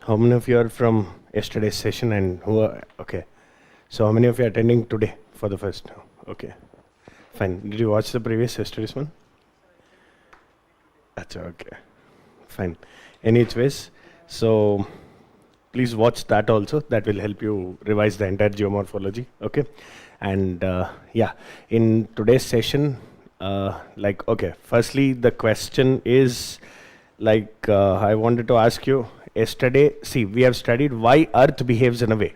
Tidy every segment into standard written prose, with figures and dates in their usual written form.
How many of you are from yesterday's session and who are, okay. So how many of you are attending today for the first? Okay, fine. Did you watch the previous yesterday's one? That's okay, fine. Anyways, so please watch that also. That will help you revise the entire geomorphology, okay? And yeah, in today's session, okay, firstly, the question is, I wanted to ask you, yesterday, see, we have studied why Earth behaves in a way.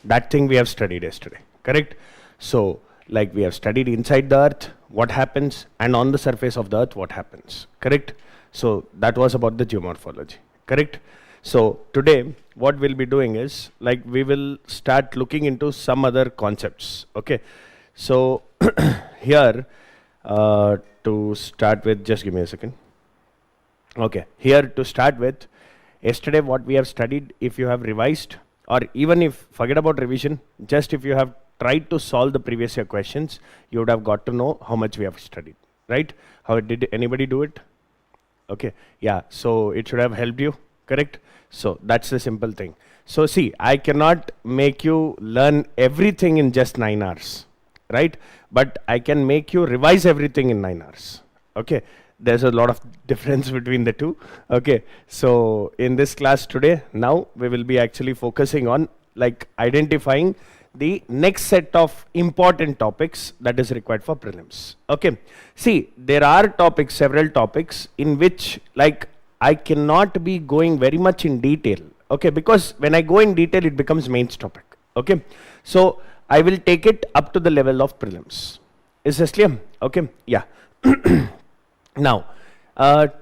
That thing we have studied yesterday, correct? So, we have studied inside the Earth, what happens, and on the surface of the Earth, what happens, correct? So, that was about the geomorphology, correct? So, today, what we'll be doing is, we will start looking into some other concepts, okay? So, here, to start with, just give me a second. Okay, here to start with, yesterday what we have studied, if you have revised, or even if, forget about revision, just if you have tried to solve the previous year questions, you would have got to know how much we have studied, right? How did anybody do it? Okay, yeah, so it should have helped you, correct? So that's the simple thing. So see, I cannot make you learn everything in just 9 hours, right? But I can make you revise everything in 9 hours, okay? There's a lot of difference between the two. Okay, so in this class today, now we will be actually focusing on identifying the next set of important topics that is required for prelims. Okay, see, there are topics, several topics in which I cannot be going very much in detail. Okay, because when I go in detail, it becomes main topic. Okay, so I will take it up to the level of prelims. Is this clear? Okay, yeah. Now,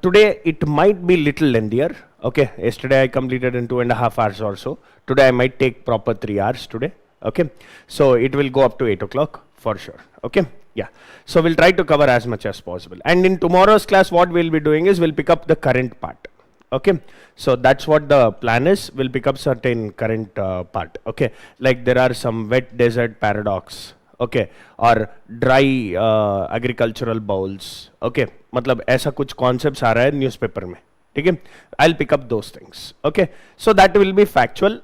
today it might be little lengthier. Okay, yesterday I completed in 2.5 hours or so. Today I might take proper 3 hours today. Okay, so it will go up to 8 o'clock for sure. Okay, yeah. So we'll try to cover as much as possible. And in tomorrow's class, what we'll be doing is we'll pick up the current part. Okay, so that's what the plan is. We'll pick up certain current part. Okay, there are some wet desert paradox. Okay, or dry agricultural bowls. Okay, मतलब ऐसा कुछ concepts आ रहा है newspaper में, ठीक है? I'll pick up those things. Okay, so that will be factual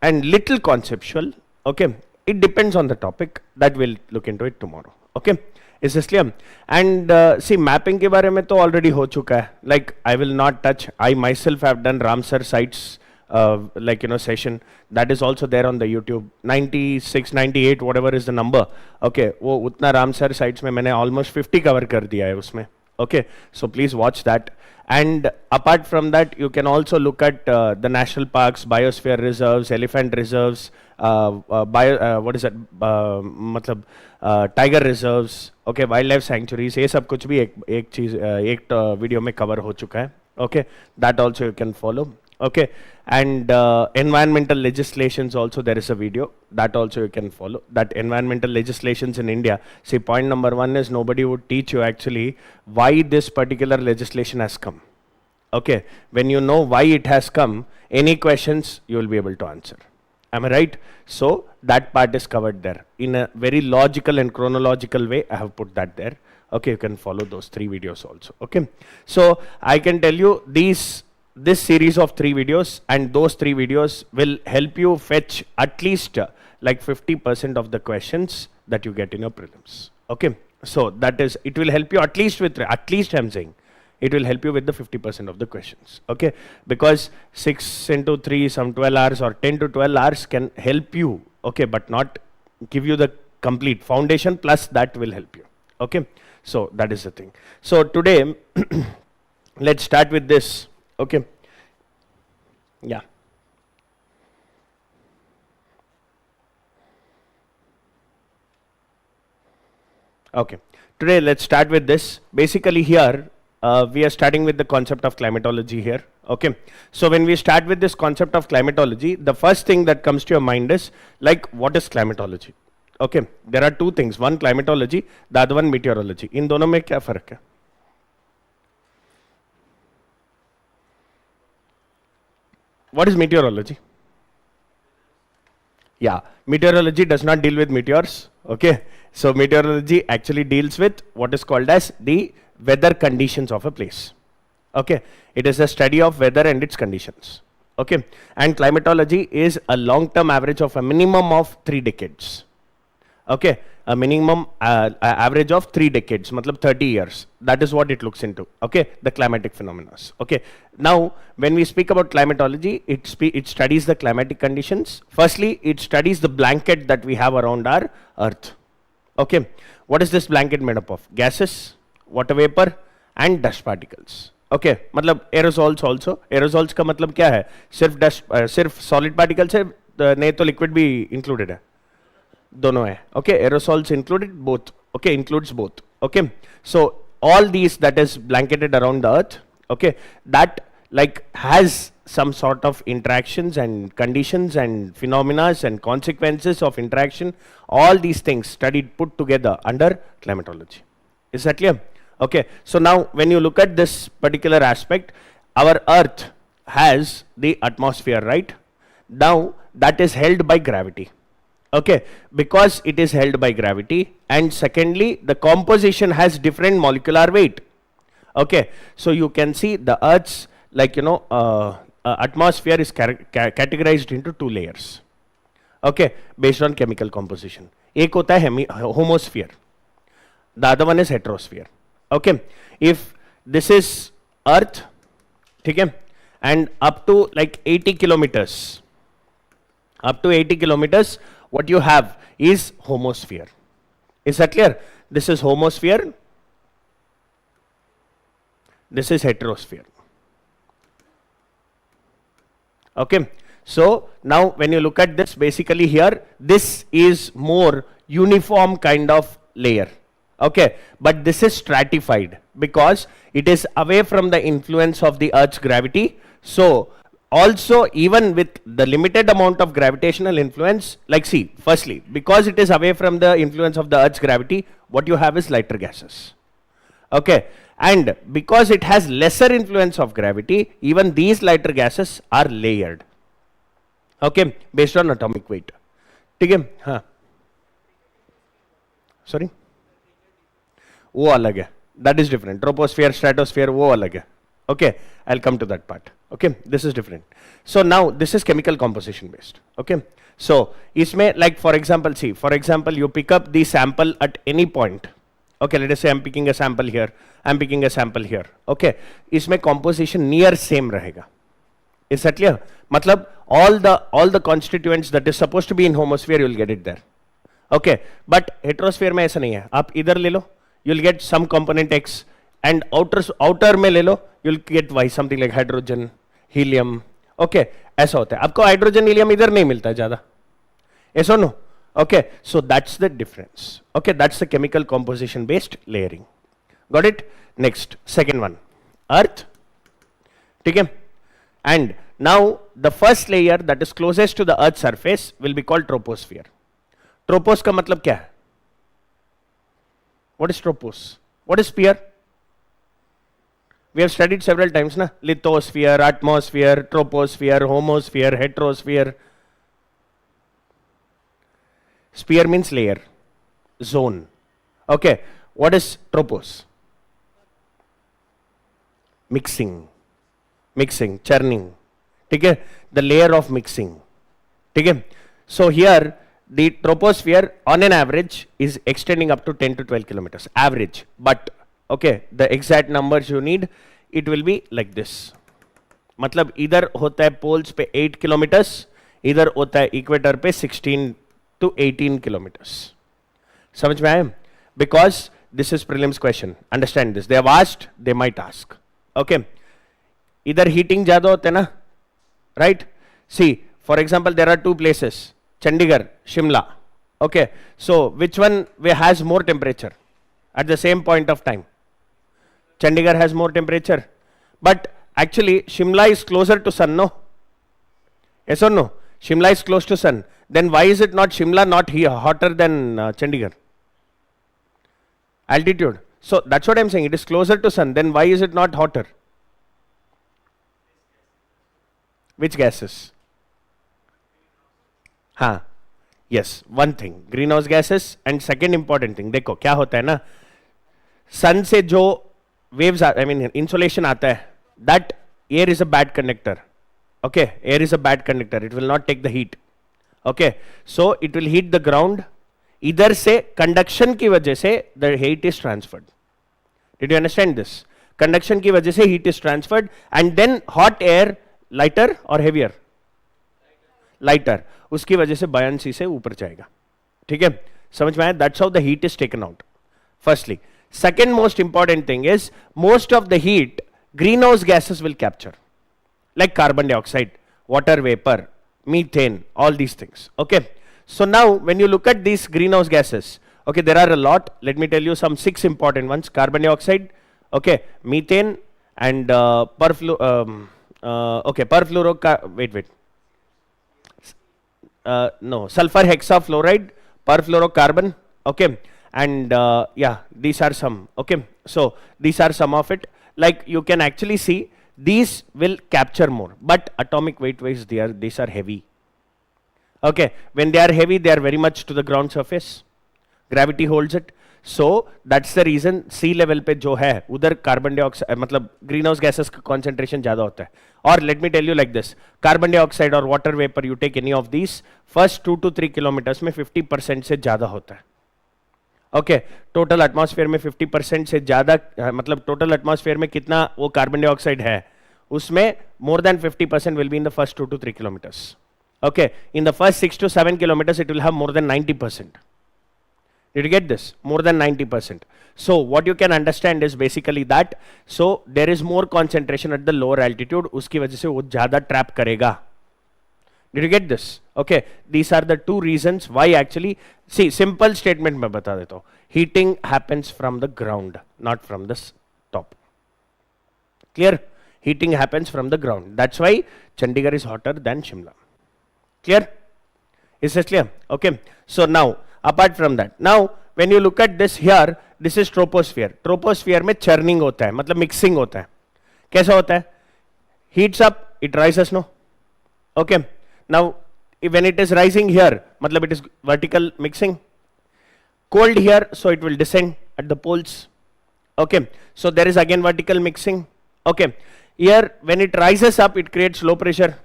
and little conceptual. Okay, it depends on the topic. That we'll look into it tomorrow. Okay, is this clear? And see, mapping के बारे में तो already हो चुका है. I will not touch. I myself have done Ramsar sites. Session that is also there on the YouTube. 96, 98, whatever is the number. Okay, वो उतना Ramsar sites में मैंने almost 50 cover कर दिया है उसमें. Okay, so please watch that. And apart from that, you can also look at the national parks, biosphere reserves, elephant reserves, tiger reserves, okay, wildlife sanctuaries. ये सब कुछ भी एक चीज एक वीडियो में cover हो चुका है. Okay, that also you can follow. Okay, and environmental legislations also, there is a video that also you can follow. That environmental legislations in India, see, point number 1 is nobody would teach you actually why this particular legislation has come. Okay, when you know why it has come, any questions you will be able to answer. Am I right? So that part is covered there in a very logical and chronological way. I have put that there. Okay, you can follow those 3 videos also. Okay, so I can tell you this series of 3 videos and those 3 videos will help you fetch at least 50% of the questions that you get in your prelims. Okay, so that is, it will help you at least with, I'm saying, it will help you with the 50% of the questions. Okay, because 6 into 3, some 12 hours or 10 to 12 hours can help you. Okay, but not give you the complete foundation, plus that will help you. Okay, so that is the thing. So today, let's start with this. Okay, yeah. Okay, today let's start with this. Basically here, we are starting with the concept of climatology here. Okay, so when we start with this concept of climatology, the first thing that comes to your mind is what is climatology? Okay, there are 2 things. One climatology, the other one meteorology. In दोनों में क्या फर्क है? What is meteorology? Yeah, meteorology does not deal with meteors. Okay, so meteorology actually deals with what is called as the weather conditions of a place. Okay, it is a study of weather and its conditions. Okay, and climatology is a long-term average of a minimum of 3 decades. Okay, a minimum average of 3 decades, matlab 30 years. That is what it looks into. Okay, the climatic phenomena. Okay, now when we speak about climatology, it studies the climatic conditions. Firstly, it studies the blanket that we have around our Earth. Okay, what is this blanket made up of? Gases, water vapor, and dust particles. Okay मतलब aerosols also. Aerosols का मतलब क्या है? सिर्फ dust, सिर्फ solid particles है, नहीं तो लिक्विड भी इंक्लूडेड है, दोनों है. Okay, aerosols included both. Okay, includes both. Okay, so all these that is blanketed around the earth, okay, that like has some sort of interactions and conditions and phenomena and consequences of interaction, all these things studied put together under climatology. Is that clear? Okay, so now when you look at this particular aspect, our earth has the atmosphere, right? Now that is held by gravity. Okay, because it is held by gravity, and secondly the composition has different molecular weight. Okay, so you can see the earth's like atmosphere is categorized into 2 layers. Okay, based on chemical composition. एक होता है homosphere, the other one is heterosphere. Okay, if this is earth, okay, and up to like 80 kilometers, up to 80 kilometers, what you have is homosphere. Is that clear? This is homosphere, this is heterosphere. Okay, so now when you look at this, basically here this is more uniform kind of layer. Okay, but this is stratified because it is away from the influence of the earth's gravity. So also even with the limited amount of gravitational influence, like see, firstly because it is away from the influence of the earth's gravity, what you have is lighter gases. Okay, and because it has lesser influence of gravity, even these lighter gases are layered. Okay, based on atomic weight. ठीक है? हाँ, sorry, वो अलग है, that is different. Troposphere, stratosphere, वो अलग है. Okay, I'll come to that part. Okay, this is different. So now this is chemical composition based. Okay, so इसमें like for example, see, for example you pick up the sample at any point. Okay, let us say I'm picking a sample here, I'm picking a sample here. Okay, इसमें composition near same रहेगा. Is that clear? मतलब all the constituents that is supposed to be in homosphere, you'll get it there. Okay, but heterosphere में ऐसा नहीं है. आप इधर ले लो, you'll get some component X, and outer में ले लो, you'll get Y, something like hydrogen, helium. Okay, ऐसा होता है. आपको hydrogen, helium इधर नहीं मिलता है ज़्यादा. Yes or no? Okay, so that's the difference. Okay, that's the chemical composition based layering. Got it? Next, second one, Earth. ठीक है? And now the first layer that is closest to the Earth's surface will be called troposphere. Tropos का मतलब क्या है? What is tropos? What is sphere? We have studied several times, na? Lithosphere, atmosphere, troposphere, homosphere, heterosphere. Sphere means layer, zone. Okay, what is tropos? Mixing, churning. Okay, the layer of mixing. Okay, so here the troposphere on an average is extending up to 10 to 12 kilometers average, but okay, the exact numbers you need, it will be like this. मतलब इधर होता है poles पे 8 kilometers, इधर होता है equator पे 16 to 18 kilometers. समझ में आया? Because this is prelims question, understand this. They have asked, they might ask. Okay, इधर heating ज़्यादा होता है ना, right? See, for example, there are 2 places, Chandigarh, Shimla. Okay, so which one has more temperature at the same point of time? Chandigarh has more temperature, but actually Shimla is closer to sun, no? Yes or no? Shimla is close to sun. Then why is it not Shimla not here hotter than Chandigarh? Altitude. So that's what I'm saying. It is closer to sun. Then why is it not hotter? Which gases? हाँ, yes, one thing, greenhouse gases, and second important thing, देखो क्या होता है ना, sun से जो waves, I mean insolation आता है, that air is a bad conductor. Okay, air is a bad conductor, it will not take the heat. Okay, so it will heat the ground. इधर से conduction की वजह से the heat is transferred. Did you understand this? Conduction की वजह से heat is transferred and then hot air lighter or heavier? Lighter. उसकी वजह से buoyancy से ऊपर जाएगा. ठीक है? समझ में आया? That's how the heat is taken out. Firstly. Second most important thing is most of the heat greenhouse gases will capture. Like carbon dioxide, water vapor, methane, all these things. Okay. So now when you look at these greenhouse gases, okay, there are a lot. Let me tell you some 6 important ones. Carbon dioxide, okay, methane, and sulfur hexafluoride, perfluorocarbon, okay, and yeah, these are some, okay. So these are some of it. Like you can actually see these will capture more, but atomic weight wise these are heavy. Okay, when they are heavy, they are very much to the ground surface. Gravity holds it. So that's the reason sea level पे जो है उधर carbon dioxide मतलब greenhouse gases का concentration ज़्यादा होता है. Or let me tell you like this: carbon dioxide or water vapor, you take any of these, first 2 to 3 kilometers में 50% से ज़्यादा होता है. Okay, total atmosphere में 50% से ज़्यादा मतलब total atmosphere में कितना वो carbon dioxide है उसमें more than 50% will be in the first 2 to 3 kilometers. Okay, in the first 6 to 7 kilometers it will have more than 90%. Did you get this? More than 90%. So what you can understand is basically that, so there is more concentration at the lower altitude, उसकी वजह से वो ज़्यादा trap करेगा. Did you get this? Okay, these are the 2 reasons why actually, see, simple statement मैं बता देता हूँ. Heating happens from the ground, not from the top. Clear? Heating happens from the ground. That's why Chandigarh is hotter than Shimla. Clear? Is this clear? Okay. So now, apart from that, now when you look at this here, this is troposphere. Troposphere में churning होता है, मतलब mixing होता है. कैसा होता है? Heats up, it rises, no? Okay. Now, when it is rising here, मतलब it is vertical mixing. Cold here, so it will descend at the poles. Okay. So there is again vertical mixing. Okay. Here, when it rises up, it creates low pressure.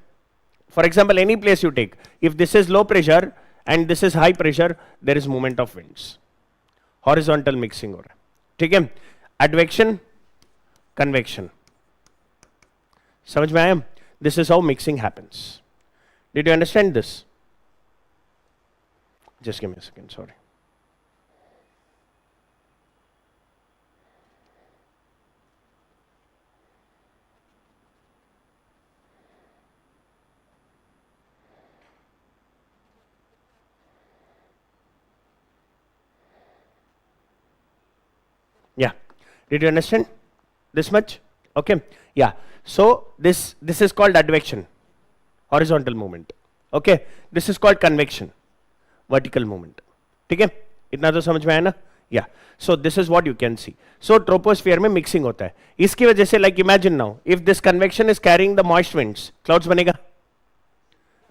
For example, any place you take, if this is low pressure and this is high pressure, there is movement of winds. Horizontal mixing हो रहा है. ठीक है? Advection, convection. समझ में आया? This is how mixing happens. Did you understand this? Just give me a second, sorry. Yeah, did you understand this much? Okay, yeah. So this is called advection, horizontal movement. Okay, this is called convection, vertical movement. ठीक है? इतना तो समझ में आया ना? Yeah. So this is what you can see. So troposphere में mixing होता है. इसकी वजह से, like imagine now, if this convection is carrying the moist winds, clouds बनेगा,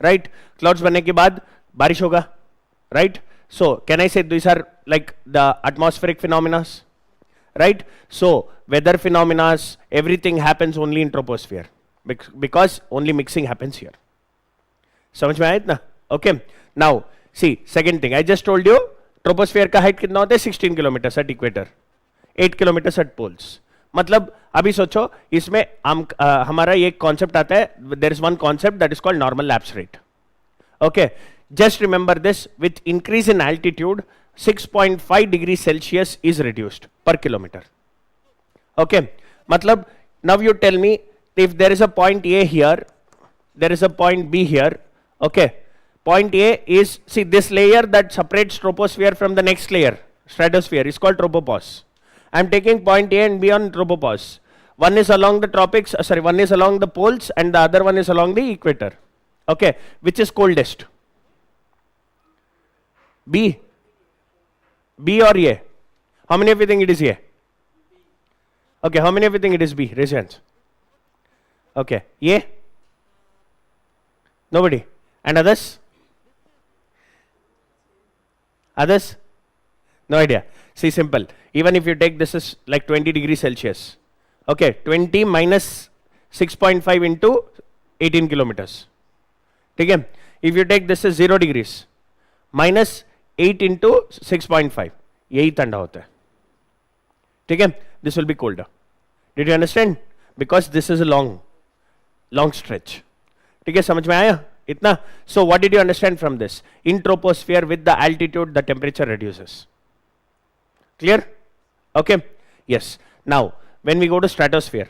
right? Clouds बनने के बाद बारिश होगा, right? So can I say these are like the atmospheric phenomena? Right? So weather phenomena, everything happens only in troposphere because only mixing happens here. समझ में आया इतना? Okay. Now see, second thing I just told you, troposphere का height कितना होता है? 16 kilometers at equator, 8 kilometers at poles. मतलब अभी सोचो इसमें हमारा ये concept आता है. There is one concept that is called normal lapse rate. Okay. Just remember this: with increase in altitude, 6.5 degrees Celsius is reduced per kilometer. Okay, matlab, now you tell me if there is a point A here, there is a point B here. Okay, point A is, see, this layer that separates troposphere from the next layer, stratosphere, is called tropopause. I am taking point A and B on tropopause. One is along the tropics, one is along the poles and the other one is along the equator. Okay, which is coldest? B or A? How many of you think it is A? Okay, how many of you think it is B? Raise your hands. Okay, A? Nobody? And others? Others? No idea. See, simple. Even if you take this is like 20 degrees Celsius. Okay, 20 minus 6.5 into 18 kilometers. ठीक है, if you take this is 0 degrees minus 8 into 6.5, यही ठंडा होता है. ठीक है, this will be colder. Did you understand? Because this is a long stretch. ठीक है, समझ में आया इतना? So what did you understand from this? In troposphere, with the altitude, the temperature reduces. Clear? Okay. Yes. Now, when we go to stratosphere.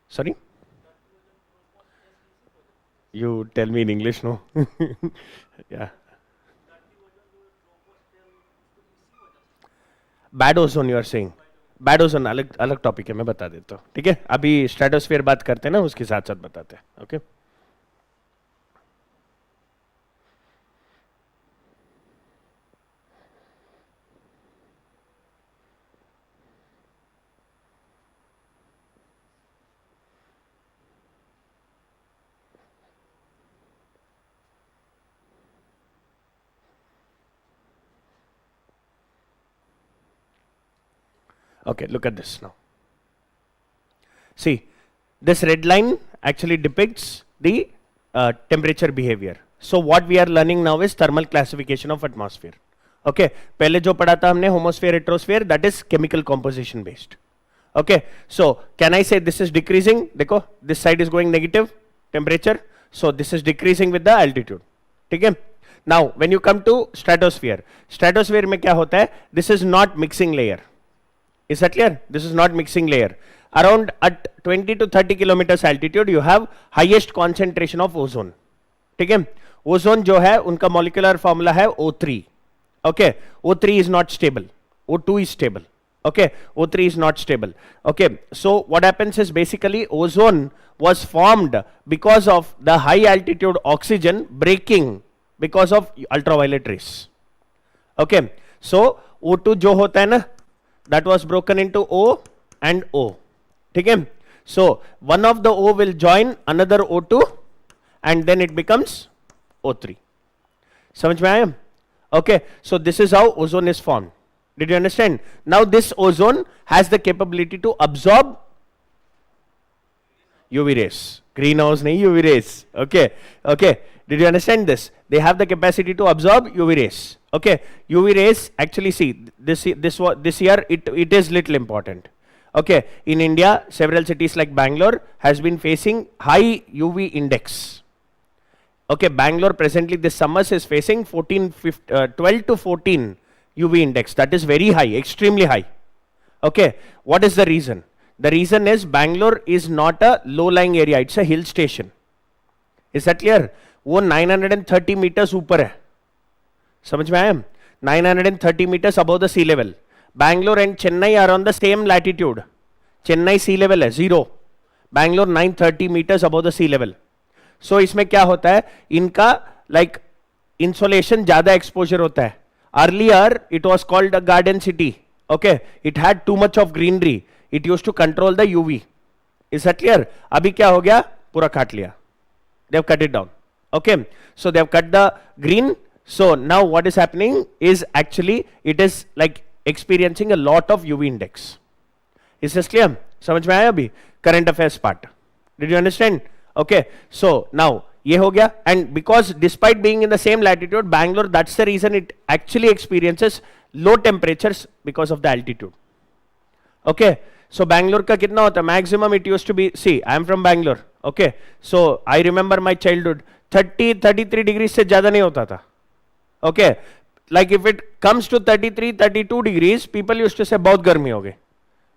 Sorry? You tell me in English, no? Yeah. Bad ozone you are saying. Bad ozone अलग topic है, मैं बता देता हूँ. ठीक है, अभी stratosphere बात करते हैं ना, उसके साथ साथ बताते हैं. Okay. Okay, look at this now. See, this red line actually depicts the temperature behavior. So what we are learning now is thermal classification of atmosphere. Okay, पहले जो पढ़ा था हमने homosphere, heterosphere, that is chemical composition based. Okay, so can I say this is decreasing? देखो, this side is going negative temperature, so this is decreasing with the altitude. ठीक है? Now, when you come to stratosphere, stratosphere में क्या होता है? This is not mixing layer. Is that clear? This is not mixing layer. Around at 20 to 30 kilometers altitude, you have highest concentration of ozone. ठीक है? Ozone जो है, उनका molecular formula है O3. Okay, O3 is not stable. O2 is stable. Okay, O3 is not stable. Okay, so what happens is basically ozone was formed because of the high altitude oxygen breaking because of ultraviolet rays. Okay, so O2 जो होता है ना, that was broken into O and O. ठीक है? So one of the O will join another O2 and then it becomes O3. समझ में आया? Okay, so this is how ozone is formed. Did you understand? Now this ozone has the capability to absorb UV rays. Greenhouse nahi, UV rays. Okay, okay. Did you understand this? They have the capacity to absorb UV rays. Okay, UV rays actually, see this year it is little important. Okay, in India several cities like Bangalore has been facing high UV index. Okay, Bangalore presently this summer is facing 12 to 14 UV index. That is very high, extremely high. Okay, what is the reason? The reason is Bangalore is not a low-lying area, it's a hill station. Is that clear? वो 930 meters ऊपर है. समझ में आया? 930 meters above the sea level. Bangalore and Chennai are on the same latitude. Chennai sea level है 0. Bangalore 930 meters above the sea level. So इसमें क्या होता है? इनका like insolation ज़्यादा exposure होता है. Earlier it was called a garden city. Okay, it had too much of greenery. It used to control the UV. Is that clear? अभी क्या हो गया? पूरा काट लिया. They have cut it down. Okay, so they have cut the green. So now what is happening is actually it is like experiencing a lot of UV index. Is this clear? समझ में आया अभी? Current affairs part. Did you understand? Okay, so now ये हो गया, and because despite being in the same latitude, Bangalore, that's the reason it actually experiences low temperatures because of the altitude. Okay, so Bangalore का कितना होता है? Maximum it used to be, see, I am from Bangalore. Okay, so I remember my childhood, 33 degrees से ज़्यादा नहीं होता था. Okay, like if it comes to 32 degrees, people used to say बहुत गर्मी हो गई.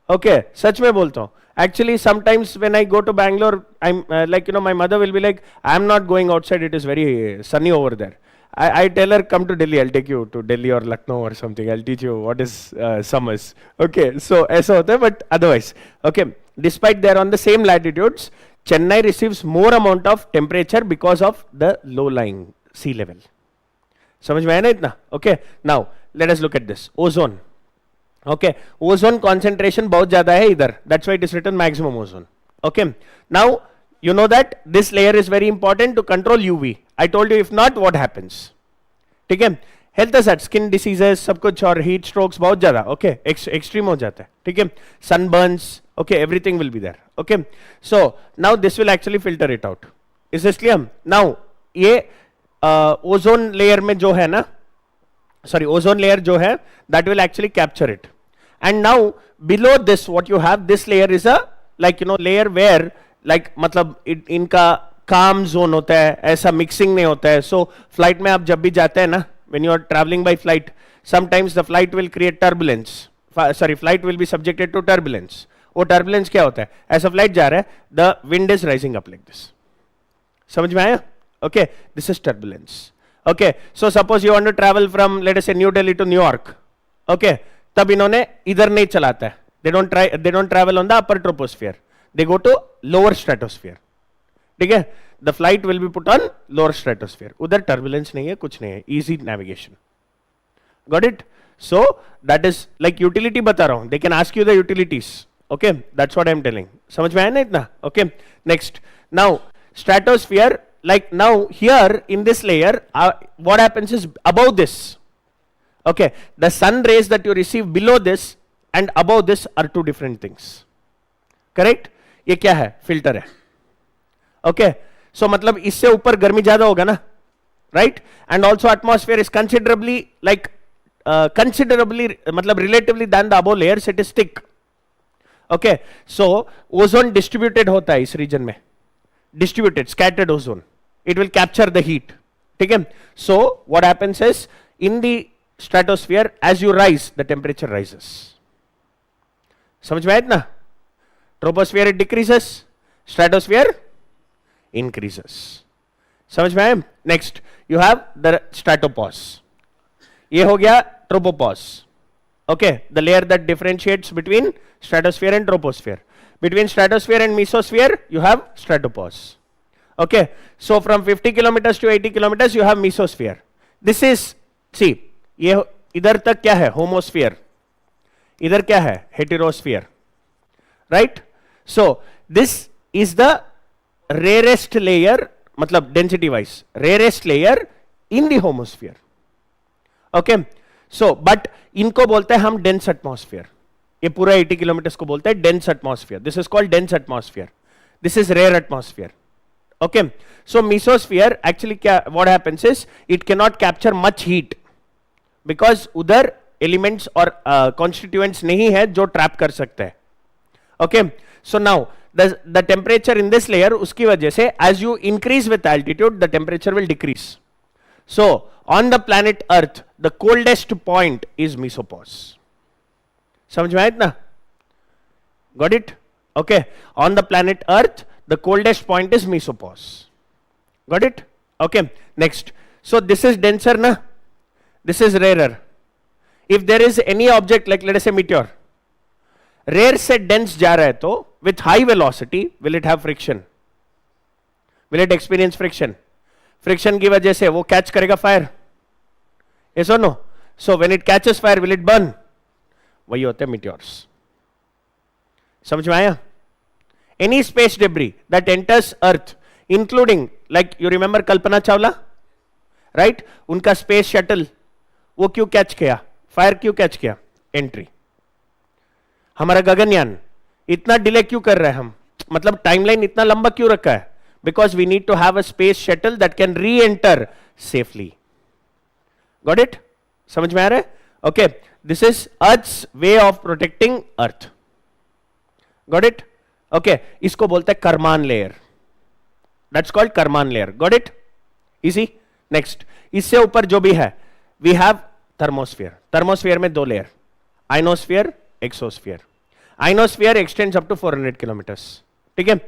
Okay, सच में बोलता हूँ. Actually, sometimes when I go to Bangalore, I'm like, you know, my mother will be like, I'm not going outside, it is very sunny over there. I tell her, come to Delhi, I'll take you to Delhi or Lucknow or something, I'll teach you what is summers. Okay, so ऐसा होता है, but otherwise, okay, despite they are on the same latitudes, Chennai receives more amount of temperature because of the low-lying sea level. समझ में आया ना इतना? Okay, now let us look at this. Ozone. Okay, ozone concentration बहुत ज़्यादा है इधर. That's why it is written maximum ozone. Okay, now you know that this layer is very important to control UV. I told you if not, what happens? ठीक है? Health as skin diseases सब कुछ और heat strokes बहुत ज्यादा okay extreme हो जाता है, ठीक है, sunburns okay everything will be there okay. So now this will actually filter it out. Is this clear? Now ये ओजोन लेयर में जो है ना, sorry ozone layer जो है that will actually capture it, and now below this what you have, this layer is a like you know layer where like मतलब इनका calm zone होता है, ऐसा mixing नहीं होता है. So flight में आप जब भी जाते हैं ना, when you are traveling by flight, sometimes the flight will create turbulence, sorry flight will be subjected to turbulence. वो turbulence क्या होता है? ऐसा flight जा रहा है, the wind is rising up like this. समझ में आया? Okay, this is turbulence. Okay, so suppose you want to travel from let us say New Delhi to New York. Okay, तब इन्होंने इधर नहीं चलाता है. They don't travel on the upper troposphere. They go to lower stratosphere. ठीक है? The flight will be put on lower stratosphere. उधर turbulence नहीं है, कुछ नहीं है, easy navigation. Got it? So that is like utility बता रहा हूँ. They can ask you the utilities. Okay, that's what I am telling. समझ में आया ना इतना? Okay, next. Now stratosphere. Like now here in this layer, what happens is above this, okay, the sun rays that you receive below this and above this are two different things. Correct? ये क्या है? Filter है. Okay, so मतलब इससे ऊपर गर्मी ज्यादा होगा ना, right? And also atmosphere is considerably like मतलब relatively than the above layers, it is thick. Okay, so ozone distributed होता है इस region में, distributed, scattered ozone. It will capture the heat. ठीक है? So what happens is in the stratosphere as you rise the temperature rises. समझ में आया इतना? Troposphere it decreases, stratosphere increases. समझ में आया? Next you have the stratopause. ये हो गया tropopause. Okay, the layer that differentiates between stratosphere and troposphere. Between stratosphere and mesosphere you have stratopause. Okay, so from 50 kilometers to 80 kilometers you have mesosphere. This is, see, ये इधर तक क्या है? Homosphere. इधर क्या है? Heterosphere. Right? So this is the rarest layer, मतलब density wise, rarest layer in the homosphere. Okay, so but इनको बोलते हैं हम dense atmosphere. ये पूरा 80 kilometers को बोलते हैं dense atmosphere. This is called dense atmosphere. This is rare atmosphere. Okay, so mesosphere actually what happens is it cannot capture much heat because उधर elements और constituents नहीं है जो trap कर सकते हैं. Okay, so now the temperature in this layer उसकी वजह से as you increase with altitude the temperature will decrease. So on the planet Earth the coldest point is mesopause. समझ में आया इतना? Got it? Okay, on the planet Earth the coldest point is mesopause. Got it? Okay, next. So this is denser na, this is rarer. If there is any object like let us say meteor, rare से dense जा रहा है तो with high velocity will it have friction? Will it experience friction? Friction की वजह से वो catch करेगा fire. Yes or no? So when it catches fire will it burn? वही होते हैं meteors. समझ में आया? Any space debris that enters Earth, including like you remember Kalpana Chawla, right? उनका space shuttle वो क्यों catch किया? Fire क्यों catch किया? Entry. हमारा गगनयान इतना डिले क्यों कर रहे हैं हम? मतलब टाइमलाइन इतना लंबा क्यों रखा है? Because we need to have a space shuttle that can re-enter safely. Got it? समझ में आ रहा है? Okay, this is Earth's way of protecting Earth. Got it? Okay, इसको बोलते हैं Karman layer. That's called Karman layer. Got it? Easy? Next, इससे ऊपर जो भी है, we have thermosphere. Thermosphere में दो layer, ionosphere, exosphere. Ionosphere extends up to 400 kilometers. ठीक है?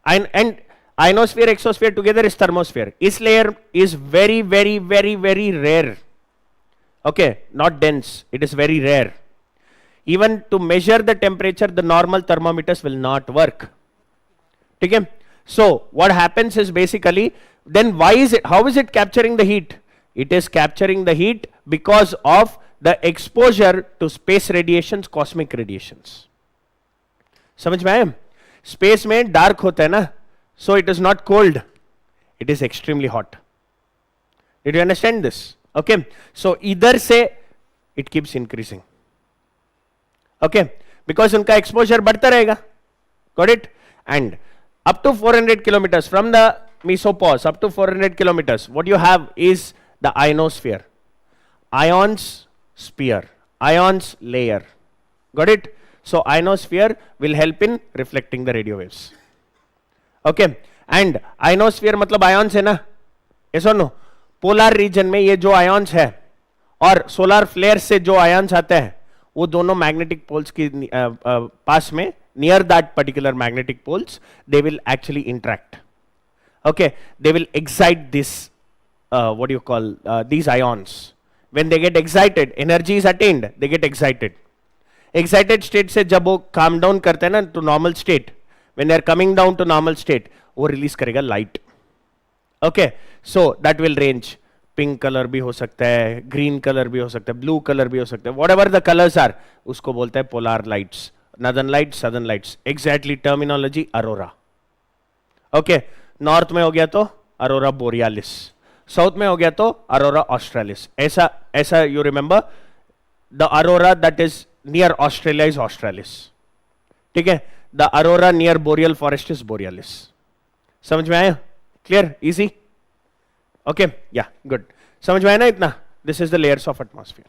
And ionosphere, exosphere together is thermosphere. This layer is very, very, very, very rare. Okay, not dense. It is very rare. Even to measure the temperature, the normal thermometers will not work. Okay? So what happens is basically, then why is it, how is it capturing the heat? It is capturing the heat because of the exposure to space radiations, cosmic radiations. समझ में आया? Space में dark होता है ना, so it is not cold, it is extremely hot. Did you understand this? Okay, so इधर से it keeps increasing. Okay, because उनका exposure बढ़ता रहेगा. Got it? And up to 400 kilometers from the mesopause, up to 400 kilometers, what you have is the ionosphere. Ions sphere, ions layer. Got it? So ionosphere will help in reflecting the radio waves. Okay, and ionosphere मतलब ions है ना? Yes or no? Polar region में ये जो ions है और solar flares से जो ions आते हैं वो दोनों magnetic poles की पास में near that particular magnetic poles they will actually interact. Okay, they will excite this what do you call these ions. When they get excited, energy is attained, they get excited. Excited state से जब वो calm down करते हैं ना to normal state, when they are coming down to normal state, वो release करेगा light. Okay, so that will range. Pink color भी हो सकता है, green color भी हो सकता है, blue color भी हो सकता है, whatever the colors are, उसको बोलते हैं polar lights. Northern lights, southern lights. Exactly terminology aurora. Okay, north में हो गया तो aurora borealis. South में हो गया तो aurora australis. ऐसा you remember the aurora that is near Australia is australis. ठीक है, the aurora near boreal forest is borealis. समझ में आया? Clear? Easy? Okay, yeah, good. समझ में आया ना इतना? This is the layers of atmosphere.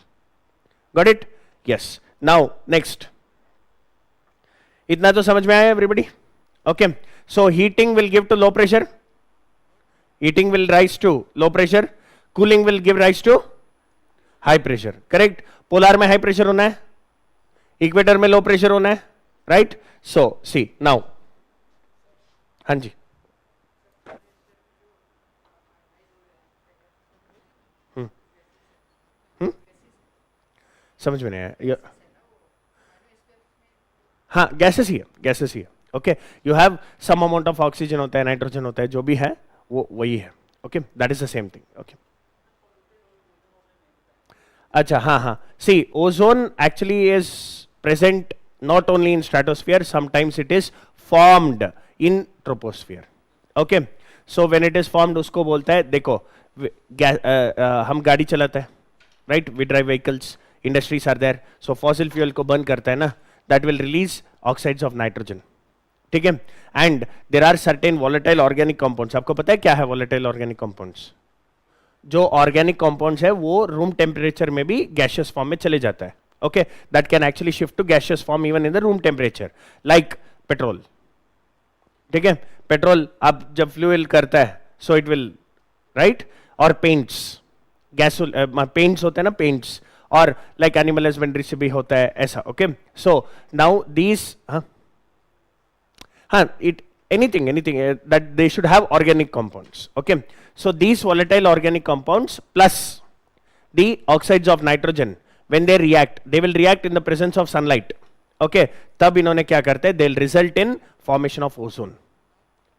Got it? Yes. Now next. इतना तो समझ में आया everybody? Okay. So heating will give to low pressure. Heating will rise to low pressure. Cooling will give rise to high pressure. Correct? Polar में high pressure होना है. Equator में low pressure होना है. Right? So see now. हाँ जी. समझ में नहीं आया. हाँ, गैसेस ही है. Okay, you have some amount of oxygen होता है, नाइट्रोजन होता है, जो भी है वो वही है. Okay, that is the same thing. Okay, अच्छा, हाँ, see ozone actually is present not only in stratosphere, sometimes it is formed in troposphere. Okay, so when it is formed उसको बोलता है, देखो हम गाड़ी चलाते हैं, right, we drive vehicles, industries are there, so fossil fuel को burn करता है ना, that will release oxides of nitrogen. ठीक है, and there are certain volatile organic compounds. आपको पता है क्या है volatile organic compounds? जो organic compounds है वो room temperature में भी gaseous form में चले जाता है. Okay, that can actually shift to gaseous form even in the room temperature, like petrol. ठीक है, petrol आप जब fuel करता है, so it will, right? और paints, paints होते हैं ना, paints, और like animal husbandry से भी होता है ऐसा. Okay, so now these anything that they should have organic compounds. Okay, so these volatile organic compounds plus the oxides of nitrogen, when they react, they will react in the presence of sunlight. Okay, तब इन्होंने क्या करते हैं, they'll result in formation of ozone.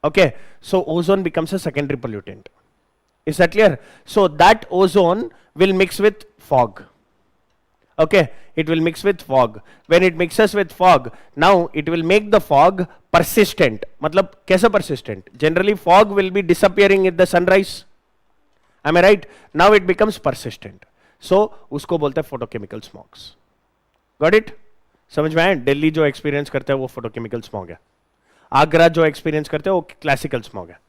Okay, so ozone becomes a secondary pollutant. Is that clear? So that ozone will mix with fog. Okay, it will mix with fog. When it mixes with fog, now it will make the fog persistent. मतलब कैसा persistent? Generally fog will be disappearing at the sunrise. Am I right? Now it becomes persistent. So उसको बोलते हैं photochemical smogs. Got it? समझ में आया? दिल्ली जो experience करते हैं वो photochemical smog है. आगरा जो experience करते हैं वो classical smog है.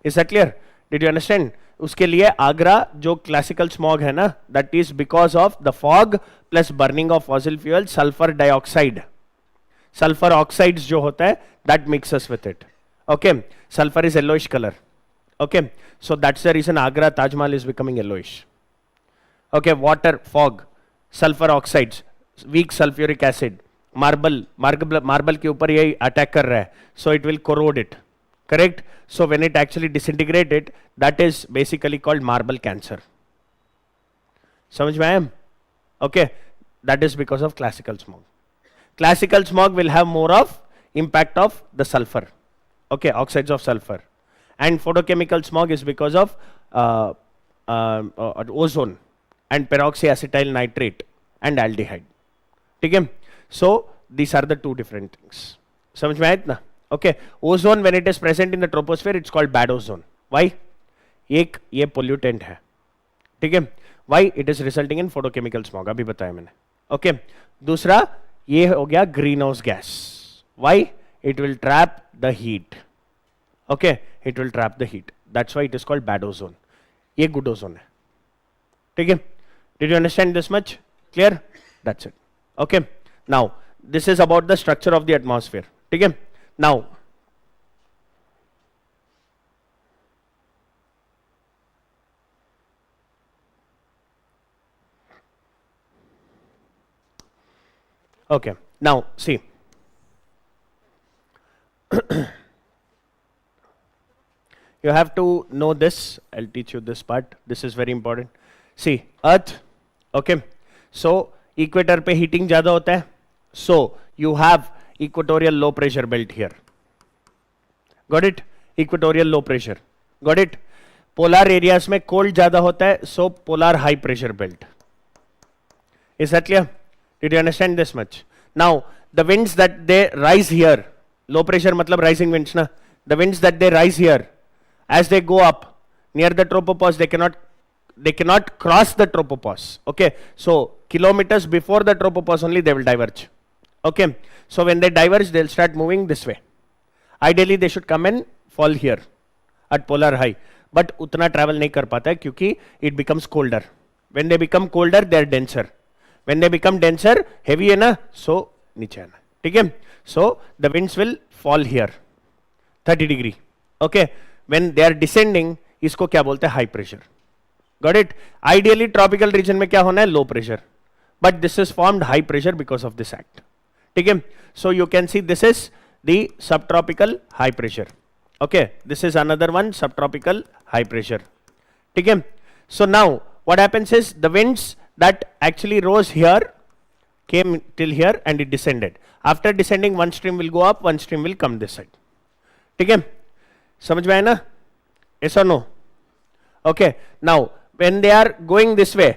Is that clear? Did you understand? उसके लिए आगरा जो क्लासिकल स्मॉग है ना, that is because of the fog plus burning of fossil fuel, sulphur dioxide, sulphur oxides जो होता है that mixes with it. Okay, sulphur is yellowish colour. Okay, so that's the reason Agra Taj Mahal is becoming yellowish. Okay, water, fog, sulphur oxides, weak sulphuric acid, marble के ऊपर यही attack कर रहा है, so it will corrode it. Correct? So when it actually disintegrated, that is basically called marble cancer. समझ में आया? Okay, that is because of classical smog. Classical smog will have more of impact of the sulfur. Okay, oxides of sulfur. And photochemical smog is because of ozone and peroxyacetyl nitrate and aldehyde. ठीक है? So these are the two different things. समझ में आया इतना? Okay, ozone when it is present in the troposphere, it's called bad ozone. Why? एक ये pollutant है, ठीक है, why it is resulting in photochemical smog, अभी बताया मैंने. ओके दूसरा ये हो गया green house gas. Why it will trap the heat. Okay it will trap the heat, that's why it is called bad ozone. ये गुड ओजोन है. ठीक है, did you understand this much? Clear? That's it. Okay now this is about the structure of the atmosphere. ठीक है, now okay now see you have to know this. I'll teach you this part, this is very important. See earth, okay, so equator pe heating zyada hota hai, so you have equatorial low pressure belt here. Got it? Equatorial low pressure. Got it? polar areas mein cold zyada hota hai, so polar high pressure belt. Is that clear? Did you understand this much? Now the winds that they rise here, low pressure matlab rising winds na, the winds that they rise here as they go up near the tropopause, they cannot cross the tropopause. Okay, so kilometers before the tropopause only they will diverge. Okay, so when they diverge they'll start moving this way. Ideally they should come and fall here at polar high, but utna travel nahi kar pata hai kyunki it becomes colder. When they become colder they are denser. When they become denser, heavy है ना, so नीचे आना. ठीक है, so the winds will fall here 30 degree. Okay, when they are descending इसको क्या बोलते हैं? high pressure. Got it? Ideally tropical region में क्या होना है? low pressure, but this is formed high pressure because of this act. ठीक है, so you can see this is the subtropical high pressure. Okay, this is another one, subtropical high pressure. ठीक है, so now what happens is the winds that actually rose here came till here and it descended. After descending one stream will go up, one stream will come this side. ठीक है, समझ में आया ना? Yes or no? Okay, now when they are going this way,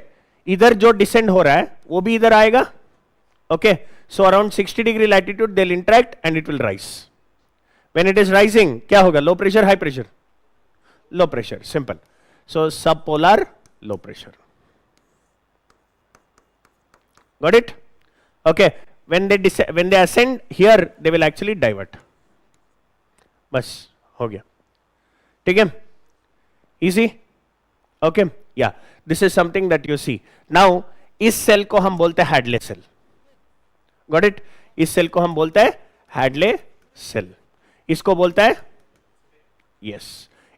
इधर जो descend हो रहा है वो भी इधर आएगा. Okay, so around 60 degree latitude they'll interact and it will rise. When it is rising क्या होगा? low pressure, high pressure? low pressure, simple. So subpolar low pressure. Got it? Okay, when they ascend here they will actually divert. बस हो गया. ठीक है, easy. Okay, yeah, this is something that you see. Now इस cell को हम बोलते हैं हैडले सेल. Got it? इस सेल को हम बोलते हैं हैडले सेल. इसको बोलता है yes,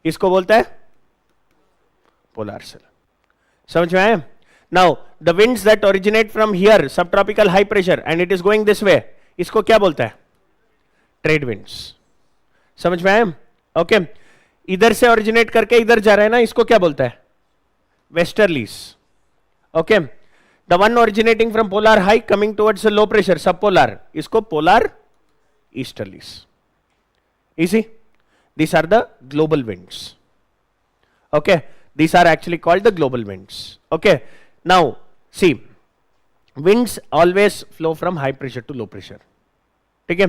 इसको बोलता है पोलर सेल. समझ में आया? Now the winds that originate from here, subtropical high pressure, and it is going this way, इसको क्या बोलता है? Trade winds. समझ में आया? ओके, इधर से ओरिजिनेट करके इधर जा रहा है ना, इसको क्या बोलता है? Westerlies. Okay, the one originating from polar high coming towards low pressure subpolar, इसको polar easterlies. Easy. These are the global winds. Okay, these are actually called the global winds. Okay, now see, winds always flow from high pressure to low pressure. ठीक है,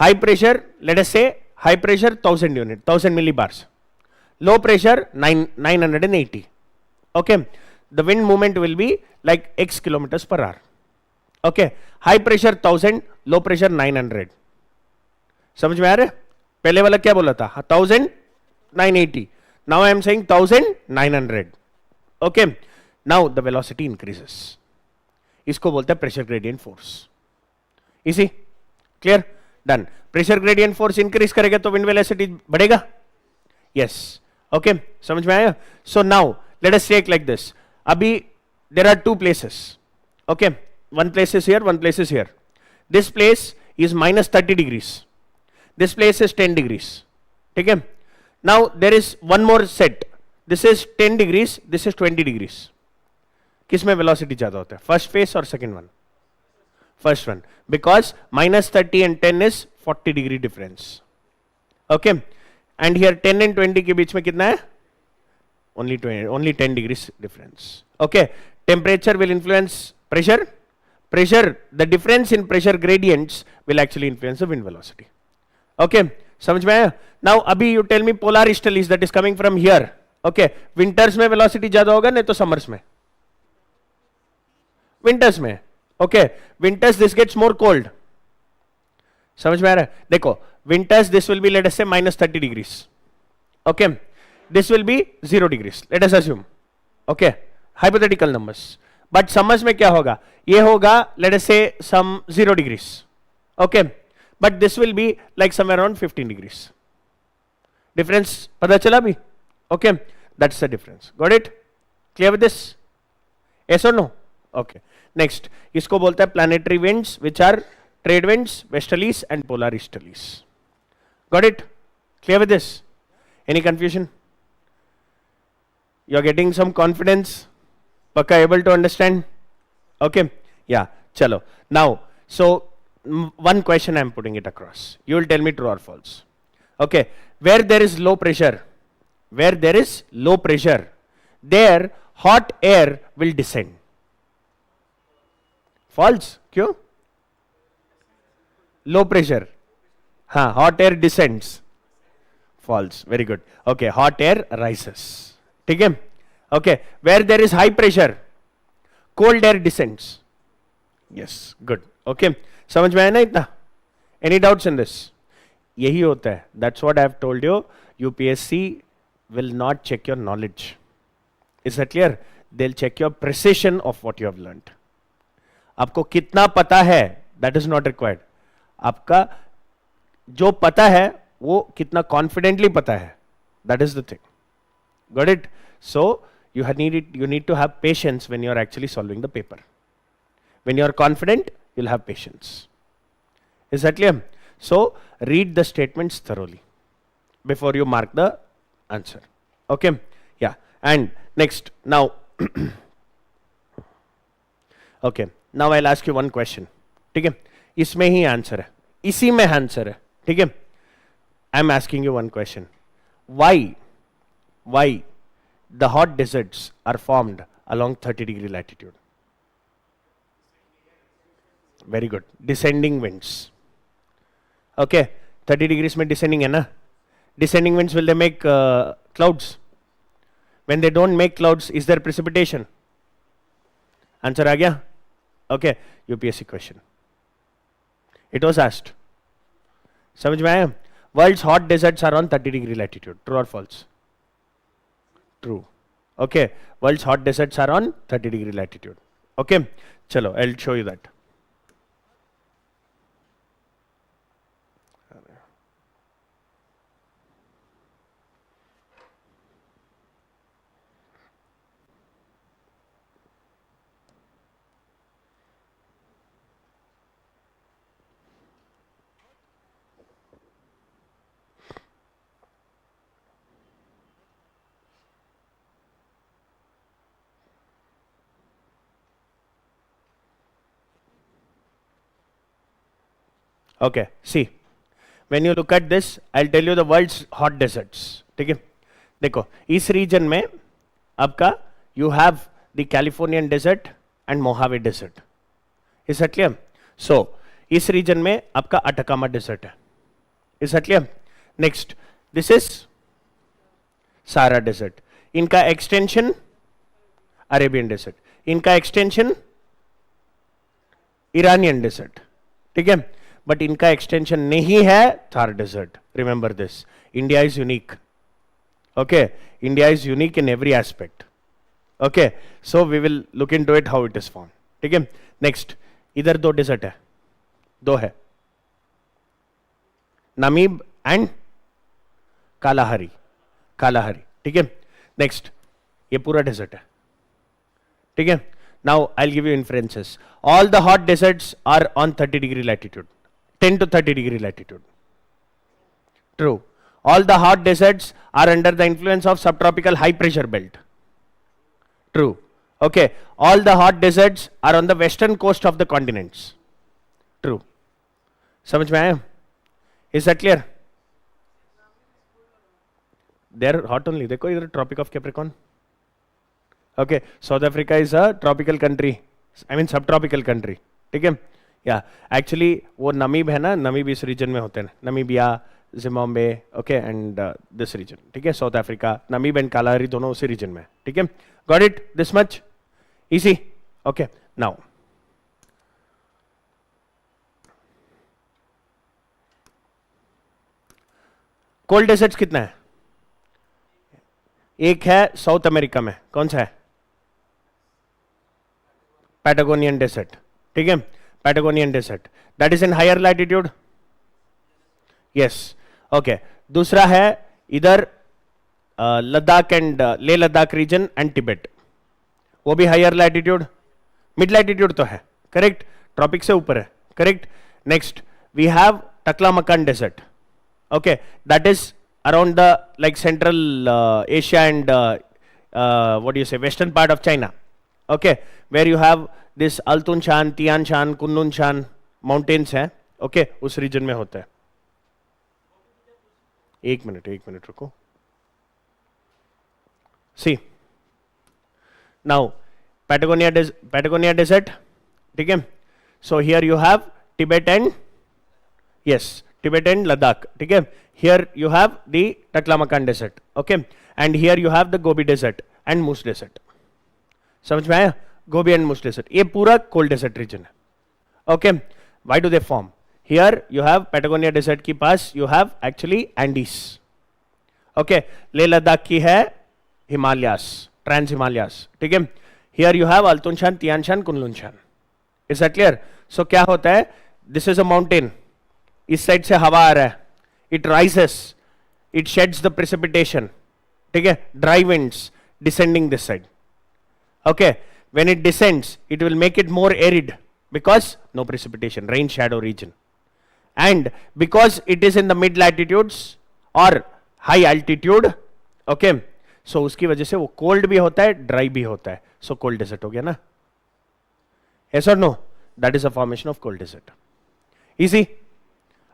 high pressure, let us say high pressure 1000 unit, 1000 millibars, low pressure 980. Okay, the wind movement will be like x kilometers per hour. Okay, high pressure 1000, low pressure 900. समझ में आ रहा है? पहले वाला क्या बोला था? 1000 980. Now I am saying 1900. Okay, now the velocity increases. इसको बोलते हैं pressure gradient force. Easy? Clear? Done. Pressure gradient force increase करेगा तो wind velocity बढ़ेगा? Yes. Okay, समझ में आया? So now let us take like this. अभी there are two places. Okay, one place is here, one place is here. This place is minus 30 degrees. This place is 10 degrees. ठीक है? Now there is one more set. This is 10 degrees, this is 20 degrees. किसमें velocity ज़्यादा होता है? First phase or second one? First one. Because minus 30 and 10 is 40 degree difference. Okay? And here 10 and 20 के बीच में कितना है? Only 10 degrees difference. Okay? Temperature will influence pressure. Pressure, the difference in pressure gradients will actually influence the wind velocity. Okay? समझ में आया? Now अभी you tell me polar easterlies that is coming from here. Okay, winters में velocity ज़्यादा होगा नहीं तो summers में? विंटर्स में. ओके, winters this gets more cold. समझ में आ रहा है? देखो, winters this will be let us से -30 डिग्रीज. ओके, this will be 0 degrees, let us assume. Okay, hypothetical numbers. But summers में क्या होगा? ये होगा let us say some 0 degrees. Okay, but this will be like somewhere around 15 degrees. Difference पता चला भी? Okay, that's the difference. Got it? Clear with this? Yes or no? Okay. Next, इसको बोलता है planetary winds, which are trade winds, westerlies and polar easterlies. Got it? Clear with this? Any confusion? You are getting some confidence? Pakka able to understand? Okay, yeah, chalo. Now, so one question I am putting it across. You will tell me true or false. Okay, where there is low pressure, there hot air will descend. False? Kyun? Low pressure. Hot air descends. False. Very good. Okay, hot air rises. ठीक है? Okay, where there is high pressure, cold air descends. Yes, good. Okay, समझ में आया ना इतना? Any doubts in this? यही होता है. That's what I have told you. UPSC will not check your knowledge. Is that clear? They'll check your precision of what you have learned. आपको कितना पता है, that is not required. आपका जो पता है वो कितना confidently पता है, that is the thing. Got it? So you need to have patience when you are actually solving the paper. When you are confident, you'll have patience. Is that clear? So read the statements thoroughly before you mark the answer. Okay? Yeah. And next, now, okay. Now I'll ask you one question. ठीक है? इसमें ही answer है. इसी में answer है. ठीक है? I'm asking you one question. Why the hot deserts are formed along 30-degree latitude? Very good. Descending winds. Okay, 30 degrees में descending है ना? Descending winds, will they make clouds? When they don't make clouds, is there precipitation? Answer आ गया? Okay, UPSC question. It was asked. समझ में आया? World's hot deserts are on 30-degree latitude. True or false? True. Okay. World's hot deserts are on 30-degree latitude. Okay. Chalo, I'll show you that. Okay, see, when you look at this, I'll tell you the world's hot deserts. ठीक है? देखो, इस region में आपका you have the Californian desert and Mojave desert. Is that clear? So, इस region में आपका Atacama desert है. Is that clear? Next, this is Sahara desert. इनका extension Arabian desert. इनका extension Iranian desert. ठीक है? But इनका extension नहीं है Thar desert. Remember this. India is unique. Okay, India is unique in every aspect. Okay, so we will look into it how it is formed. ठीक है? Next, इधर दो desert है. दो है. Namib and Kalahari. Kalahari. ठीक है? Next, ये पूरा desert है. ठीक है? Now I'll give you inferences. All the hot deserts are on 30-degree latitude. 10 to 30-degree latitude. True. All the hot deserts are under the influence of subtropical high pressure belt. True. Okay. All the hot deserts are on the western coast of the continents. True. समझ में आया? Is that clear? They're hot only. देखो इधर Tropic of Capricorn. Okay. South Africa is a tropical country. I mean subtropical country. ठीक है? या actually वो नमीब है ना, नमीब इस रीजन में होते हैं, Namibia, Zimbabwe, okay, and this region. ठीक है? South Africa, Namib and Kalahari दोनों उसी रीजन में. ठीक है? Got it? This much easy. Okay, now cold deserts कितना है? एक है साउथ अमेरिका में, कौन सा है? पैटागोनियन डेजर्ट, ठीक है, Patagonian desert, that is in higher latitude, yes, okay. दूसरा है इधर लद्दाख एंड ले लद्दाख रीजन एंड तिब्बत, वो भी हायर लैटिट्यूड, मिड लैटिट्यूड तो है, करेक्ट, ट्रॉपिक से ऊपर है, correct. Next we have Taklamakan desert, okay, that is around the like central Asia and what do you say, western part of China, okay, where you have this Altun Shan, Tian Shan, Kunlun Shan mountains है, okay, उस region में होता है। एक minute रुको। See, now Patagonia desert, ठीक है, so here you have Tibet and yes, Tibet and Ladakh, ठीक है, here you have the Taklamakan desert, okay, and here you have the Gobi desert and Moose desert, समझ में आया? Gobi and Moose desert, ये पूरा cold desert region है, okay। Why do they form? Here you have Patagonia desert के पास you have actually Andes, okay, ले लद्दाख की है Himalayas, Trans Himalayas, ठीक है, here you have Altun Shan, Tian Shan, Kunlun Shan, is that clear? So क्या होता है, this is a mountain, इस साइड से हवा आ रहा है, it rises, it sheds the precipitation, ठीक है, dry winds descending this side, okay, when it descends it will make it more arid because no precipitation, rain shadow region, and because it is in the mid latitudes और high altitude, okay, so उसकी वजह से वो cold भी होता है, dry भी होता है, सो कोल्ड डेजर्ट हो गया ना, yes or no? That is a formation of cold desert. Easy?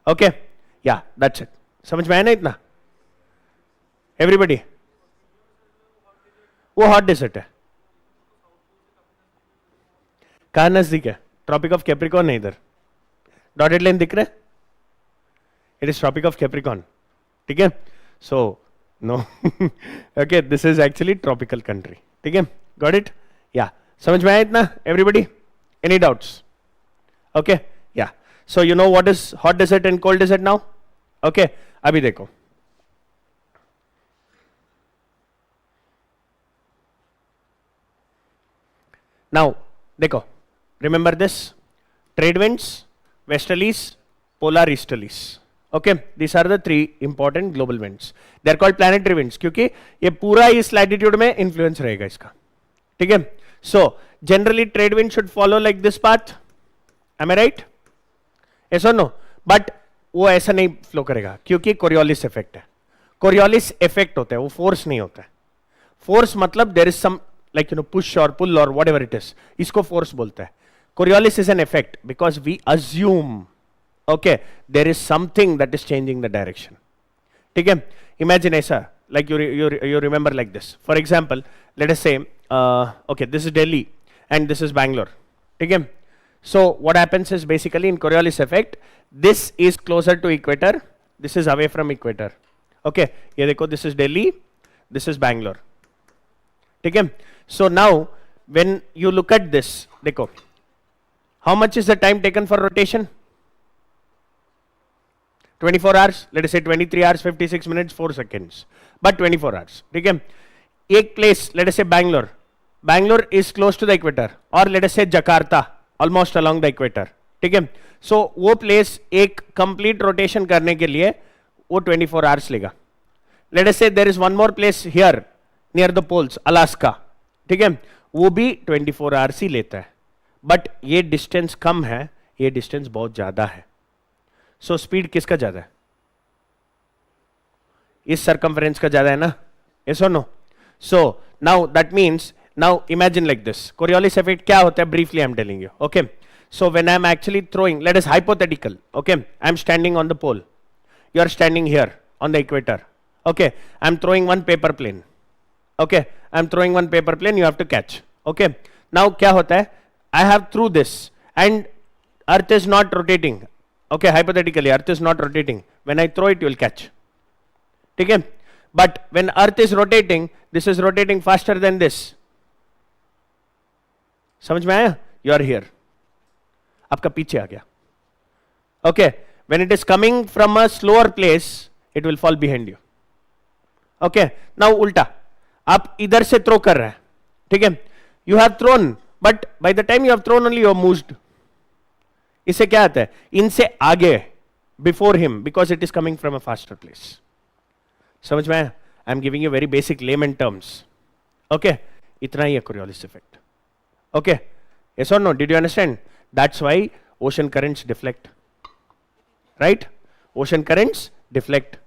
Okay, yeah, that's it. समझ में आया ना इतना? Everybody? वो हॉट डेजर्ट है, कहाँ नजदीक है? ट्रॉपिक ऑफ कैप्रिकॉर्न है इधर, डॉटेड लाइन दिख रहा है, it is tropic of Capricorn, ठीक है, so no, okay, this is actually tropical country, ठीक है, गॉट इट? या समझ में आया इतना? Everybody? Any doubts? Okay, yeah, so you know what is hot desert and cold desert now? Okay, अभी देखो, now देखो, remember this, trade winds, westerlies, polar easterlies, okay, these are the three important global winds, they are called planetary winds क्योंकि ये पूरा इस latitude में influence रहेगा इसका, ठीक है, so generally trade wind should follow like this path, am I right? yes or no? But वो ऐसा नहीं फ्लो करेगा क्योंकि कोरियोलिस इफेक्ट है, कोरियोलिस इफेक्ट होता है, वो फोर्स नहीं होता है, फोर्स मतलब there is some like you know push और पुल और व्हाटएवर इट इज, इसको फोर्स बोलता है, Coriolis is an effect because we assume, okay, there is something that is changing the direction, ठीक है, इमेजिन ऐसा, like you remember like this, for example let us say okay, this is Delhi and this is Bangalore, ठीक है, so what happens is basically in Coriolis effect this is closer to equator, this is away from equator, okay, ये देखो, this is Delhi, this is Bangalore, ठीक है, so now when you look at this, देखो, how much is the time taken for rotation? 24 hours, let us say 23 hours 56 minutes 4 seconds, but 24 hours, ठीक है, एक place, let us say Bangalore is close to the equator, or let us say Jakarta almost along the equator, ठीक है, so वो place एक complete rotation करने के लिए वो 24 hours लेगा, let us say there is one more place here near the poles, Alaska, ठीक है, वो भी 24 hours ही लेता है, but ये distance कम है, ये distance बहुत ज्यादा है, so speed किसका ज्यादा है? इस circumference का ज्यादा है ना, yes or no? so now that means, now imagine like this, Coriolis effect क्या होता है, briefly I'm telling you, okay, so when I'm actually throwing, let us hypothetical, okay, I'm standing on the pole, you are standing here on the equator, okay, I'm throwing one paper plane, okay, I'm throwing one paper plane, you have to catch, okay, now क्या होता है, I have threw this and earth is not rotating, okay, hypothetically earth is not rotating, when I throw it you will catch, ठीक है, but when earth is rotating, this is rotating faster than this, समझ में आया? You are here, आपका पीछे आ गया, okay, when it is coming from a slower place it will fall behind you. Okay, now उल्टा, आप इधर से थ्रो कर रहे हैं, ठीक है, you have thrown, but by the time you have thrown only you have moved. इससे क्या आता है, इनसे आगे, before him, because it is coming from a faster place. समझ में आया? I am giving you very basic layman terms. Okay, इतना ही है Coriolis effect. Okay, yes or no? Did you understand? That's why ocean currents deflect. Right? Ocean currents deflect.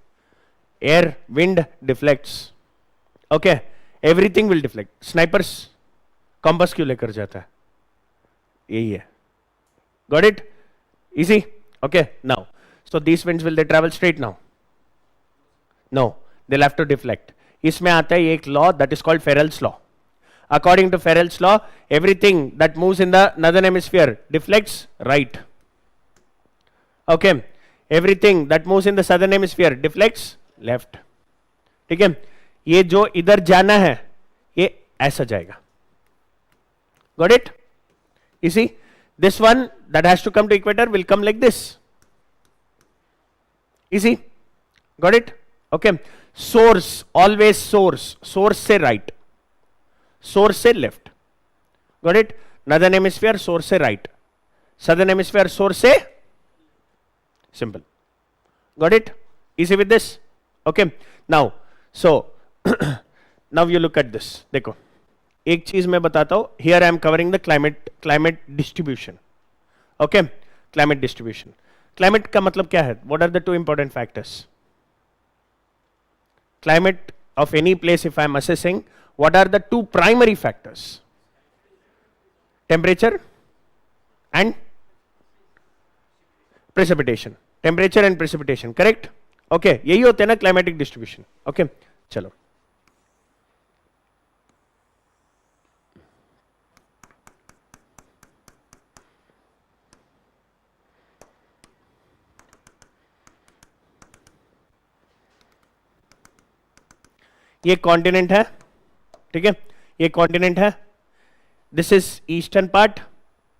Air, wind deflects. Okay, everything will deflect. Snipers compass क्यों लेकर जाता है? यही है. Got it? Easy? Okay, now. So these winds, will they travel straight now? No, they'll have to deflect. इसमें आता है एक law that is called Farrell's law. According to Farrell's law, everything that moves in the northern hemisphere deflects right. Okay, everything that moves in the southern hemisphere deflects left. ठीक है, ये जो इधर जाना है ये ऐसा जाएगा. Got it? You see, this one that has to come to equator will come like this. Easy? Got it? Okay. Source, always source. Source से right. Source से left. Got it? Northern hemisphere source से right. Southern hemisphere source से simple. Got it? Easy with this? Okay. Now, so now you look at this. देखो, एक चीज मैं बताता हूं. Here I am covering the climate distribution. Okay, climate distribution. Climate का मतलब क्या है? What are the two important factors? Climate of any place, if I am assessing, what are the two primary factors? Temperature and precipitation. Temperature and precipitation, correct? Okay, यही होते हैं ना climatic distribution. Okay, चलो. ये continent है, ठीक है, ये कॉन्टिनेंट है. This is eastern part,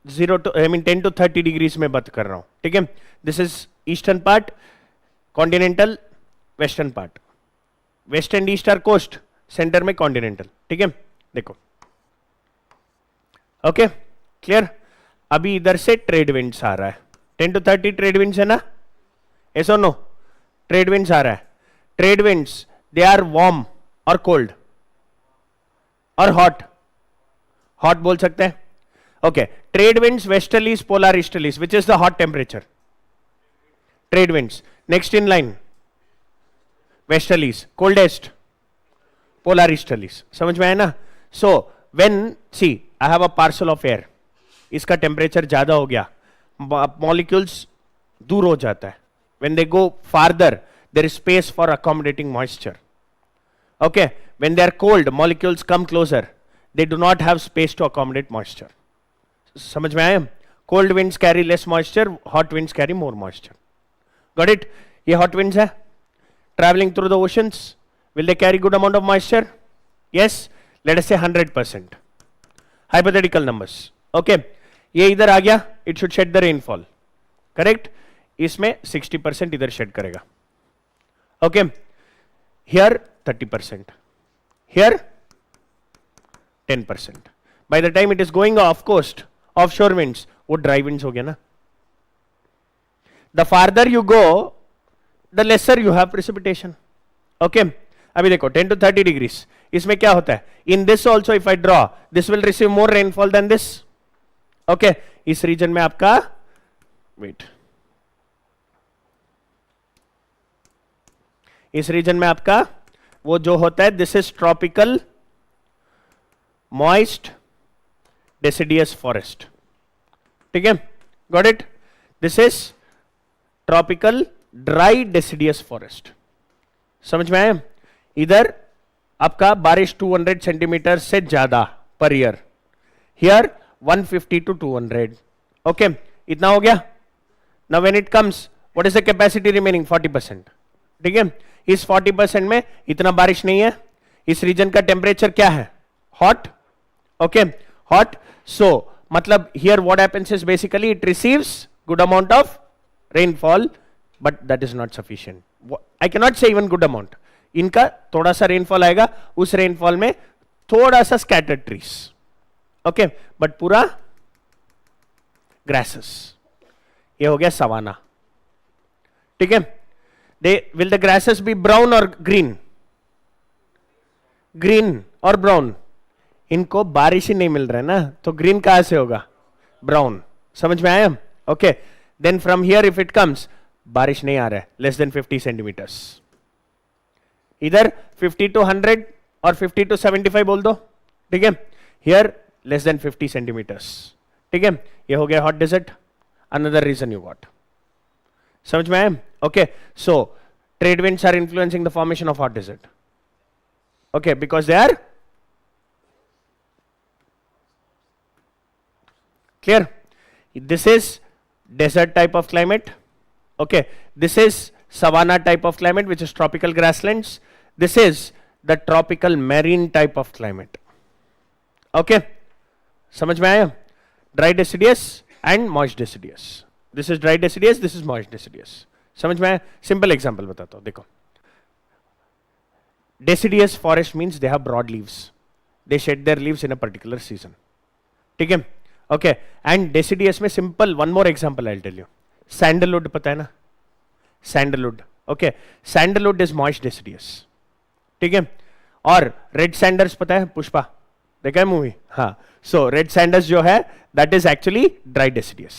0 to 10 to 30 degrees में बात कर रहा हूं, ठीक है. This is eastern part, continental, western part. West and east are coast, centre में कॉन्टिनेंटल, ठीक है. देखो, ओके, क्लियर. अभी इधर से ट्रेड विंड्स आ रहा है, 10 to 30 ट्रेड विंड्स है ना, ऐसा नो, ट्रेड विंड्स आ रहा है. Trade winds, they are warm और कोल्ड और हॉट. हॉट बोल सकते हैं. Okay, trade winds westerlies, polar easterlies, which is the hot temperature? Trade winds. Next in line westerlies, coldest polar easterlies. समझ में आया ना? So when see I have a parcel of air, इसका temperature ज्यादा हो गया, मॉलिक्यूल्स दूर हो जाता है. When they go farther, there is space for accommodating moisture. Okay, when they are cold, molecules come closer. They do not have space to accommodate moisture. समझ में आया? Cold winds carry less moisture, hot winds carry more moisture. Got it? ये hot winds है, traveling through the oceans. Will they carry good amount of moisture? Yes. Let us say 100%. Hypothetical numbers. Okay. ये इधर आ गया, it should shed the rainfall. Correct? इसमें 60% इधर shed करेगा. Okay. Here 30%. Here 10%. By the time it is going off coast, offshore winds, वो dry winds हो गया ना. The farther you go, the lesser you have precipitation. Okay. अभी देखो 10 to 30 degrees. इसमें क्या होता है? In this also if I draw, this will receive more rainfall than this. Okay. इस region में आपका, wait. इस रीजन में आपका वो जो होता है, this is tropical moist deciduous forest. ठीक है, got it. This is tropical dry deciduous forest. समझ में आया? इधर आपका बारिश 200 सेंटीमीटर से ज्यादा per year. Here 150 to 200. Okay, इतना हो गया. Now when it comes, what is the capacity remaining? 40%. ठीक है, इस 40% में इतना बारिश नहीं है. इस रीजन का टेम्परेचर क्या है? हॉट. Okay, hot. सो मतलब here what happens is basically it receives good amount of rainfall, but that is not sufficient. I cannot say even good amount. इनका थोड़ा सा रेनफॉल आएगा, उस रेनफॉल में थोड़ा सा स्कैटर्ड ट्रीज, ओके, बट पूरा ग्रासेस. ये हो गया सवाना. ठीक है. They will the grasses be brown और ग्रीन? ग्रीन और ब्राउन. इनको बारिश ही नहीं मिल रहा है ना, तो ग्रीन कहां से होगा? ब्राउन. समझ में आया? Okay. Then from here if it comes, बारिश नहीं आ रहा है, लेस देन 50 सेंटीमीटर्स. इधर 50 to 100 और 50 to 75 बोल दो. ठीक है. Here less than 50 centimetres. ठीक है. ये हो गया hot desert. Another region you got. समझ में आया? Okay. So trade winds are influencing the formation of hot desert. Okay, because they are clear. This is desert type of climate. Okay, this is savanna type of climate, which is tropical grasslands. This is the tropical marine type of climate. Okay, समझ में आया? Dry deciduous and moist deciduous. This is dry deciduous, this is moist deciduous. समझ में आया? Simple example बताता हूँ. देखो, deciduous forest means they have broad leaves. They shed their leaves in a particular season. ठीक है. ओके, एंड डेसिडियस में simple one more example I will tell you. Sandalwood पता है ना? Sandalwood. Okay, sandalwood is moist deciduous. ठीक है. और red Sanders पता है? पुष्पा देखा है मूवी? हाँ. सो रेड सैंडर्स जो है that is actually dry deciduous.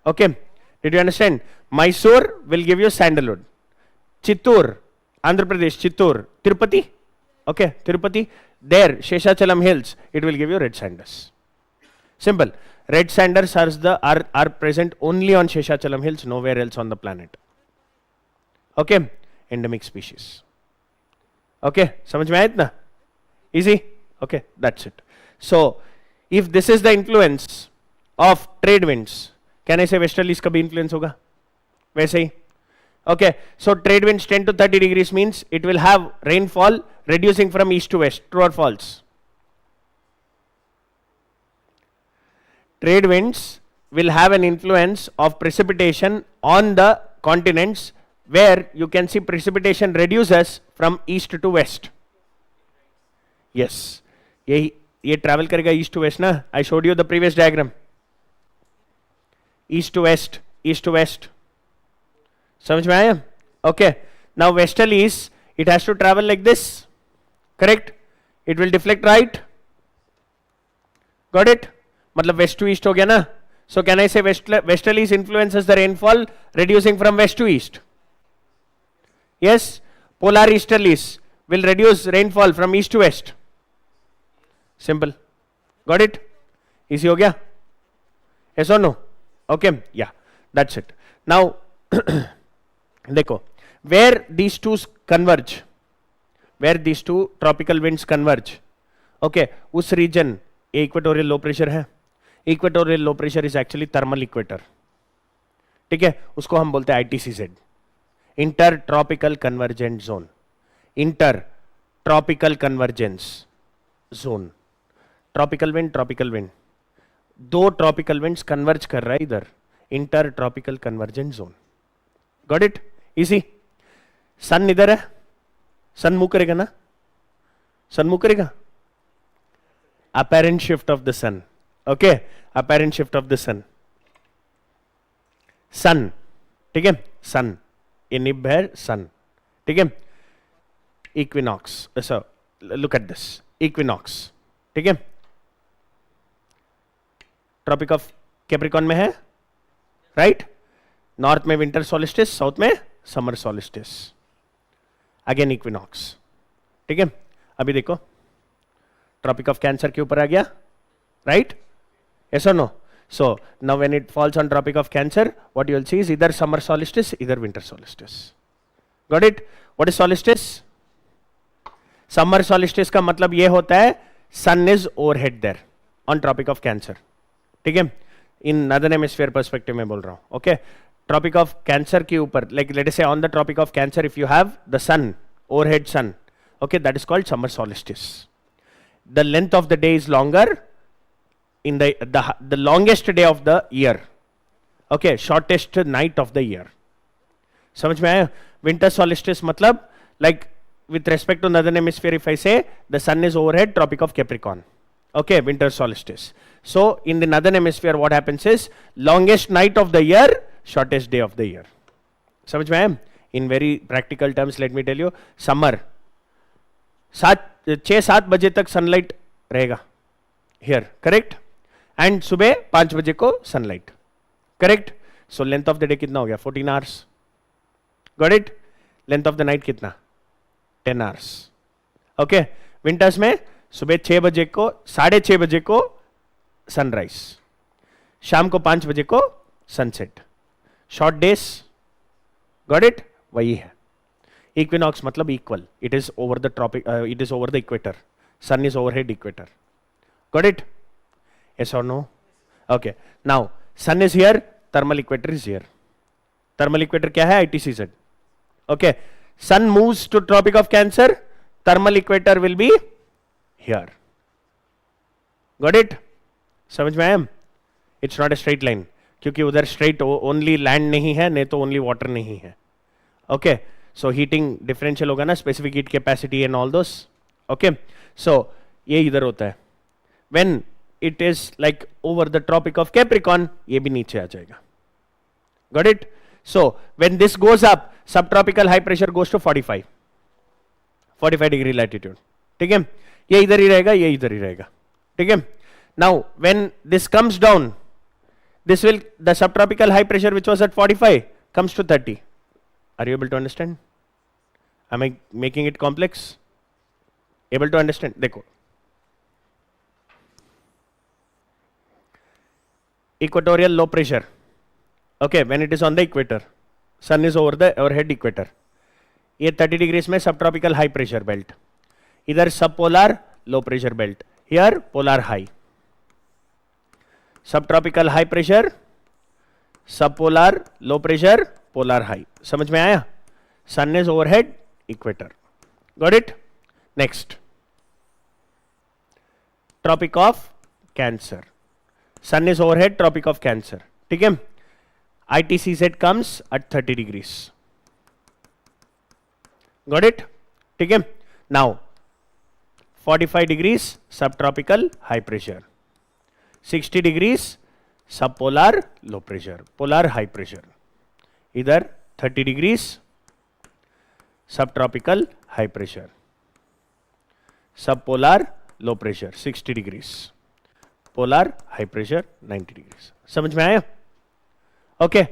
Okay, did you understand? Mysore will give you sandalwood. Chittoor, Andhra Pradesh, Chittoor, Tirupati. Okay, Tirupati, there Seshachalam hills, it will give you red sanders. Simple. Red sanders are present only on Sheshachalam hills, nowhere else on the planet. Okay, endemic species. Okay, समझ में आया इतना? Easy? Okay, that's it. So, if this is the influence of trade winds, can I say westerlies का भी influence होगा? वैसे ही. Okay, so trade winds 10 to 30 degrees means it will have rainfall reducing from east to west. True or false? Trade winds will have an influence of precipitation on the continents where you can see precipitation reduces from east to west. Yes, ये travel करेगा east to west ना? I showed you the previous diagram. East to west, east to west. समझ में आया? Okay. Now westerlies, it has to travel like this. Correct? It will deflect right. Got it? मतलब west to east हो गया ना. So can I say westerlies influences the rainfall reducing from west to east. Yes, polar easterlies will reduce rainfall from east to west. Simple. Got it? Easy हो गया? Yes और no? Okay, yeah that's it. Now देखो, where these two converge, where these two tropical winds converge, okay, उस region equatorial low pressure है. Equatorial low pressure is actually thermal equator. ठीक है, उसको हम बोलते हैं ITCZ, inter tropical convergent zone. Inter tropical convergence zone. Tropical wind, दो tropical winds converge कर रहा है इधर. Inter tropical convergent zone. Got it? Easy. Sun इधर है, सन मूव करेगा ना? सन मूव करेगा. apparent shift of the sun. Okay, apparent shift of the sun. Sun, ठीक है? Sun, ये निब है sun. ठीक है? Equinox. So look at this. Equinox. ठीक है? Tropic of Capricorn में है, right? North में winter solstice, south में summer solstice. Again equinox. ठीक है? अभी देखो, ट्रॉपिक ऑफ कैंसर के ऊपर आ गया, राइट? यस और no? So now when it falls on Tropic of Cancer, what you will see is इधर समर सॉलिस्टिस, इधर winter solstice. Got it? What is solstice? Summer solstice का मतलब ये होता है sun is overhead there on Tropic of Cancer. ठीक है? In northern hemisphere perspective में बोल रहा हूं. ओके, ट्रॉपिक ऑफ कैंसर के ऊपर, like let us say on the tropic of Cancer if you have the sun, overhead sun, okay, that is called summer solstice. The length of the day is longer in the longest day of the year. Okay, shortest night of the year. समझ में आया? Winter solstice मतलब like with respect to northern hemisphere, if I say the sun is overhead tropic of Capricorn, okay, winter solstice. So in the northern hemisphere what happens is longest night of the year, shortest day of the year. समझ में आया? In very practical terms let me tell you, summer 6-7 बजे तक sunlight रहेगा here, correct? and सुबह 5 बजे को sunlight, correct? so length of the day कितना हो गया? 14 hours. got it? length of the night कितना? 10 hours. ओके, विंटर्स में सुबह 6 बजे को 6:30 बजे को सनराइज, शाम को 5 बजे को sunset, short days. Got it? वही है. इक्विनॉक्स मतलब equal, it is over the tropic, it is over the equator, sun is overhead equator. Got it? Yes और no? Okay, now sun is here, thermal equator is here. Thermal equator क्या है? ITCZ. Okay, sun moves to tropic of Cancer, thermal equator will be here. got it? समझ में आया? it's not a straight line, क्योंकि उधर straight only land नहीं है, नहीं तो only water नहीं है. okay, so heating differential होगा ना, specific heat capacity and all those. okay, so ये इधर होता है. when it is like over the tropic of Capricorn, ये भी नीचे आ जाएगा. got it? so when this goes up, subtropical high pressure goes to 45 degree latitude. ठीक है, ये इधर ही रहेगा, ये इधर ही रहेगा. ठीक है, now when this comes down, this will, the subtropical high pressure which was at 45 comes to 30. Are you able to understand? Am I making it complex? Able to understand? देखो, equatorial low pressure, okay, when it is on the equator, sun is over the overhead equator. ये 30 degrees में subtropical high pressure belt, इधर subpolar low pressure belt, here polar high. subtropical high pressure, subpolar low pressure, polar high. समझ में आया? sun is overhead equator. got it? next, tropic of Cancer, sun is overhead tropic of Cancer. ठीक है, ITCZ comes at 30 degrees. got it? ठीक है, now 45 degrees subtropical high pressure, 60 degrees subpolar low pressure, polar high pressure. इधर 30 degrees subtropical high pressure, subpolar low pressure 60 degrees, polar high pressure 90 degrees. समझ में आया? okay,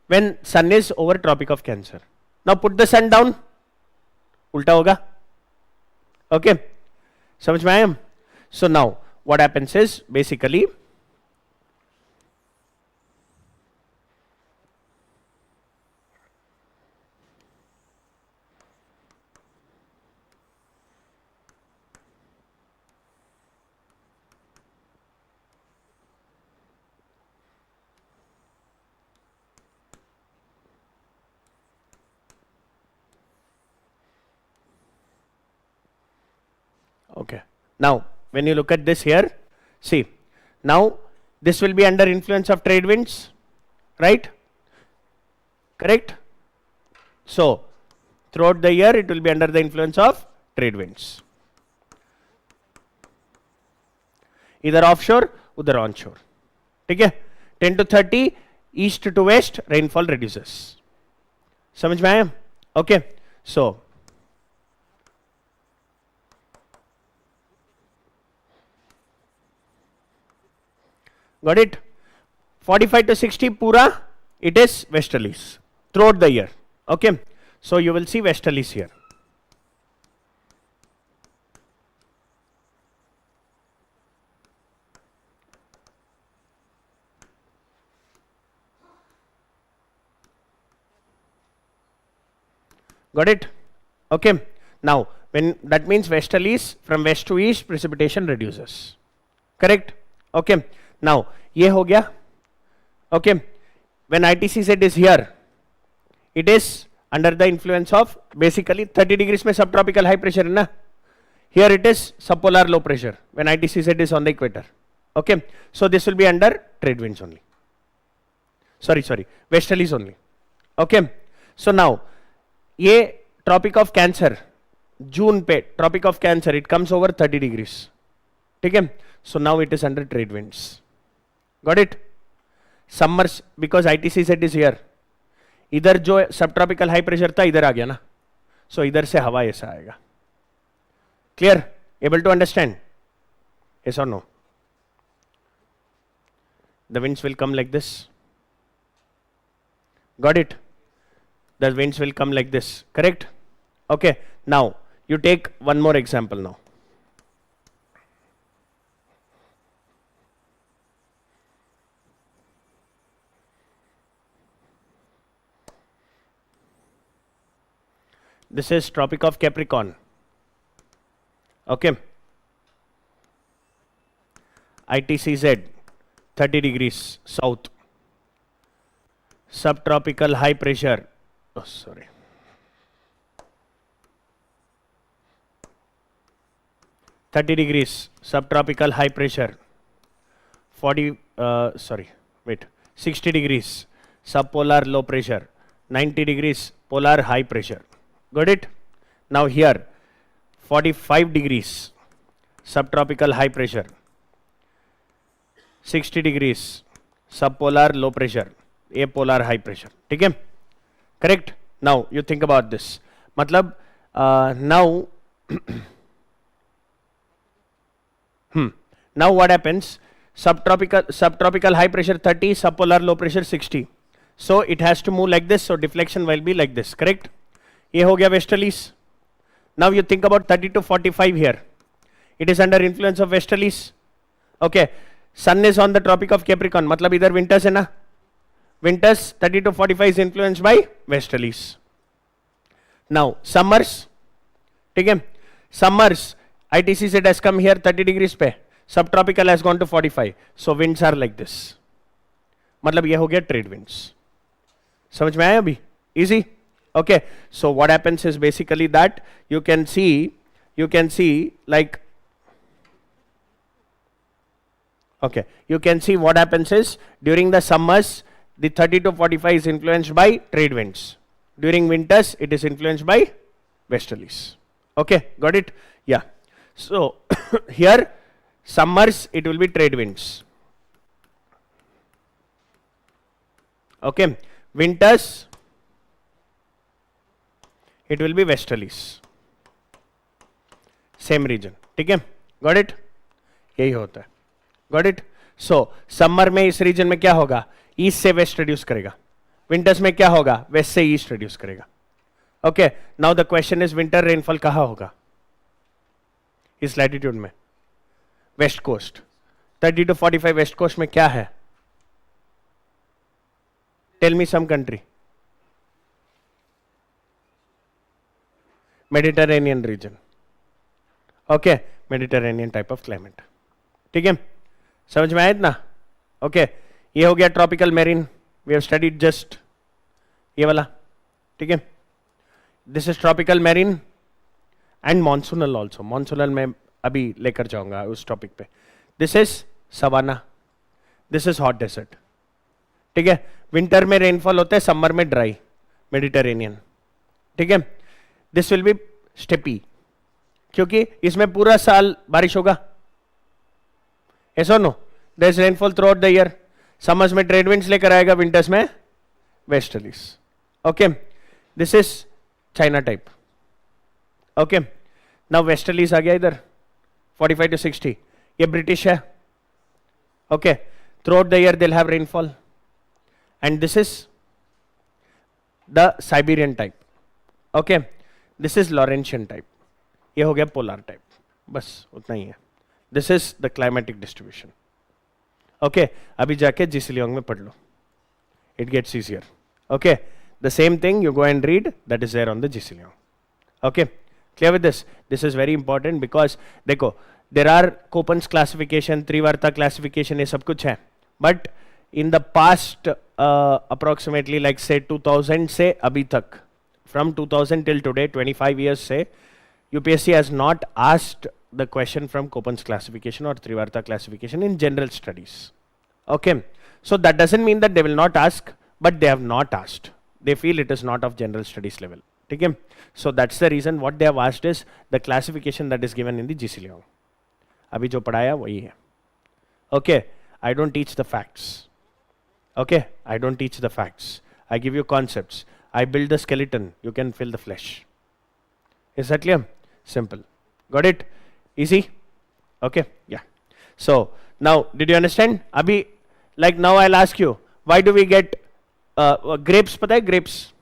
when sun is over tropic of Cancer, now put the sun down, उल्टा होगा. okay, समझ में आया? so now what happens is basically okay, now when you look at this here, see, now this will be under influence of trade winds, right? correct? so throughout the year it will be under the influence of trade winds, either offshore उधर onshore. ठीक है, 10 to 30 east to west rainfall reduces. समझ में आया? okay, so got it? 45 to 60 pura it is westerlies throughout the year. okay, so you will see westerlies here. got it? okay, now when that means westerlies, from west to east precipitation reduces. correct? okay, now ये हो गया. okay, when ITCZ is here, it is under the influence of basically 30 degrees में subtropical high pressure है ना, here it is subpolar low pressure when ITCZ is on the equator. okay, so this will be under trade winds only, sorry westerlies only. okay, so now ये tropic of Cancer, June पे tropic of Cancer, it comes over 30 degrees, ठीक है. So now it is under trade winds. Got it. Summers, because ITCZ is here, इधर जो सब tropical high pressure था इधर आ गया ना, सो इधर से हवा ऐसा आएगा. Clear? Able to understand? Yes or no? The winds will come like this. Got it? The winds will come like this, correct? Okay, now you take one more example now. This is Tropic of Capricorn. Okay. ITCZ 30 degrees south, subtropical high pressure, oh sorry, 30 degrees subtropical high pressure, 60 degrees subpolar low pressure, 90 degrees polar high pressure. Got it? Now here 45 degrees subtropical high pressure, 60 degrees subpolar low pressure, apolar high pressure. ठीक है? Correct? Now you think about this. मतलब now now what happens? Subtropical high pressure 30, subpolar low pressure 60. So it has to move like this. So deflection will be like this. Correct? ये हो गया westerlies. Now you think about 30 to 45 here. It is under influence of westerlies. Okay. Sun is on the Tropic of Capricorn, मतलब इधर winters है ना, winters 30 to 45 is influenced by westerlies. Now summers, ठीक है, summers ITCZ has come here 30 degrees पे, subtropical has gone to 45, so winds are like this. मतलब ये हो गया trade winds. समझ में आया अभी? Easy? Okay. So what happens is basically that you can see like, okay, you can see what happens is during the summers the 30 to 45 is influenced by trade winds. During winters it is influenced by westerlies. Okay, got it? Yeah. So here summers it will be trade winds. Okay, winters it will be westerlies. Same region. ठीक है? Got it? यही होता है. Got it? So summer में इस region में क्या होगा? ईस्ट से वेस्ट रिड्यूस करेगा. विंटर्स में क्या होगा? वेस्ट से ईस्ट रिड्यूस करेगा. Okay, now the question is winter rainfall कहां होगा? इस लैटिट्यूड में west coast. 30 to 45 west coast में क्या है? Tell me some country. Mediterranean region. Okay, Mediterranean type of climate. ठीक है, समझ में आया इतना? ओके, ये हो गया tropical marine. We have studied just ये वाला. ठीक है, this is tropical marine and monsoonal also. Monsoonal में अभी लेकर जाऊंगा उस टॉपिक पे. This is savanna, this is hot desert. ठीक है, विंटर में रेनफॉल होता है, समर में ड्राई, मेडिटरेनियन. ठीक है, दिस विल बी स्टेपी क्योंकि इसमें पूरा साल बारिश होगा. ऐसा no, there is rainfall throughout the year. Summers में ट्रेड विंड्स लेकर आएगा, विंटर्स में westerlies. Okay, this is China type. Okay, now westerlies आ गया इधर 45 to 60. ये ब्रिटिश है. Okay, throughout the year they will have rainfall. And this is the Siberian type. Okay, this is Laurentian type. ये हो गया polar type. बस उतना ही है. This is the climatic distribution. Okay, अभी जाके जिसलियोंग में पढ़ लो, it gets easier. Okay, the same thing you go and read, that is there on the G C Leong. Okay, clear with this? This is very important because देखो, there are Koppen's classification, Trewartha classification, ये सब कुछ है. But in the past approximately like से 2000 से अभी तक, from 2000 till today 25 years से UPSC has not asked the question from Köppen's classification or Trivarta classification in general studies. Okay, so that doesn't mean that they will not ask, but they have not asked. they feel it is not of general studies level. ठीक है? So that's the reason what they have asked is the classification that is given in the GC Leong. अभी जो पढ़ाया वही है. Okay, I don't teach the facts. Okay, I don't teach the facts. I give you concepts. I build the skeleton. You can fill the flesh. Is that clear? Simple. Got it? Easy? Okay, yeah. So now, did you understand? Abhi, like now I'll ask you, why do we get grapes? पता है grapes?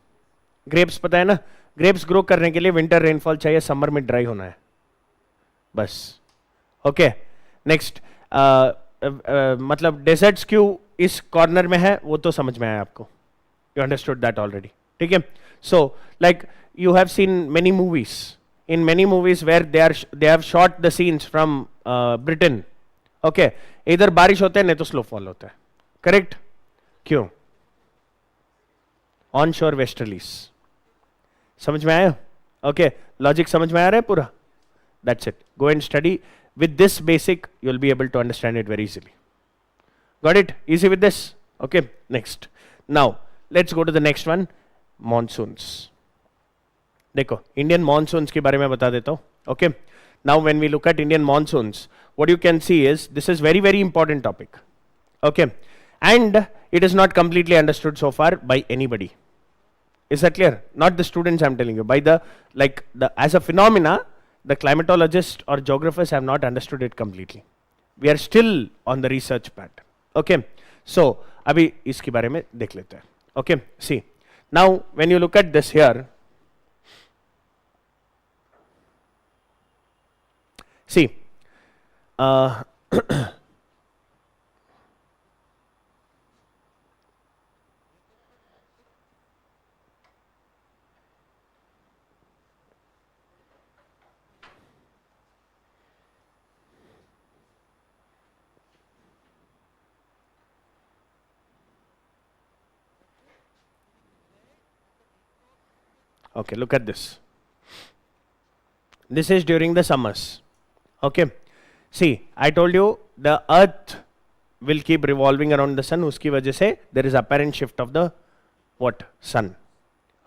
Grapes पता है ना? Grapes grow करने के लिए winter rainfall चाहिए, summer में dry होना है. बस. Okay. Next. मतलब deserts क्यों इस corner में है वो तो समझ में आया आपको. You understood that already. ठीक है? So like you have seen many movies. In many movies where they have shot the scenes from Britain. Okay, इधर बारिश होता है नहीं तो स्नोफॉल होता है. करेक्ट? क्यों? ऑन शोर वेस्टर्लीज. समझ में आया? ओके, लॉजिक समझ में आ रहा है पूरा? That's it. Go and study with this basic, you will be able to understand it very easily. Got it? Easy with this? Okay, next. Now let's go to the next one, monsoons. देखो, Indian monsoons के बारे में बता देता हूं. Okay, now when we look at Indian monsoons, what you can see is this is very very important topic. Okay, and it is not completely understood so far by anybody. Is that clear? Not the students, I'm telling you, by the as a phenomena, the climatologists or geographers have not understood it completely. We are still on the research part. Okay, so abhi iski bare mein dekh lete hain. Okay, see, now when you look at this here, see, okay, look at this. This is during the summers. Okay, see, I told you the earth will keep revolving around the sun. उसकी वजह से there is apparent shift of the what? Sun.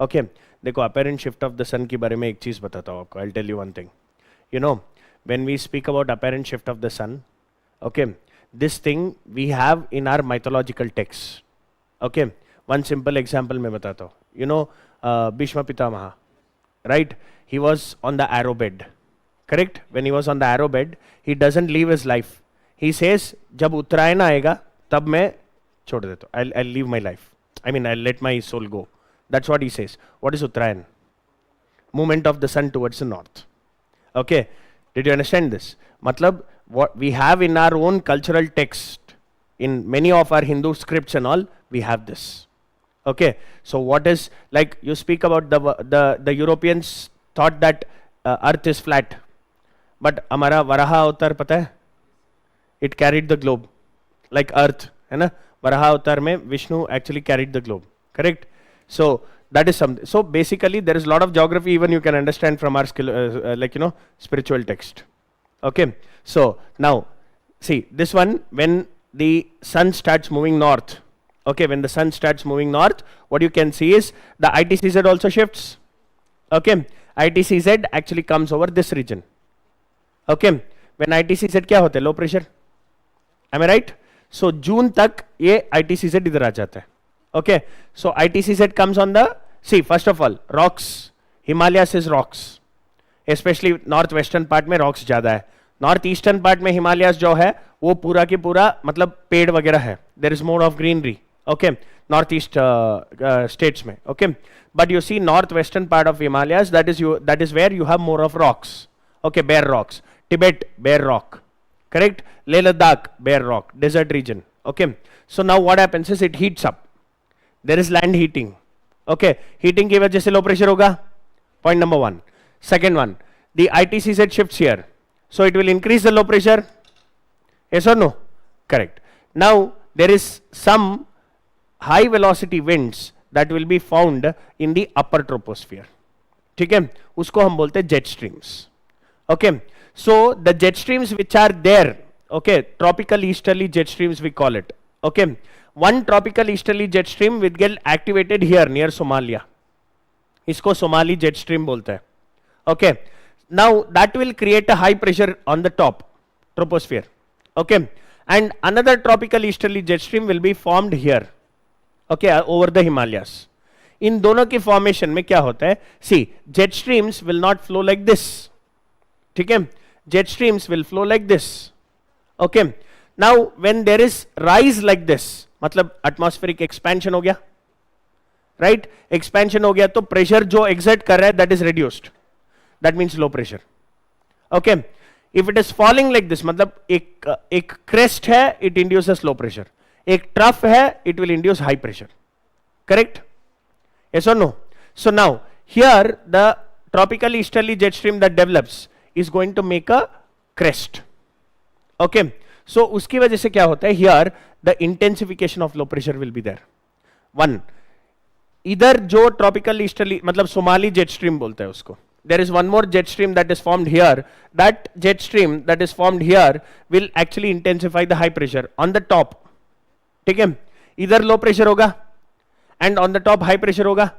Okay, देखो apparent shift of the sun के बारे में एक चीज़ बताता हूँ आपको. I'll tell you one thing. You know, when we speak about apparent shift of the sun, okay, this thing we have in our mythological texts. Okay, one simple example मैं बताता हूँ. You know, Bhishma Pitamaha, right? He was on the arrow bed. Correct? When he was on the arrow bed, he doesn't leave his life. He says, जब उत्तरायण आएगा, तब मैं छोड़ देता हूँ. I'll leave my life. I mean, I'll let my soul go. That's what he says. What is Uttarayan? Movement of the sun towards the north. Okay? Did you understand this? मतलब, what we have in our own cultural text, in many of our Hindu scripts and all, we have this. Okay? So what is, like, you speak about the Europeans thought that earth is flat. But हमारा वराहा अवतार पता है? It carried the globe, like Earth, है ना? वराहा अवतार में Vishnu actually carried the globe, correct? So that is something. So basically, there is a lot of geography even you can understand from our skill, like spiritual text. Okay. So now, see this one. When the sun starts moving north, okay, when the sun starts moving north, what you can see is the ITCZ also shifts. Okay, ITCZ actually comes over this region. Okay, when ITCZ क्या होता है? Low pressure. Am I right? So June तक ये ITCZ इधर आ जाता है. Okay, so ITCZ comes on the, see, first of all, rocks. Himalayas is rocks. Especially north western part में rocks ज़्यादा है. North eastern part में Himalayas जो है वो पूरा की पूरा मतलब पेड़ वगैरह है. There is more of greenery. Okay, northeast states में. Okay, but you see northwestern part of Himalayas, that is where you have more of rocks. Okay, bare rocks. Tibet, bare rock. Correct? Leh Ladakh, bare rock. Desert region. Okay. So now what happens is it heats up. There is land heating. Okay. Heating की वजह से low pressure होगा. Point number one. Second one, the ITCZ shifts here. So it will increase the low pressure. Yes or no? Correct. Now there is some high velocity winds that will be found in the upper troposphere. ठीक है? उसको हम बोलते हैं jet streams. Okay, so the jet streams which are there, okay, tropical easterly jet streams we call it. Okay, one tropical easterly jet stream will get activated here near Somalia. इसको Somali jet stream बोलते हैं. Okay. Now that will create a high pressure on the top, troposphere. Okay. And another tropical easterly jet stream will be formed here. Okay, over the Himalayas. इन दोनों की formation में क्या होता है? See, jet streams will not flow like this. ठीक है? Jet streams will flow like this. Okay. Now when there is rise like this, मतलब atmospheric expansion हो गया, right? Expansion हो गया तो pressure जो exert कर रहा है that is reduced. That means low pressure. Okay. If it is falling like this, मतलब एक crest है, it induces low pressure. एक trough है, it will induce high pressure. Correct? Yes or no? So now here the tropical easterly jet stream that develops is going to make a crest. Okay. So उसकी वजह से क्या होता है? Here the intensification of low pressure will be there. One, इधर जो tropical easterly मतलब Somali jet stream बोलते हैं उसको. There is one more jet stream that is formed here. That jet stream that is formed here will actually intensify the high pressure on the top. ठीक है? इधर low pressure होगा and on the top high pressure होगा.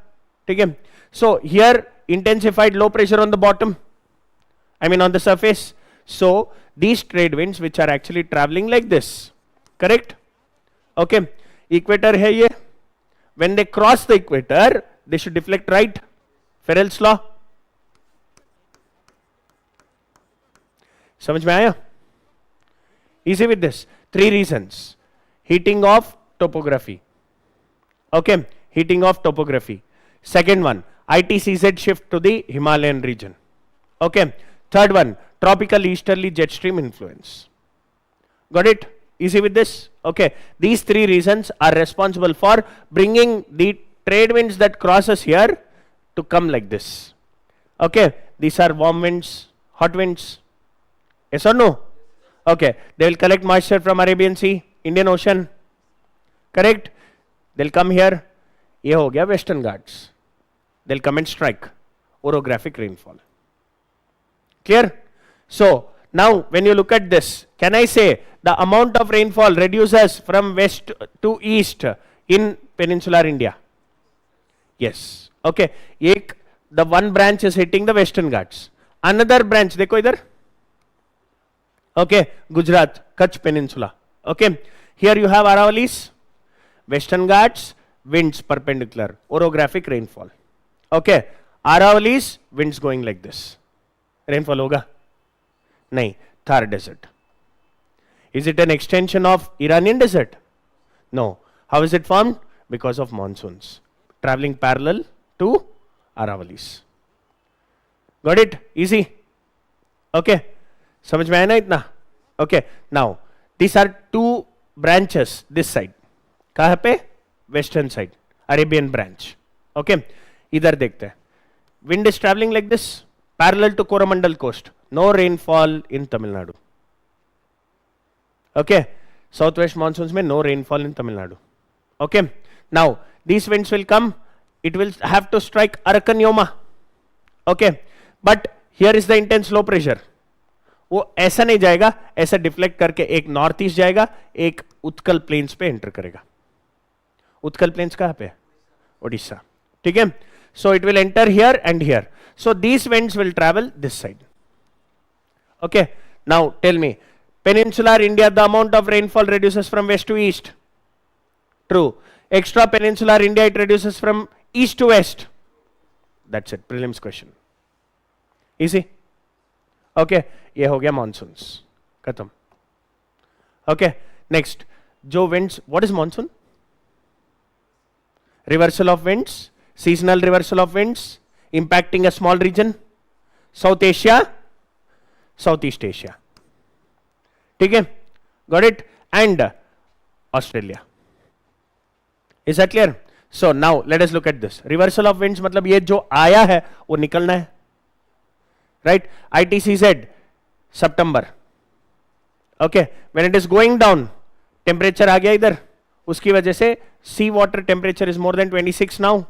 ठीक है? So here intensified low pressure on the bottom. I mean on the surface. So these trade winds which are actually traveling like this. Correct? Okay. Equator है ये. When they cross the equator, they should deflect right. Ferrell's law. समझ में आया? Easy with this. 3 reasons. Heating of topography. Okay. Heating of topography. Second one, ITCZ shift to the Himalayan region. Okay. Third one, tropical easterly jet stream influence. Got it? Easy with this? Okay. These 3 reasons are responsible for bringing the trade winds that crosses here to come like this. Okay. These are warm winds, hot winds. Yes or no? Okay. They will collect moisture from Arabian Sea, Indian Ocean. Correct? They'll come here. ये हो गया Western Ghats. They'll come and strike. Orographic rainfall. Clear? So now when you look at this, can I say the amount of rainfall reduces from west to east in peninsular India? Yes. Okay. The one branch is hitting the Western Ghats. Another branch, देखो इधर. Okay. Gujarat, Kutch Peninsula. Okay. Here you have Aravallis, Western Ghats, winds perpendicular, orographic rainfall. Okay. Aravallis, winds going like this. Rainfall होगा? नहीं. Thar desert. Is it an extension of Iranian desert? No. How is it formed? Because of monsoons traveling parallel to Aravallis. Got it? Easy? Okay. समझ में आया ना इतना? Okay. Now, these are 2 branches this side. कहाँ पे? Western side. Arabian branch. Okay. इधर देखते हैं. Wind is traveling like this. Parallel to Coromandel coast. No rainfall in Tamil Nadu. Okay. Southwest monsoons में no rainfall in Tamil Nadu. Okay. Now, these winds will come. It will have to strike Arakan Yoma. Okay. But here is the intense low pressure. वो ऐसा नहीं जाएगा, ऐसा deflect करके एक north east जाएगा, एक उत्कल प्लेन्स पे एंटर करेगा. उत्कल प्लेन्स कहाँ पे? ओडिशा. ठीक है? So it will enter here and here. So these winds will travel this side. Okay. Now tell me, peninsular India, the amount of rainfall reduces from west to east. True. Extra peninsular India, it reduces from east to west. That's it. Prelims question. Easy. Okay. ये हो गया monsoons. खत्म. Okay. Next. जो winds, what is monsoon? Reversal of winds. Seasonal reversal of winds impacting a small region. South Asia, Southeast Asia. ठीक है? Got it? And Australia. Is that clear? So now let us look at this. Reversal of winds मतलब ये जो आया है वो निकलना है. Right? ITCZ, September. Okay. When it is going down, temperature आ गया इधर. उसकी वजह से sea water temperature is more than 26 now.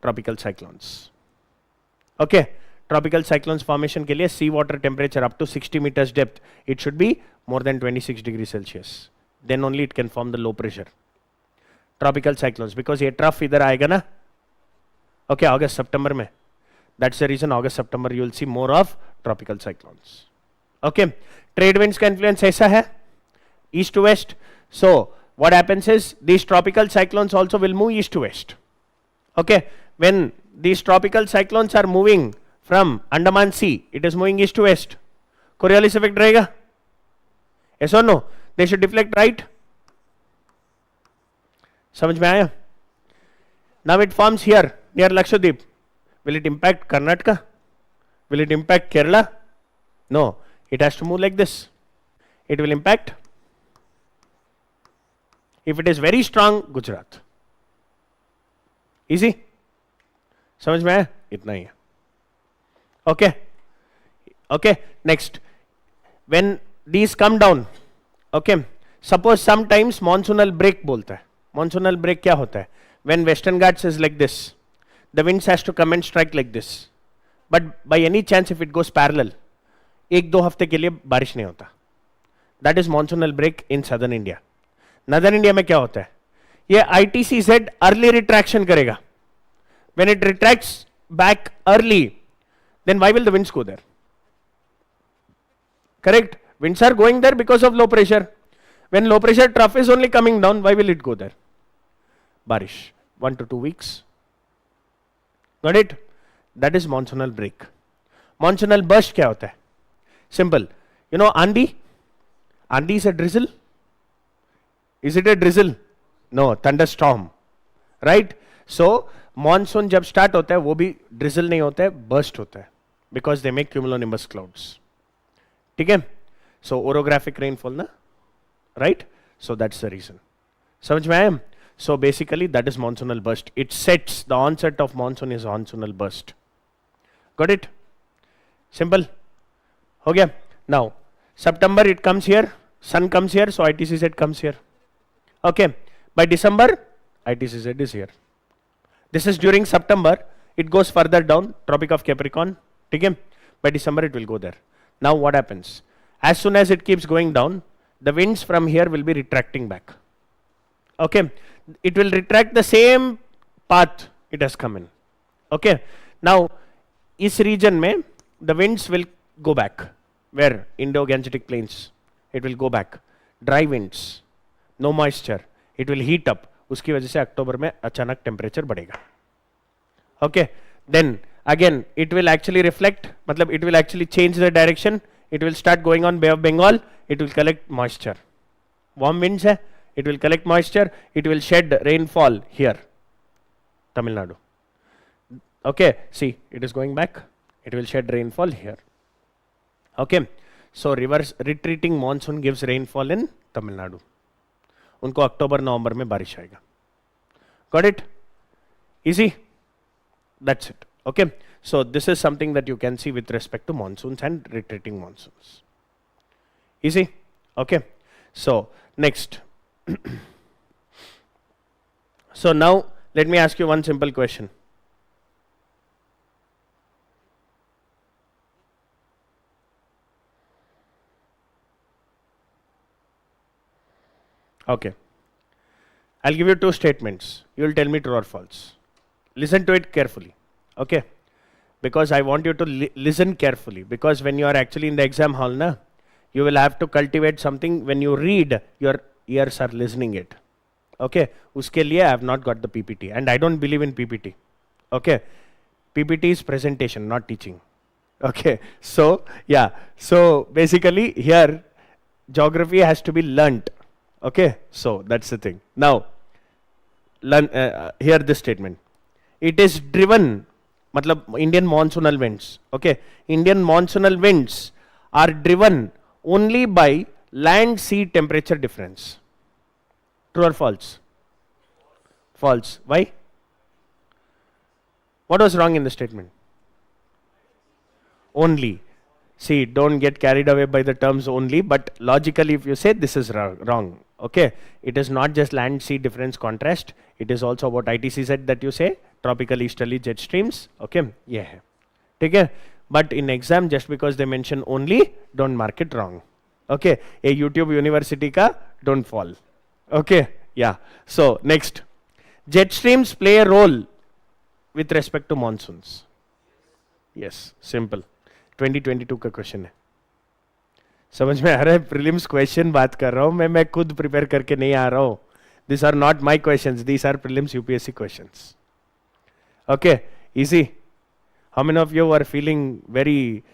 Tropical cyclones. Okay. Tropical cyclones formation के लिए sea water temperature up to 60 meters depth, it should be more than 26 degrees Celsius. Then only it can form the low pressure. Tropical cyclones, because ये trough इधर आएगा ना, okay, अगस्त सितंबर में. That's the reason August September you will C more of tropical cyclones. Okay, trade winds का influence ऐसा है, east to waste. So what happens is these tropical cyclones also will move east to west. Okay, when these tropical cyclones are moving from Andaman Sea, it is moving east to west. Coriolis effect rahega, yes or no? They should deflect right. समझ में आया? Now it forms here near Lakshadweep. Will it impact Karnataka? Will it impact Kerala? No, it has to move like this. It will impact, if it is very strong, Gujarat. Easy? समझ में आया? इतना ही है. Okay? Okay, next. When these come down, okay, suppose sometimes monsoonal break बोलता है. Monsoonal break क्या होता है? When Western Ghats is like this, the winds has to come and strike like this. But by any chance if it goes parallel, एक दो हफ्ते के लिए बारिश नहीं होता. That is monsoonal break in southern India. Northern India में क्या होता है? ये ITCZ अर्ली रिट्रैक्शन करेगा. When it retracts back early, then why will the winds go there? Correct? Winds are going there because of low pressure. When low pressure trough is only coming down, why will it go there? Barish, 1 to 2 weeks. Got it? That is monsoonal break. Monsoonal burst क्या होता है? Simple. You know Andi? Andi is a drizzle. Is it a drizzle? No, thunderstorm. Right? So monsoon जब start होता है वो भी drizzle नहीं होता है, burst होता है, because they make cumulonimbus clouds. ठीक है? So orographic rainfall ना, right? So that's the reason. समझ में आया? So basically that is monsoonal burst. It sets the onset of monsoon is monsoonal burst. Got it? Simple. हो गया? Now September it comes here, sun comes here, so ITCZ comes here. Okay, by December ITCZ is here. This is during September, it goes further down, Tropic of Capricorn. Okay, by December it will go there. Now what happens? As soon as it keeps going down, the winds from here will be retracting back. Okay, it will retract the same path it has come in. Okay, now इस region में the winds will go back. Where? Indo-Gangetic plains. It will go back. Dry winds. No moisture, it will heat up. उसकी वजह से अक्टूबर में अचानक temperature बढ़ेगा. Okay, then again it will actually reflect, मतलब it will actually change the direction. It will start going on Bay of Bengal. It will collect moisture. Warm winds है, it will collect moisture. It will shed rainfall here, Tamil Nadu. Okay, see, it is going back. It will shed rainfall here. Okay, so reverse retreating monsoon gives rainfall in Tamil Nadu. उनको अक्टूबर नवंबर में बारिश आएगा. Got it? Easy? That's it. Okay. So this is something that you can see with respect to monsoons and retreating monsoons. Easy? Okay. So next. So now let me ask you one simple question. Okay, I'll give you two statements. You will tell me true or false. Listen to it carefully, okay? Because I want you to listen carefully, because when you are actually in the exam hall na, you will have to cultivate something. When you read, your ears are listening it. Okay, uske liye I have not got the PPT, and I don't believe in PPT. Okay, PPT is presentation, not teaching. Okay, so yeah, so basically here geography has to be learnt. Okay, so that's the thing. Now hear this statement. It is driven, matlab Indian monsoonal winds. Okay, Indian monsoonal winds are driven only by land sea temperature difference. True or false? False. Why? What was wrong in the statement? Only. See, don't get carried away by the terms only, but logically if you say this is wrong. Okay, it is not just land sea difference contrast, it is also about ITCZ that you say, tropical easterly jet streams. Okay, yeah, okay. But in exam, just because they mention only, don't mark it wrong. Okay, a YouTube university ka don't fall. Okay, yeah. So next, jet streams play a role with respect to monsoons. Yes, simple. 2022 का question है. समझ में आ रहा है? Prelims question बात कर रहा हूं मैं खुद प्रिपेयर करके नहीं आ रहा हूं. These are not my questions, these are prelims UPSC questions. Okay, easy. How many of you are feeling very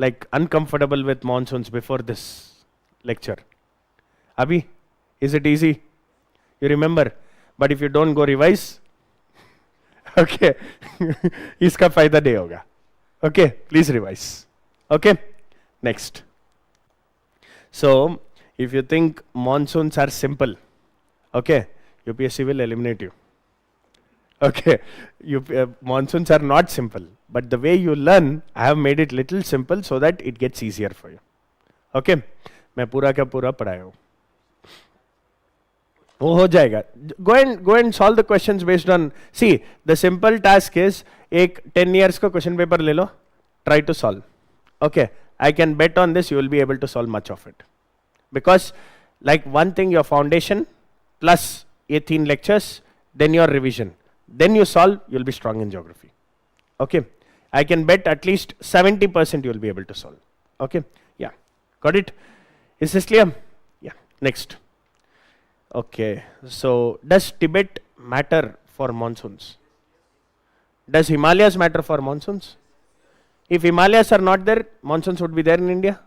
like uncomfortable with monsoons before this lecture? Abhi, is it easy? You remember? But if you don't go revise, okay, इसका फायदा नहीं होगा. Okay, please revise. Okay, next. So, if you think monsoons are simple, okay, UPSC will eliminate you. Okay, monsoons are not simple, but the way you learn, I have made it little simple so that it gets easier for you. Okay, मैं पूरा का पूरा पढ़ाया हूँ. वो हो जाएगा. Go and solve the questions based on. See, the simple task is एक 10 years का question paper ले लो. Try to solve. Okay, I can bet on this you will be able to solve much of it. Because like one thing, your foundation plus 18 lectures, then your revision. Then you solve, you'll be strong in geography. Okay, I can bet at least 70% you'll be able to solve. Okay, yeah, got it? Is this clear? Yeah, next. Okay, so does Tibet matter for monsoons? Does Himalayas matter for monsoons? If Himalayas are not there, monsoons would be there in India?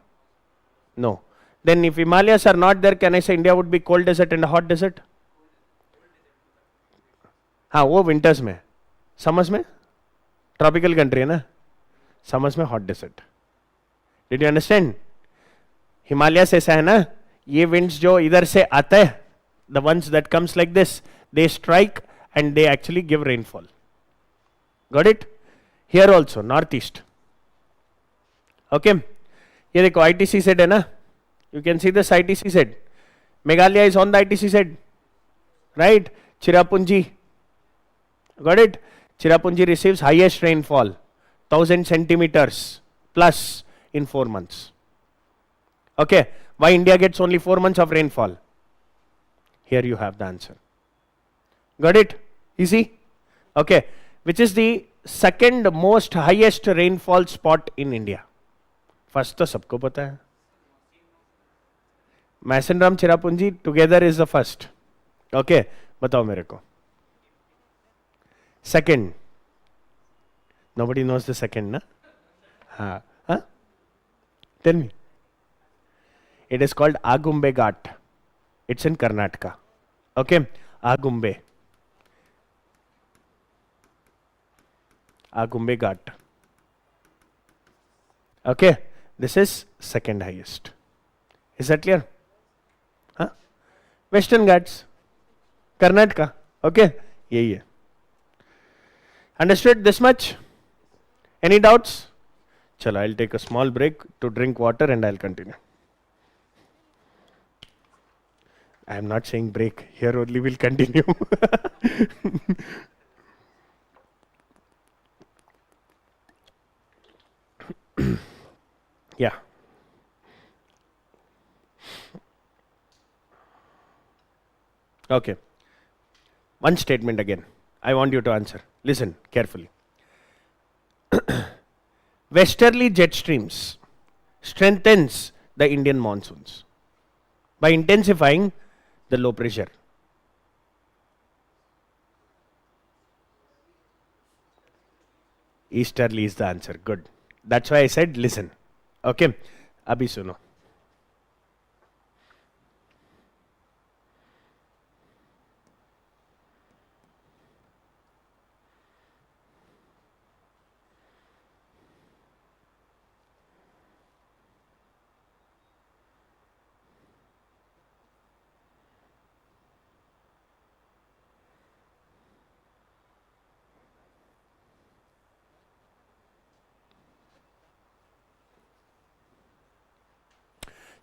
No. Then if Himalayas are not there, can I say India would be cold desert and a hot desert? हाँ वो winters में. Summers में tropical country है ना. Summers में hot desert. Did you understand? Himalayas ऐसा है ना, ये विंड्स जो इधर से आता है, the ones that comes like this, they strike and they actually give rainfall. Got it? Here also north east. Okay, ये देखो आईटीसी सेट है ना. You can see this ITC set. Meghalaya is on the ITC set, right? Cherrapunji, got it? Cherrapunji receives highest rainfall, 1000 centimeters plus in 4 months. Okay, why India gets only 4 months of rainfall? Here you have the answer. Got it? Easy? Okay, which is the second most highest rainfall spot in India? First तो सबको पता है. Mawsynram Cherrapunji together is the first. Okay, बताओ मेरे को. Second, nobody knows the second ना. हाँ हाँ, tell me. It is called Agumbe ghat. It's in Karnataka. Okay, Agumbe ghat. Okay, this is second highest. Is that clear? Western Ghats, Karnataka. Okay, यही है. Understood this much? Any doubts? चलो, I will take a small break to drink water and I will continue. I am not saying break, here only will continue. Yeah okay, one statement again I want you to answer. Listen carefully. Westerly jet streams strengthens the Indian monsoons by intensifying the low pressure. Easterly is the answer. Good. That's why I said listen. Okay, abhi suno.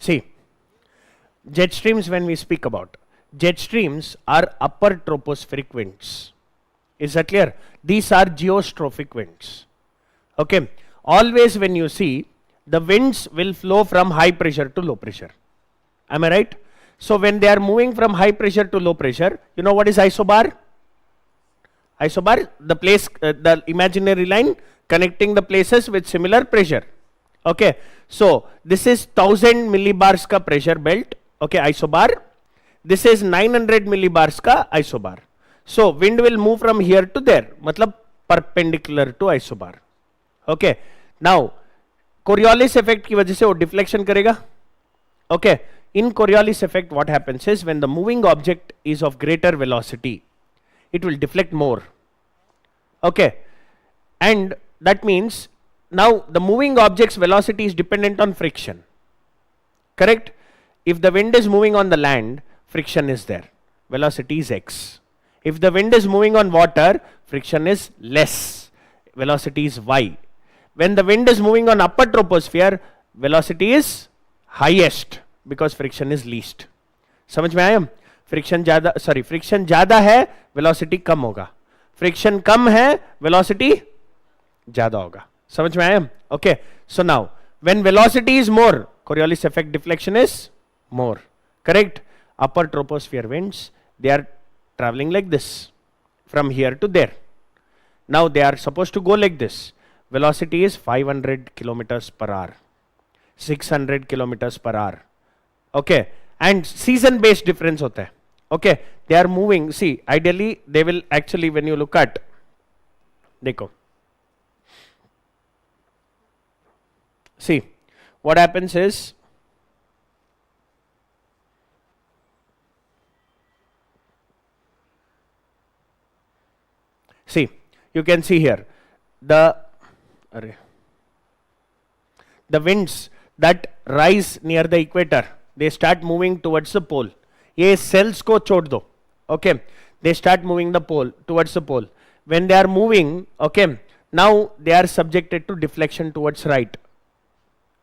See, jet streams, when we speak about, jet streams are upper tropospheric winds. Is that clear? These are geostrophic winds. Okay, always when you see, the winds will flow from high pressure to low pressure. Am I right? So when they are moving from high pressure to low pressure, you know what is isobar? Isobar, the place, the imaginary line connecting the places with similar pressure. Okay, so this is 1000 millibars ka pressure belt. Okay, isobar. This is 900 millibars ka isobar. So wind will move from here to there, matlab perpendicular to isobar. Okay, now Coriolis effect की वजह से वो deflection करेगा. Okay, in Coriolis effect what happens is when the moving object is of greater velocity, it will deflect more. Okay, and that means now the moving object's velocity is dependent on friction. Correct? If the wind is moving on the land, friction is there. Velocity is x. If the wind is moving on water, friction is less. Velocity is y. When the wind is moving on upper troposphere, velocity is highest because friction is least. समझ में आया? Friction ज्यादा है, velocity कम होगा. Friction कम है, velocity ज्यादा होगा. समझ में आया? Okay, so now when velocity is more, Coriolis effect deflection is more. Correct? Upper troposphere winds, they are traveling like this from here to there. Now they are supposed to go like this. Velocity is 500 kilometers per hour, 600 kilometers per hour. Okay, and season based difference hota hai. Okay, they are moving. See, ideally they will actually, when you look at, dekho, see what happens is, see, you can see here the winds that rise near the equator, they start moving towards the pole. ये cells को छोड़ दो. Okay, they start moving the pole towards the pole. When they are moving, okay, now they are subjected to deflection towards right.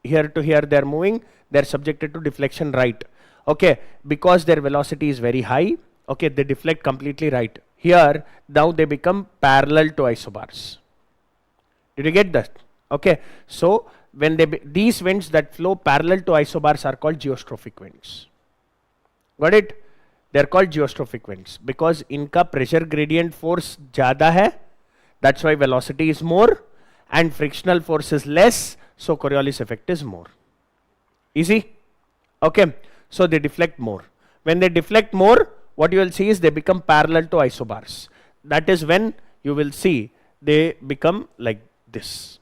Here to here they are moving, they are subjected to deflection right. Okay, because their velocity is very high. Okay, they deflect completely right. Here now they become parallel to isobars. Did you get that? Okay, so when these winds that flow parallel to isobars are called geostrophic winds. Got it? They are called geostrophic winds because इनका pressure gradient force ज़्यादा है. That's why velocity is more and frictional force is less. So Coriolis effect is more. Easy? Okay. So they deflect more. When they deflect more, what you will see is they become parallel to isobars. That is when you will see they become like this.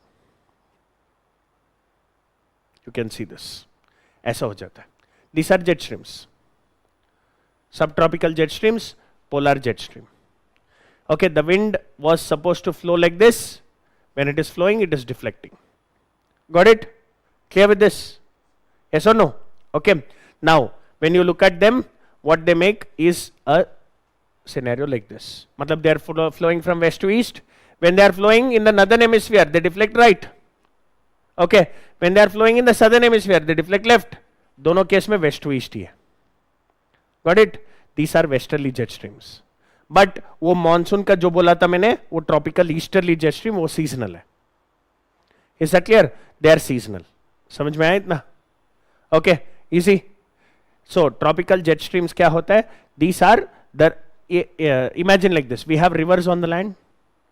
You can see this. ऐसा हो जाता है. These are jet streams. Subtropical jet streams, polar jet stream. Okay, the wind was supposed to flow like this. When it is flowing, it is deflecting. Got it? Clear with this? Yes or no? Okay. Now, when you look at them, what they make is a scenario like this. Matlab they are flowing from west to east. When they are flowing in the northern hemisphere, they deflect right. Okay. When they are flowing in the southern hemisphere, they deflect left. दोनों case में west to east ही है. Got it? These are westerly jet streams. But वो monsoon का जो बोला था मैंने, वो tropical easterly jet stream, वो seasonal है. Is that clear? They are seasonal. समझ में आया इतना? Okay, easy. So tropical jet streams क्या होता है? These are the imagine like this. We have rivers on the land.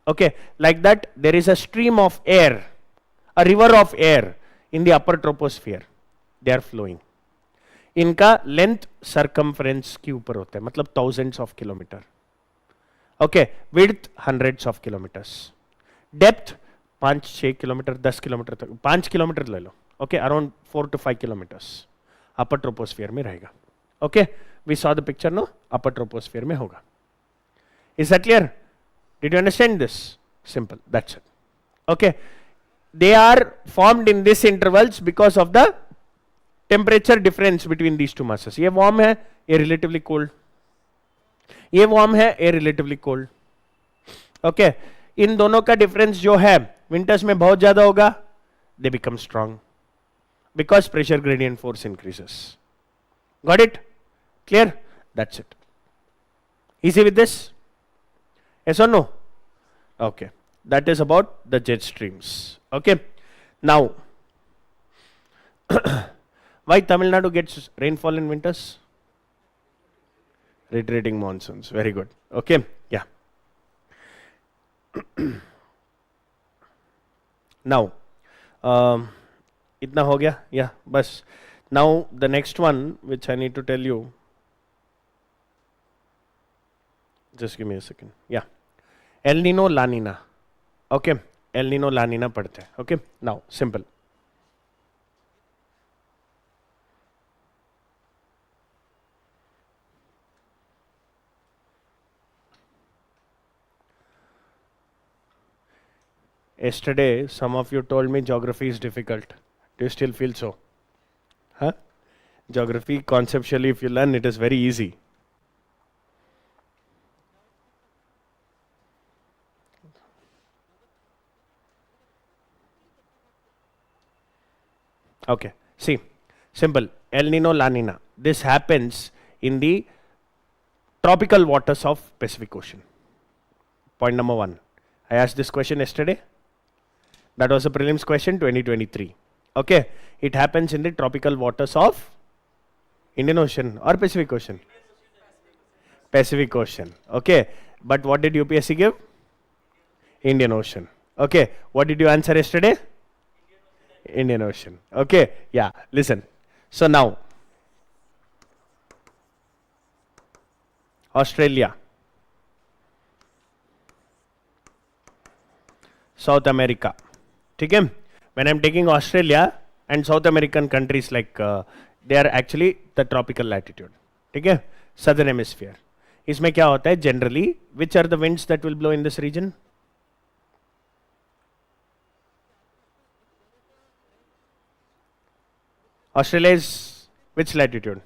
Okay, like that there is a stream of air, a river of air in the upper troposphere. They are flowing. इनका length circumference के ऊपर होता है, मतलब thousands of kilometer. Okay, width hundreds of kilometers. Depth 5-6 kilometre, 10 kilometre तक, 5 kilometre ले लो. Okay, around 4 to 5 kilometers upper troposphere में रहेगा. Okay, we saw the picture no, upper troposphere में होगा. Is that clear? Did you understand this? Simple, that's it. Okay, they are formed in this intervals because of the temperature difference between these two masses. ये warm है, ये relatively cold. ये warm है, ये relatively cold. Okay, इन दोनों का difference जो है winters में बहुत ज़्यादा होगा, they become strong because pressure gradient force increases. Got it? Clear? That's it. Easy with this? Yes or no? Okay, that is about the jet streams. Okay, now why Tamil Nadu gets rainfall in winters? Retreating monsoons. Very good. Okay, yeah. Now, इतना हो गया या बस. Now the next one which I need to tell you, just give me a second. Yeah, El Nino, La Nina. Okay, El Nino, La Nina पढ़ते हैं. Okay, now simple. Yesterday, some of you told me geography is difficult. Do you still feel so? Huh? Geography, conceptually, if you learn, it is very easy. Okay, see, simple. El Nino, La Nina. This happens in the tropical waters of Pacific Ocean. Point number one. I asked this question yesterday. That was a prelims question 2023. Okay, it happens in the tropical waters of Indian Ocean or Pacific Ocean? Pacific Ocean. Okay, but what did UPSC give? Indian Ocean. Okay, what did you answer yesterday? Indian Ocean. Okay, yeah, listen. So now, Australia, South America. Okay? When I'm taking Australia and South American countries, like they are actually the tropical latitude. Okay? Southern hemisphere. इसमें क्या होता है generally? Which are the winds that will blow in this region? Australia is which latitude?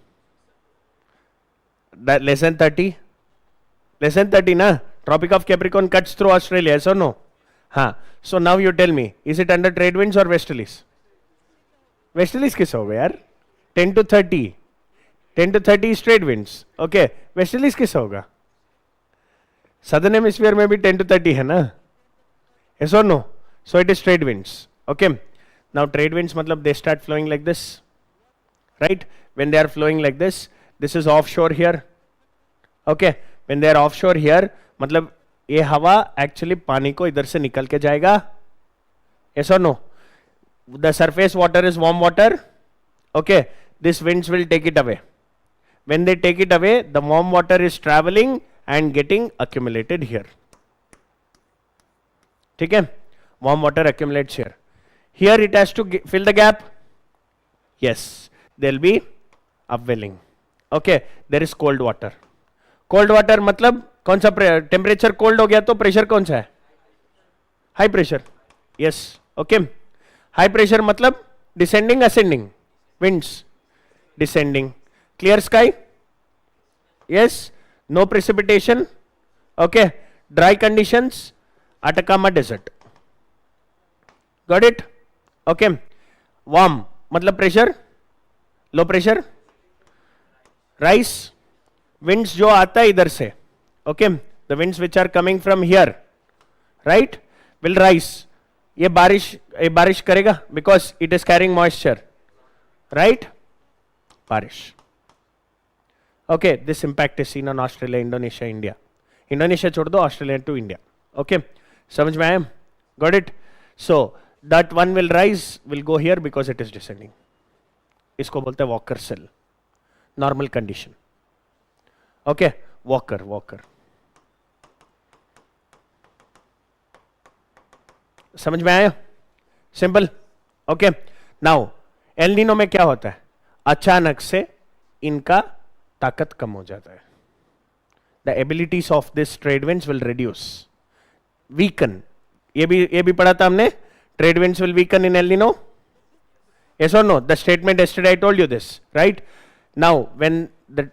That less than 30? Less than 30, na? Tropic of Capricorn cuts through Australia, yes or no? हाँ. So now you tell me, is it under trade winds or westerlies? Westerlies किस होगा यार? 10 to 30. 10 to 30 is trade winds. Okay. Westerlies किस होगा? Southern hemisphere में भी 10 to 30 है ना? Yes or no? So it is trade winds. Okay. Now trade winds मतलब they start flowing like this. Right? When they are flowing like this is offshore here. Okay. When they are offshore here, मतलब ये हवा actually पानी को इधर से निकल के जाएगा. Yes or no? The surface water is warm water. Okay, these winds will take it away. When they take it away, the warm water is traveling and getting accumulated here. ठीक है? Warm water accumulates here. Here it has to fill the gap. Yes, there will be upwelling. Okay, there is cold water. Cold water मतलब कौन सा temperature cold हो गया तो pressure कौन सा है? High pressure. Yes. Okay. High pressure मतलब descending ascending winds. Descending. Clear sky. Yes. No precipitation. Okay. Dry conditions. Atacama desert. Got it? Okay. Warm मतलब pressure. Low pressure. Rise. Winds जो आता है इधर से. Okay, the winds which are coming from here, right, will rise. ये बारिश करेगा because it is carrying moisture, right? बारिश. Okay, this impact is seen on Australia, Indonesia, India. Indonesia छोड़ दो, Australia to India. Okay, समझ में आया? Got it? So that one will rise, will go here because it is descending. इसको बोलते हैं Walker cell. Normal condition. Okay, Walker. समझ में आया? Simple. Okay. Now El Nino में क्या होता है? अचानक से इनका ताकत कम हो जाता है. The abilities of this trade winds will reduce, weaken. ये भी पढ़ा था हमने. Trade winds will weaken in El Nino. Yes और no? The statement yesterday I told you this, right? Now when the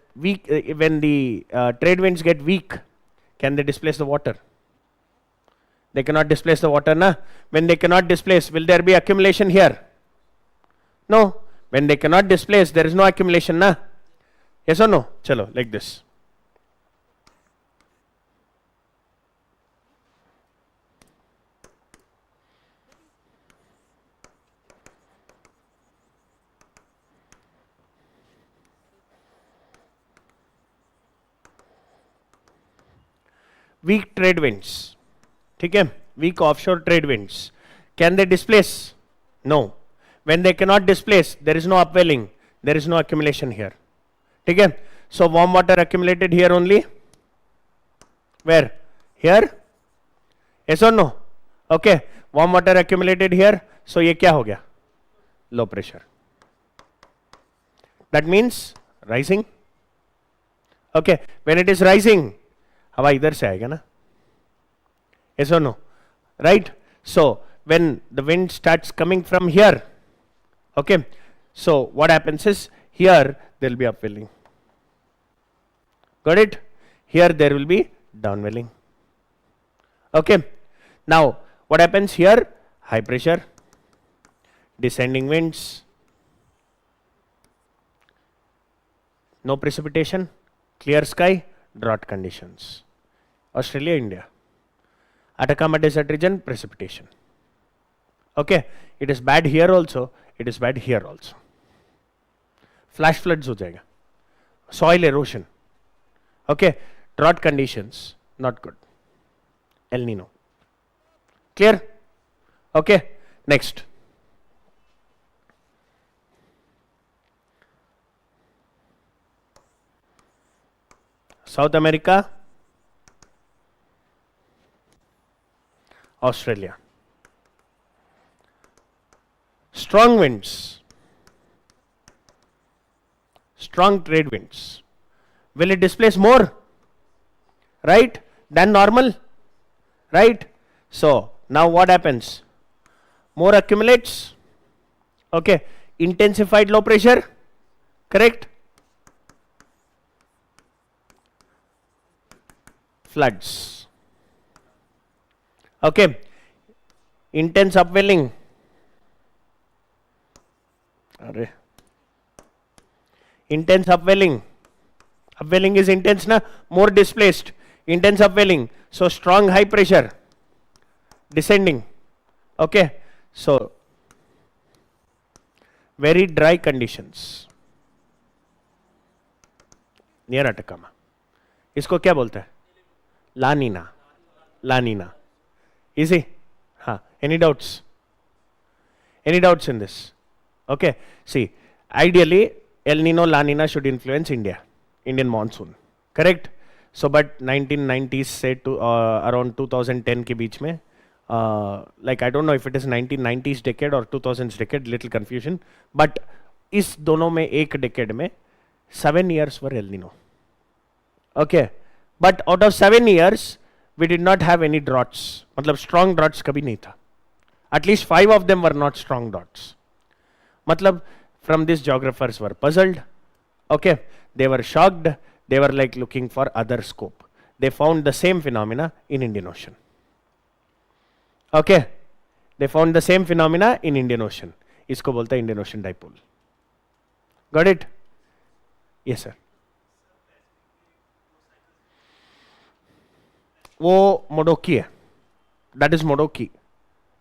trade winds get weak, can they displace the water? They cannot displace the water, na? When they cannot displace, will there be accumulation here? No. When they cannot displace, there is no accumulation, na? Yes or no? Chalo, like this. Weak trade winds. ठीक है? weak offshore trade winds. Can they displace? No. When they cannot displace, there is no upwelling, there is no accumulation here. Okay? So warm water accumulated here only. Where? Here? Yes or no? Okay. Warm water accumulated here. So ये क्या हो गया? Low pressure. That means rising. Okay. When it is rising, हवा इधर से आएगा ना? Yes or no? Right? So when the wind starts coming from here, okay, so what happens is here there will be upwelling. Got it? Here there will be downwelling. Okay. Now what happens here? High pressure, descending winds, no precipitation, clear sky, drought conditions. Australia, India. Atacama Desert region, precipitation. Okay, it is bad here also, it is bad here also. Flash floods हो जाएगा. Soil erosion. Okay, drought conditions, not good. El Niño. Clear? Okay, next. South America, Australia. Strong winds, strong trade winds. Will it displace more? Right? Than normal? Right? So, now what happens? More accumulates. Okay. Intensified low pressure. Correct? Floods. Okay. Intense upwelling. Intense upwelling. Upwelling is intense na? More displaced. Intense upwelling. So strong high pressure. Descending. Okay. So very dry conditions. Near Atacama. इसको क्या बोलते हैं? La Nina. La Nina. Easy? Huh. Any doubts? Any doubts in this? Okay. See, ideally, El Nino, La Nina should influence India, Indian monsoon. Correct? So, but 1990s से to around 2010 के बीच में, like I don't know if it is 1990s decade or 2000s decade, little confusion. But इस दोनों में एक decade में 7 years were El Nino. Okay. But out of 7 years, we did not have any droughts. मतलब strong droughts कभी नहीं था. At least 5 of them were not strong droughts. मतलब from this geographers were puzzled. Okay. They were shocked. They were like looking for other scope. They found the same phenomena in Indian Ocean. Okay. They found the same phenomena in Indian Ocean. इसको बोलता है Indian Ocean dipole. Got it? Yes, sir. वो मोडोकी है. That is Modoki.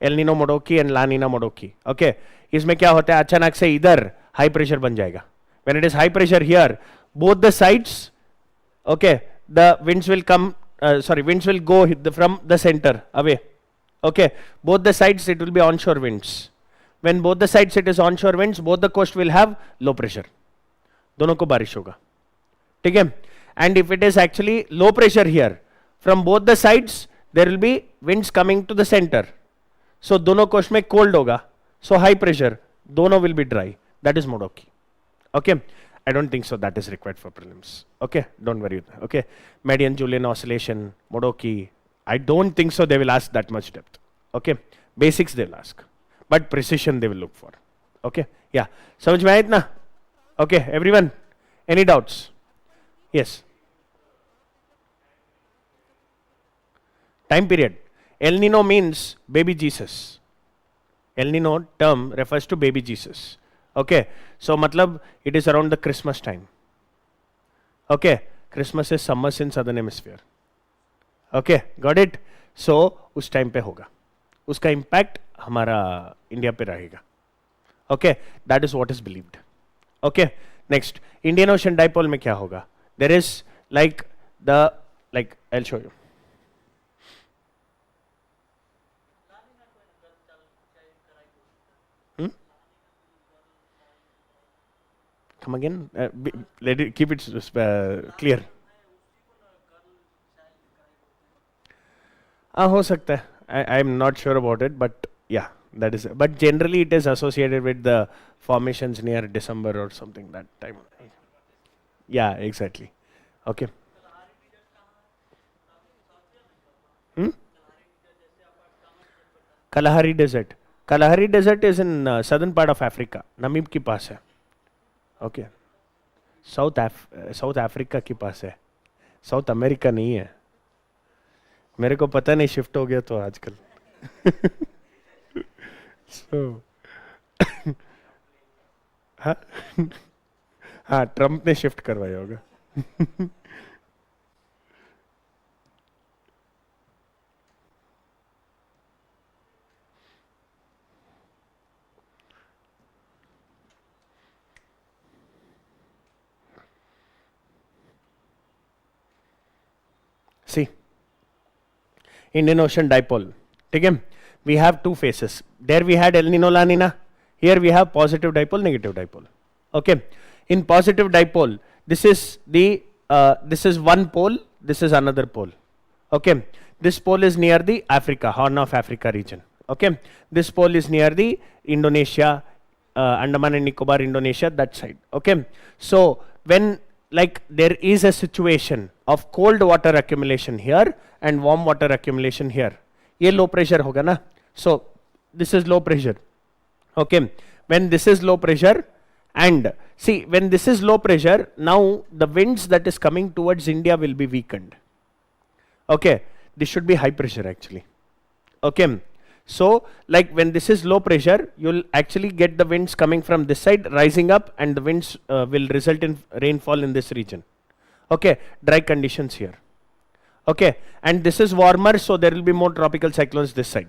El Nino Modoki and La Nina Modoki. Okay. इसमें क्या होता है? अचानक से इधर हाई प्रेशर बन जाएगा. When it is high pressure here, both the sides, okay, the winds will come, winds will go from the center away. Okay. Both the sides it will be onshore winds. When both the sides it is onshore winds, both the coast will have low pressure. दोनों को बारिश होगा. ठीक है? And if it is actually low pressure here, from both the sides there will be winds coming to the center. So दोनों coast में cold होगा. So high pressure, दोनों will be dry. That is Modoki. Okay. I don't think so that is required for prelims. Okay. Don't worry. Okay. Median Julian oscillation, Modoki. I don't think so they will ask that much depth. Okay. Basics they will ask. But precision they will look for. Okay. Yeah. समझ में आया इतना? Okay. Everyone? Any doubts? Yes. Time period. El Nino means baby Jesus. El Nino term refers to baby Jesus. Okay. So matlab it is around the Christmas time. Okay. Christmas is summer in southern hemisphere. Okay. Got it? So उस time पे होगा. उसका impact हमारा India पे रहेगा. Okay. That is what is believed. Okay. Next. Indian Ocean dipole में क्या होगा? There is like I'll show you. come again. Let it keep it clear. हो सकता है. I am not sure about it, but yeah, that is. But generally, it is associated with the formations near December or something that time. Yeah, exactly. Okay. Kalahari Desert. Kalahari Desert is in southern part of Africa. Namib के पास है. Okay. South Africa के पास है. South America नहीं है. मेरे को पता नहीं, शिफ्ट हो गया तो आजकल. So, हाँ हाँ, ट्रम्प ने शिफ्ट करवाया होगा. See, Indian Ocean dipole. Okay? We have two faces. There we had El Nino La Nina. Here we have positive dipole, negative dipole. Okay. In positive dipole, this is one pole. This is another pole. Okay. This pole is near the Africa, Horn of Africa region. Okay. This pole is near the Indonesia, Andaman and Nicobar, Indonesia, that side. Okay. So when like there is a situation of cold water accumulation here and warm water accumulation here, ये low pressure होगा ना. So this is low pressure. Okay. When this is low pressure, and see, when this is low pressure, now the winds that is coming towards India will be weakened. Okay. This should be high pressure actually. Okay. So like when this is low pressure, you'll actually get the winds coming from this side rising up, and the winds will result in rainfall in this region. Okay. Dry conditions here. Okay. And this is warmer, so there will be more tropical cyclones this side.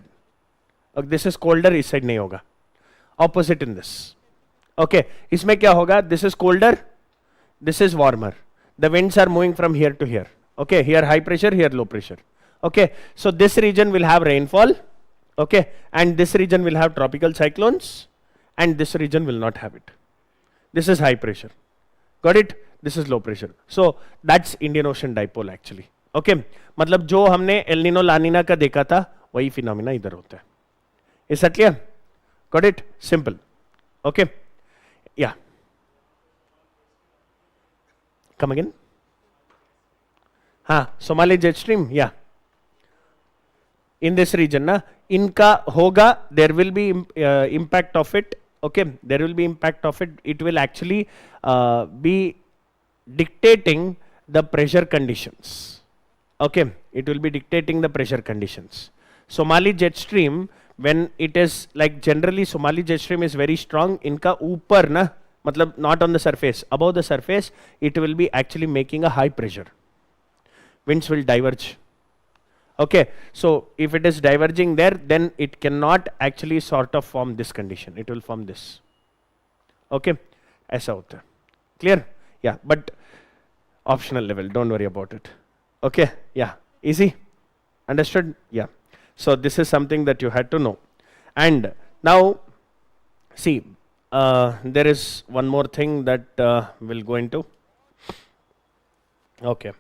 This is colder, इस side नहीं होगा. Opposite in this. Okay. इसमें क्या होगा? This is colder, this is warmer. The winds are moving from here to here. Okay. Here high pressure, here low pressure. Okay. So this region will have rainfall. Okay. And this region will have tropical cyclones, and this region will not have it. This is high pressure. Got it? This is low pressure. So that's Indian Ocean dipole actually. Okay. मतलब जो हमने El Nino ला नीना का देखा था, वही phenomena इधर होता है. Is that clear? Got it? Simple. Okay. Yeah. Come again. हाँ, Somali jet stream. Yeah. In this region ना, इनका होगा, there will be impact of it. Okay, there will be impact of it. It will actually be dictating the pressure conditions. Okay, it will be dictating the pressure conditions. Somali jet stream, when it is like generally Somali jet stream is very strong, इनका ऊपर ना, मतलब not on the surface, above the surface, it will be actually making a high pressure. Winds will diverge. Okay, so if it is diverging there, then it cannot actually sort of form this condition. It will form this. Okay, ऐसा होता है. Clear? Yeah, but optional level. Don't worry about it. Okay, yeah, easy. Understood? Yeah. So this is something that you had to know. And now, see, there is one more thing that we'll go into. Okay.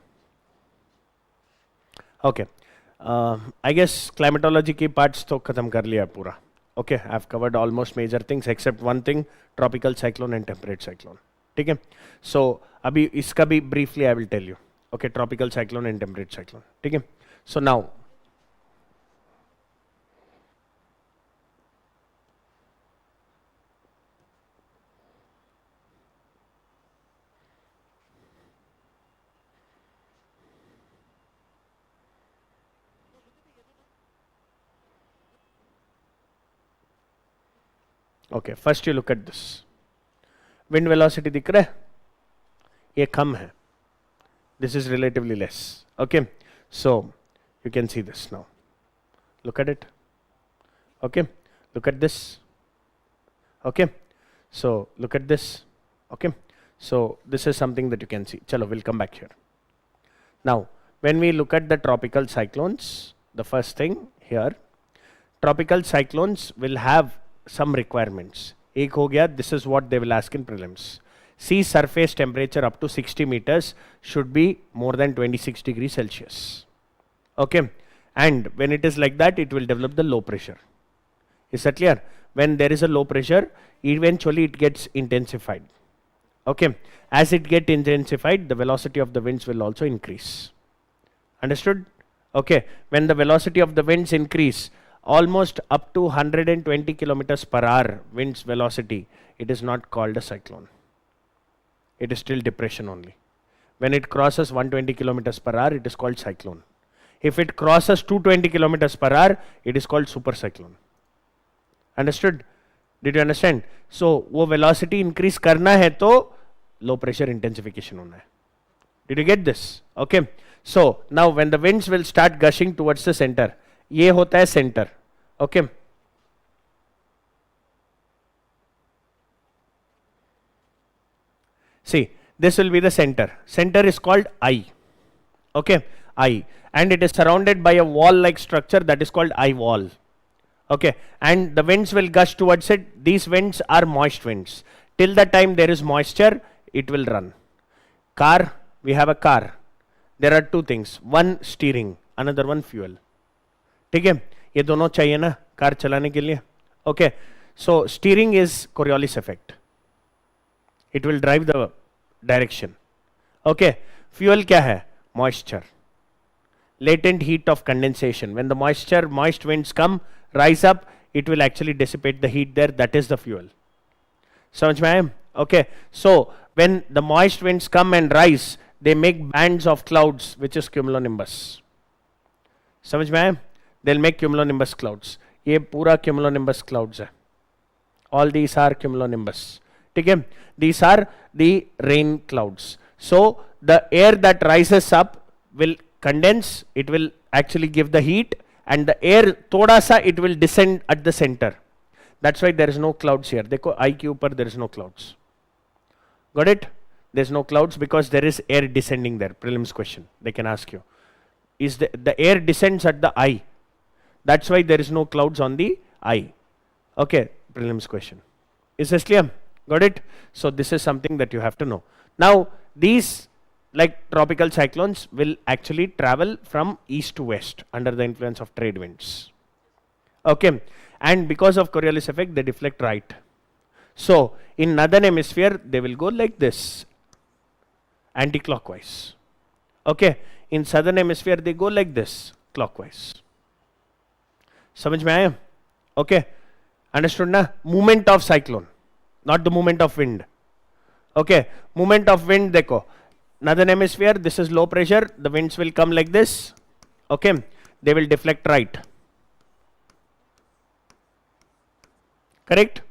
Okay. I guess climatology की parts तो खत्म कर लिया पूरा. Okay, I've covered almost major things except one thing, tropical cyclone and temperate cyclone. ठीक है? So अभी इसका भी briefly I will tell you. Okay, tropical cyclone and temperate cyclone. ठीक है? So now, okay, first you look at this. Wind velocity दिख रहा है? ये कम है. This is relatively less. Okay, so you can see this now. Look at it. Okay, look at this. Okay, so look at this. Okay, so this is something that you can see. Chalo, we'll come back here. Now, when we look at the tropical cyclones, the first thing here, tropical cyclones will have some requirements. एक हो गया, this is what they will ask in prelims. sea surface temperature up to 60 meters should be more than 26 degrees Celsius. Okay, and when it is like that, it will develop the low pressure. Is that clear? When there is a low pressure, eventually it gets intensified. Okay, as it gets intensified, the velocity of the winds will also increase. Understood? Okay, when the velocity of the winds increase almost up to 120 kilometers per hour winds velocity, it is not called a cyclone. It is still depression only. When it crosses 120 kilometers per hour, it is called cyclone. If it crosses 220 kilometers per hour, it is called super cyclone. Understood? Did you understand? So, वो velocity increase करना है तो low pressure intensification होना है. Did you get this? Okay. So, now when the winds will start gushing towards the center, ये होता है center. Okay. See, this will be the center. Center is called eye. Okay, eye. And it is surrounded by a wall-like structure that is called eye wall. Okay, and the winds will gush towards it. These winds are moist winds. Till the time there is moisture, it will run. Car, we have a car. There are two things. One steering, another one fuel. ठीक है, ये दोनों चाहिए ना car चलाने के लिए. Okay, so steering is Coriolis effect. It will drive the direction. Okay, fuel क्या है? Moisture. Latent heat of condensation. When the moist winds come, rise up, it will actually dissipate the heat there. That is the fuel. समझ में आए? Okay, so when the moist winds come and rise, they make bands of clouds, which is cumulonimbus. समझ में आए? They'll make cumulonimbus clouds. ये पूरा cumulonimbus clouds है. All these are cumulonimbus. ठीक है? These are the rain clouds. So the air that rises up will condense. It will actually give the heat, and the air थोड़ा सा it will descend at the center. That's why there is no clouds here. देखो I के ऊपर there is no clouds. Got it? There's no clouds because there is air descending there. Prelims question they can ask you. Is the air descends at the eye. That's why there is no clouds on the eye. Okay, prelims question. Is this clear? Got it? So this is something that you have to know. Now these like tropical cyclones will actually travel from east to west under the influence of trade winds. Okay, and because of Coriolis effect they deflect right. So in northern hemisphere they will go like this, anti-clockwise. Okay, in southern hemisphere they go like this, clockwise. समझ में आया? Okay, understood ना? Movement of cyclone, not the movement of wind. Okay, movement of wind देखो, northern hemisphere this is low pressure, the winds will come like this. Okay, they will deflect right. Correct?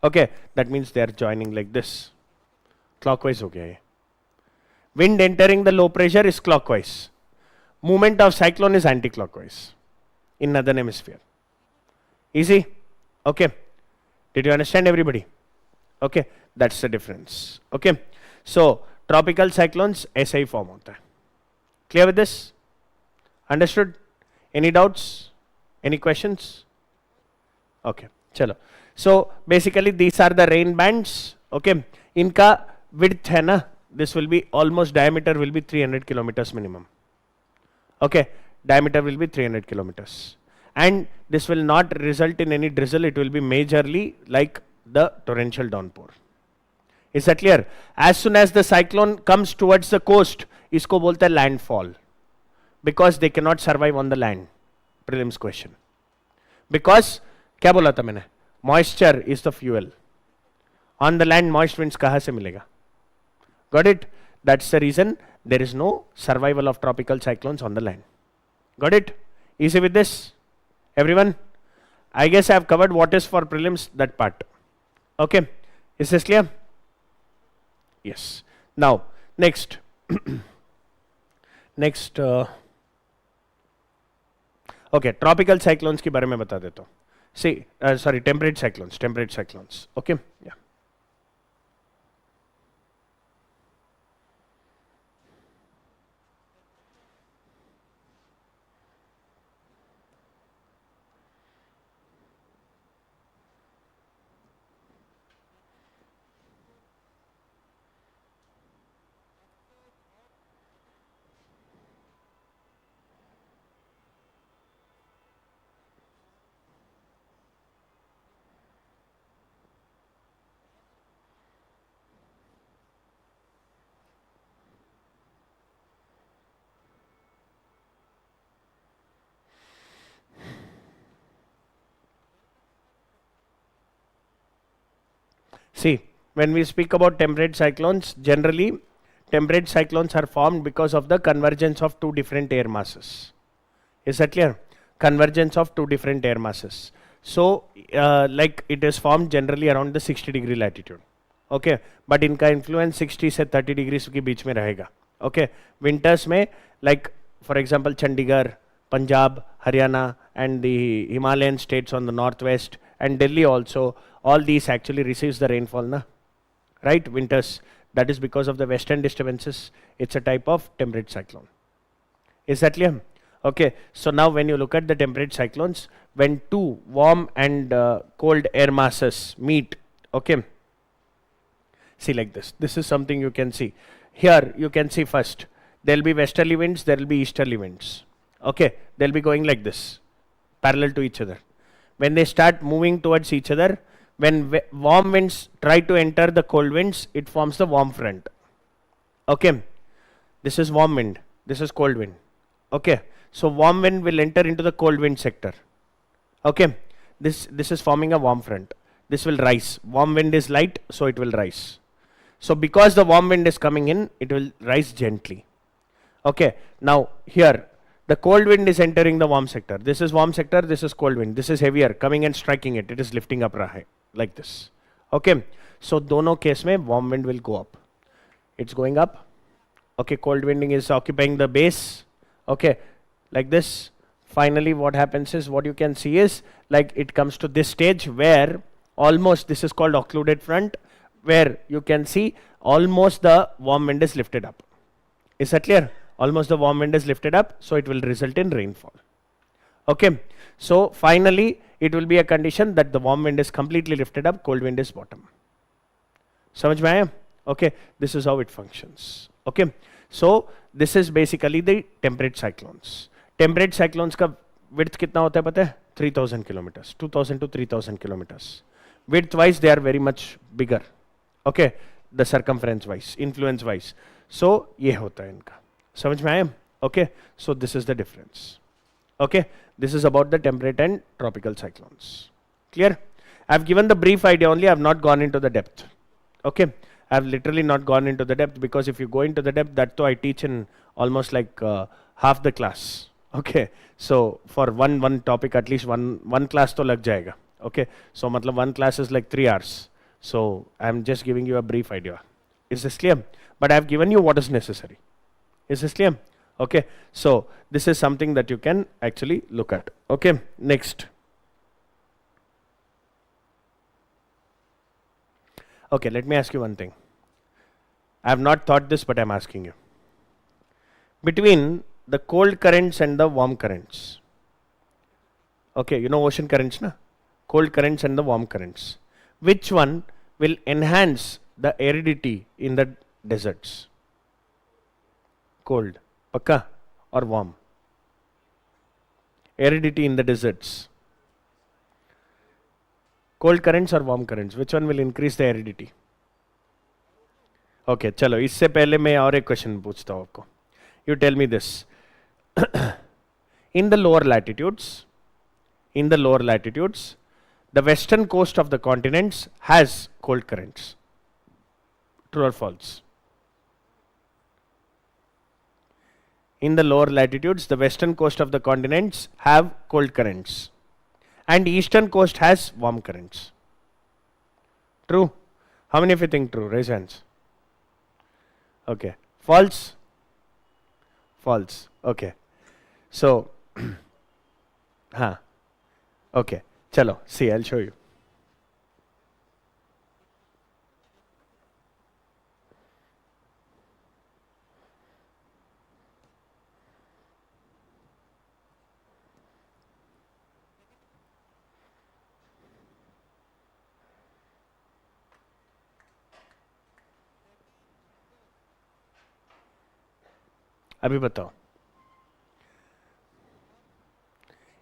Okay, that means they are joining like this. Clockwise हो गया ये. Wind entering the low pressure is clockwise. Movement of cyclone is anti-clockwise in northern hemisphere. Easy? Okay. Did you understand everybody? Okay, that's the difference. Okay, so tropical cyclones ऐसे ही form होता है. Clear with this? Understood? Any doubts? Any questions? Okay, चलो. So basically these are the rain bands. Okay, इनका width है ना, this will be almost diameter will be 300 kilometers minimum. Okay, diameter will be 300 kilometers, and this will not result in any drizzle. It will be majorly like the torrential downpour. Is that clear? As soon as the cyclone comes towards the coast, इसको बोलते हैं landfall, because they cannot survive on the land. Prelims question. Because क्या बोला था मैंने? Moisture is the fuel. On the land, moist winds कहाँ से मिलेगा? Got it? That's the reason there is no survival of tropical cyclones on the land. Got it? Easy with this? Everyone? I guess I have covered what is for prelims, that part. Okay? Is this clear? Yes. Now, next. Next. Okay, tropical cyclones के बारे में बता देता हूँ. See, sorry, temperate cyclones. Okay? Yeah. when we speak about temperate cyclones, generally temperate cyclones are formed because of the convergence of two different air masses. Is that clear? Convergence of two different air masses. So like it is formed generally around the 60-degree latitude. Okay, but इनका influence 60 से 30 degrees के बीच में रहेगा. Okay, winters में like for example Chandigarh, Punjab, Haryana and the Himalayan states on the northwest and Delhi also, all these actually receives the rainfall, na? Right, winters. That is because of the western disturbances. It's a type of temperate cyclone. Is that clear? Okay, so now when you look at the temperate cyclones, when two warm and cold air masses meet, okay, see like this. This is something you can see. Here you can see first, there will be westerly winds, there will be easterly winds. Okay, they'll be going like this, parallel to each other. When they start moving towards each other, when warm winds try to enter the cold winds, it forms the warm front. Okay, this is warm wind, this is cold wind. Okay, so warm wind will enter into the cold wind sector. Okay, this is forming a warm front. This will rise. Warm wind is light, so it will rise. So because the warm wind is coming in, it will rise gently. Okay, now here the cold wind is entering the warm sector. This is warm sector, this is cold wind. This is heavier, coming and striking it. It is lifting up high, like this. Okay, so dono case mein warm wind will go up. It's going up. Okay, cold winding is occupying the base. Okay, like this. Finally, what happens is, what you can see is, like it comes to this stage where almost, this is called occluded front, where you can see almost the warm wind is lifted up. Is that clear? Almost the warm wind is lifted up, so it will result in rainfall. Okay, so finally it will be a condition that the warm wind is completely lifted up, cold wind is bottom. समझ में आया? Okay, this is how it functions. Okay, so this is basically the temperate cyclones. Temperate cyclones का width कितना होता है पता है? 3000 kilometers, 2000 to 3000 kilometers. Width wise they are very much bigger. Okay, the circumference wise, influence wise. So ये होता है इनका. समझ में आया? Okay, so this is the difference. Okay, this is about the temperate and tropical cyclones. Clear? I have given the brief idea only, I have not gone into the depth. Okay, I have literally not gone into the depth, because if you go into the depth, that too I teach in almost like half the class. Okay, so for one topic, at least one class to lag jayega. Okay, so matlab one class is like 3 hours. So I am just giving you a brief idea. Is this clear? But I have given you what is necessary. Is this clear? Okay, so this is something that you can actually look at. Okay, next. Okay, let me ask you one thing. I have not thought this, but I am asking you. Between the cold currents and the warm currents. Okay, you know ocean currents, na? Cold currents and the warm currents. Which one will enhance the aridity in the deserts? Cold, pakka, or warm? Aridity in the deserts. Cold currents or warm currents? Which one will increase the aridity? Okay, चलो इससे पहले मैं और एक question पूछता हूँ आपको. You tell me this. In the lower latitudes, the western coast of the continents has cold currents. True or false? In the lower latitudes, the western coast of the continents have cold currents, and eastern coast has warm currents. True? How many of you think true? Raise hands. Okay. False? False. Okay. So, okay. Chalo, see, I'll show you. अभी बताओ.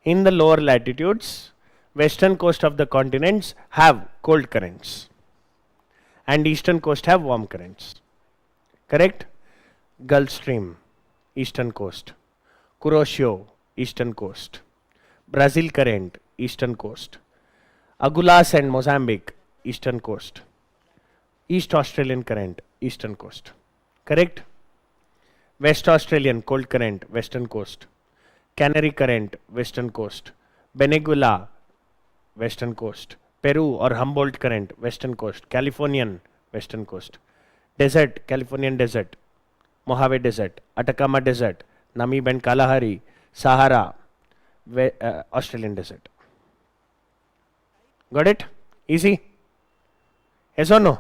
In the lower latitudes, western coast of the continents have cold currents and eastern coast have warm currents. Correct? Gulf Stream, eastern coast. Kuroshio, eastern coast. Brazil current, eastern coast. Agulhas and Mozambique, eastern coast. East Australian current, eastern coast. Correct? West Australian cold current, western coast. Canary current, western coast. Beniguela, western coast. Peru or Humboldt current, western coast. Californian, western coast. Desert, Californian desert. Mojave desert. Atacama desert. Namib and Kalahari. Sahara, Australian desert. Got it? Easy? Yes or no?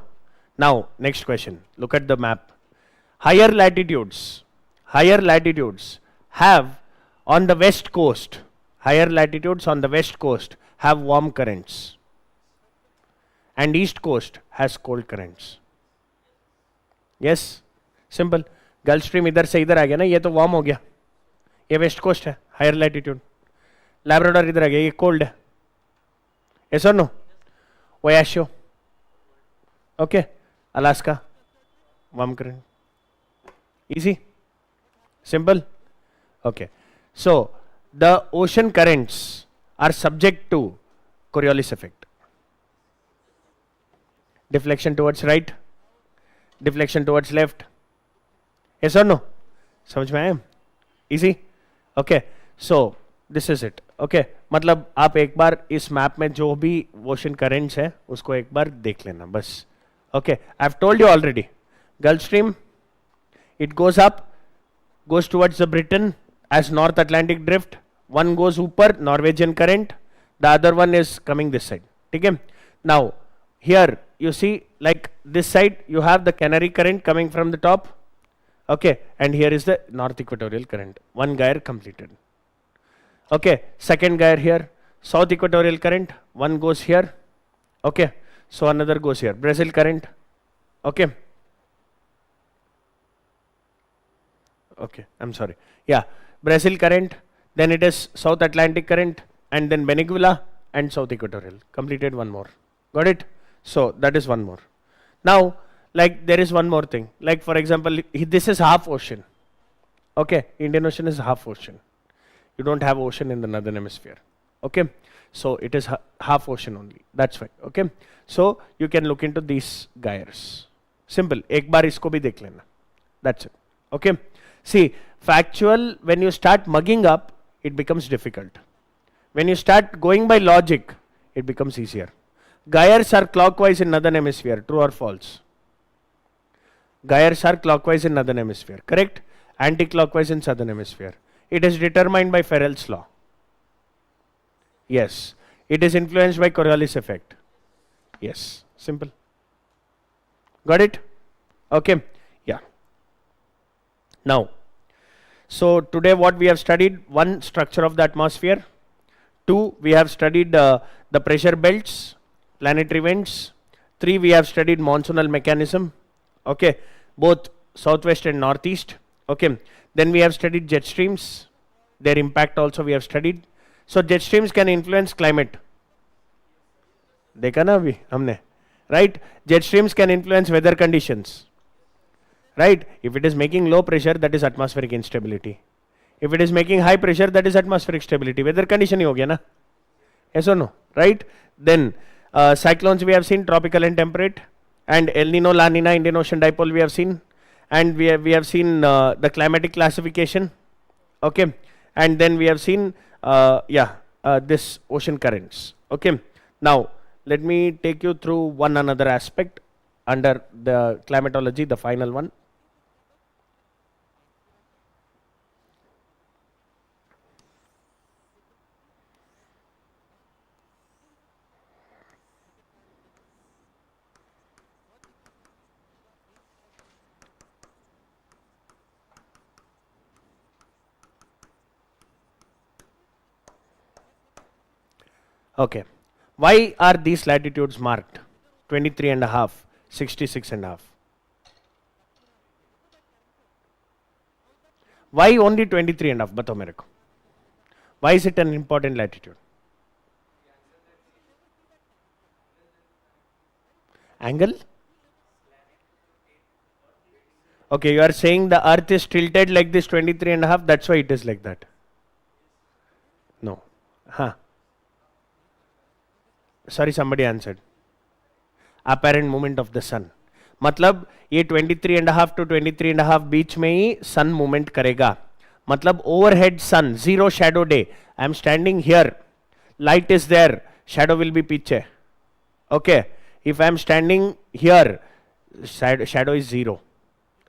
Now, next question. Look at the map. Higher latitudes have on the west coast, higher latitudes on the west coast have warm currents. And east coast has cold currents. Yes? Simple. Gulf Stream इधर से इधर आ गया ना, ये तो warm हो गया. ये वेस्ट कोस्ट है, हायर लैटिट्यूड. लैब्राडोर इधर आ गया, ये कोल्ड है. Yes or no? Oasio. Okay. Alaska. Warm current. Easy? Simple? Okay. So, the ocean currents are subject to Coriolis effect. Deflection towards right, deflection towards left. Yes or no? समझ में आया? Easy? Okay. So, this is it. Okay. मतलब आप एक बार इस map में जो भी ओशन करेंट्स है उसको एक बार देख लेना बस. Okay. I've told you already. Gulf Stream, it goes up, goes towards the Britain as North Atlantic drift. One goes ऊपर, Norwegian current. The other one is coming this side. ठीक है? Now, here you see like this side you have the Canary current coming from the top. Okay. And here is the North Equatorial current. One gyre completed. Okay. Second gyre here. South Equatorial current. One goes here. Okay. So another goes here. Brazil current. Okay. Okay. I'm sorry. Yeah. Brazil current. Then it is South Atlantic current. And then Beniguela and South Equatorial. Completed one more. Got it? So that is one more. Now, like there is one more thing. Like for example, this is half ocean. Okay. Indian Ocean is half ocean. You don't have ocean in the northern hemisphere. Okay. So it is half ocean only. That's why. Okay. So you can look into these gyres. Simple. एक बार इसको भी देख लेना. That's it. Okay. See, factual, when you start mugging up, it becomes difficult. When you start going by logic, it becomes easier. Gyres are clockwise in northern hemisphere. True or false? Gyres are clockwise in northern hemisphere. Correct? Anti-clockwise in southern hemisphere. It is determined by Ferrel's law. Yes. It is influenced by Coriolis effect. Yes. Simple. Got it? Okay. Yeah. Now, so today what we have studied, one, structure of the atmosphere. Two, we have studied the pressure belts, planetary winds. Three, we have studied monsoonal mechanism. Okay. Both southwest and northeast. Okay. Then we have studied jet streams. Their impact also we have studied. So jet streams can influence climate. देखा ना अभी हमने, right? Jet streams can influence weather conditions, right? If it is making low pressure, that is atmospheric instability. If it is making high pressure, that is atmospheric stability. Weather condition ही हो गया ना? Yes or no? Right? Then cyclones we have seen, tropical and temperate, and El Nino, La Nina, Indian Ocean dipole we have seen, and we have seen the climatic classification. Okay, and then we have seen this ocean currents. Okay, now let me take you through one another aspect under the climatology, the final one. Okay. Why are these latitudes marked? 23.5, 66.5. Why only 23.5? बताओ मेरे को. Why is it an important latitude? Angle? Okay, you are saying the earth is tilted like this 23.5, that's why it is like that. No. Huh. Sorry, somebody answered. Apparent movement of the sun. मतलब ये 23.5 to 23.5 बीच में ही सन movement करेगा. मतलब overhead sun, zero shadow day. I am standing here, light is there, shadow will be पीछे. Okay, if I am standing here, shadow is zero.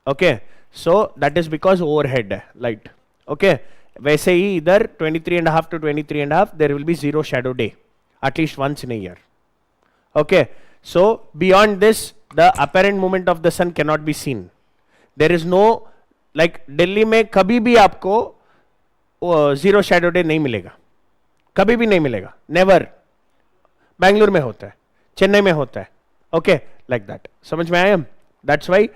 Okay, so that is because overhead है light. Okay, वैसे ही इधर 23.5 to 23.5 there will be zero shadow day at least once in a year. Okay, so beyond this the apparent movement of the sun cannot be seen. There is no, like Delhi में कभी भी आपको zero shadow day नहीं मिलेगा, कभी भी नहीं मिलेगा, नेवर. बैंगलोर में होता है, चेन्नई में होता है. Okay, like that. समझ में आया? That's why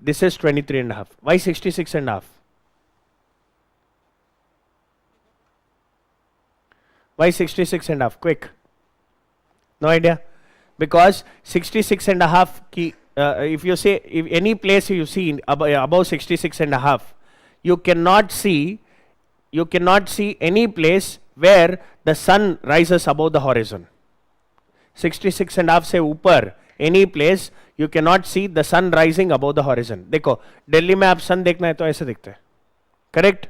this is 23.5. Why 66.5? Why 66.5? Quick. No idea? Because 66.5 ki, if you say, if any place you see above 66.5, you cannot see any place where the sun rises above the horizon. 66.5 से ऊपर any place you cannot see the sun rising above the horizon. देखो, दिल्ली में आप सन देखना है तो ऐसे दिखते हैं, करेक्ट?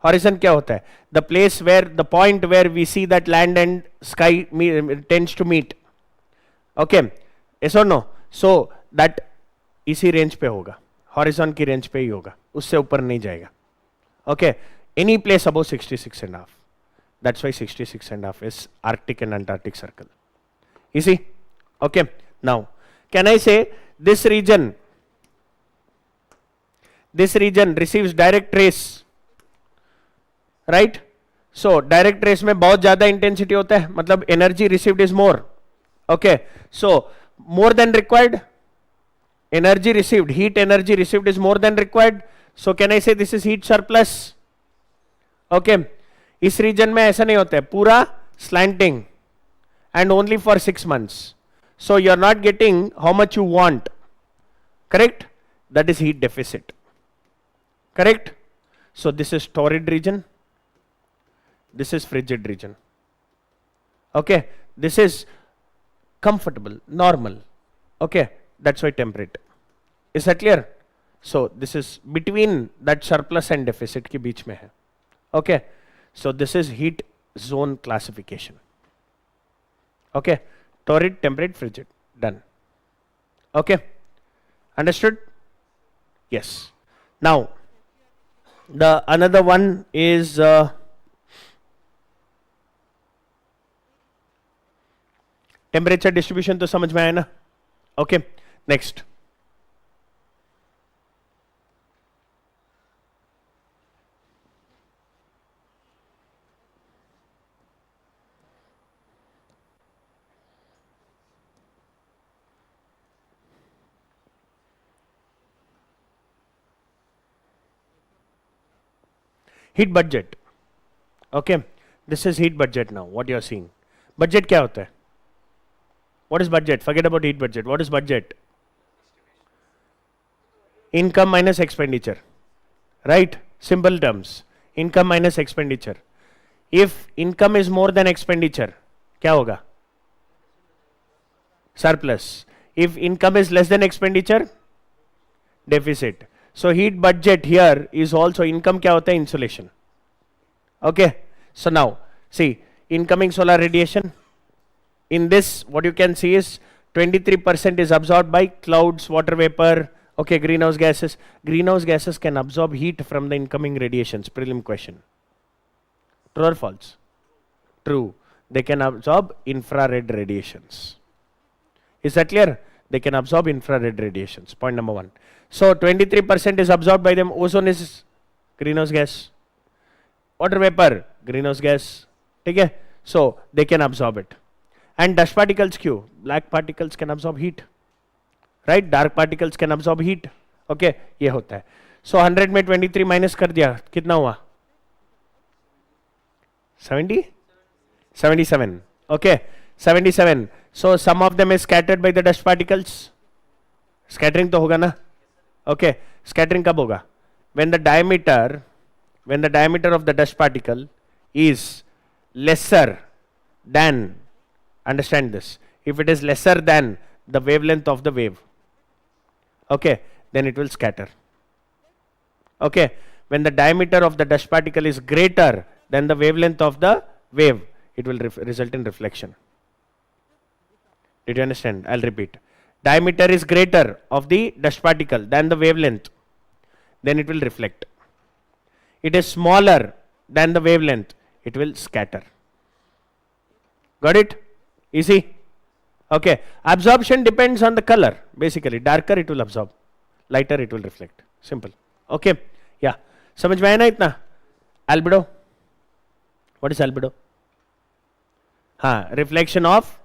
हॉरिजन क्या होता है? The place where, the point where we see that land and sky tends to meet. Okay, yes और नो? सो दैट इसी रेंज पे होगा, हॉरिजन की रेंज पे ही होगा, उससे ऊपर नहीं जाएगा. Okay, any place above 66.5. That's why 66.5 is Arctic and Antarctic circle. इसी. Okay, now can I say this region receives direct rays, right? So direct rays में बहुत ज्यादा इंटेंसिटी होता है, मतलब energy received is more. Okay, so more than required energy received, heat energy received is more than required. So can I say this is heat surplus. Okay, इस region में ऐसा नहीं होता है, पूरा slanting and only for 6 months. So you are not getting how much you want, correct? That is heat deficit, correct? So this is torrid region, this is frigid region. Okay, this is comfortable, normal. Okay, that's why temperate. Is that clear? So this is between that surplus and deficit के बीच में है. Okay, so this is heat zone classification. Okay, torrid, temperate, frigid. Done. Okay, understood? Yes. Now the another one is temperature distribution. तो समझ में आया ना? Okay, next. Heat budget. Okay, this is heat budget. Now what you are seeing, budget क्या होता है? What is budget? Forget about heat budget. What is budget? Income minus expenditure. Right? Simple terms. Income minus expenditure. If income is more than expenditure, क्या होगा? Surplus. If income is less than expenditure, deficit. So heat budget here is also income. क्या होता है? Insolation. Okay. So now see, incoming solar radiation. In this, what you can see is 23% is absorbed by clouds, water vapor. Okay, greenhouse gases. Greenhouse gases can absorb heat from the incoming radiations. Prelim question. True or false? True. They can absorb infrared radiations. Is that clear? They can absorb infrared radiations. Point number 1. So 23% is absorbed by them. Ozone is greenhouse gas. Water vapor, greenhouse gas. Okay? So they can absorb it. And dust particles क्यों? Black particles can absorb heat, right? Dark particles can absorb heat. Okay, ये होता है. So 100 में 23 minus कर दिया, कितना हुआ? 70? 77. Okay, 77. So some of them is scattered by the dust particles. Scattering तो होगा ना? Okay, scattering कब होगा? When the diameter of the dust particle is lesser than, understand this, if it is lesser than the wavelength of the wave, Okay, then it will scatter. Okay, when the diameter of the dust particle is greater than the wavelength of the wave, it will result in reflection. Did you understand? I'll repeat. Diameter is greater of the dust particle than the wavelength, then it will reflect. It is smaller than the wavelength, it will scatter. Got it? Easy? Okay. Absorption depends on the color. Basically, darker it will absorb, lighter it will reflect. Simple. Okay. Yeah. समझ में आया ना इतना? Albedo. What is albedo? हाँ, reflection of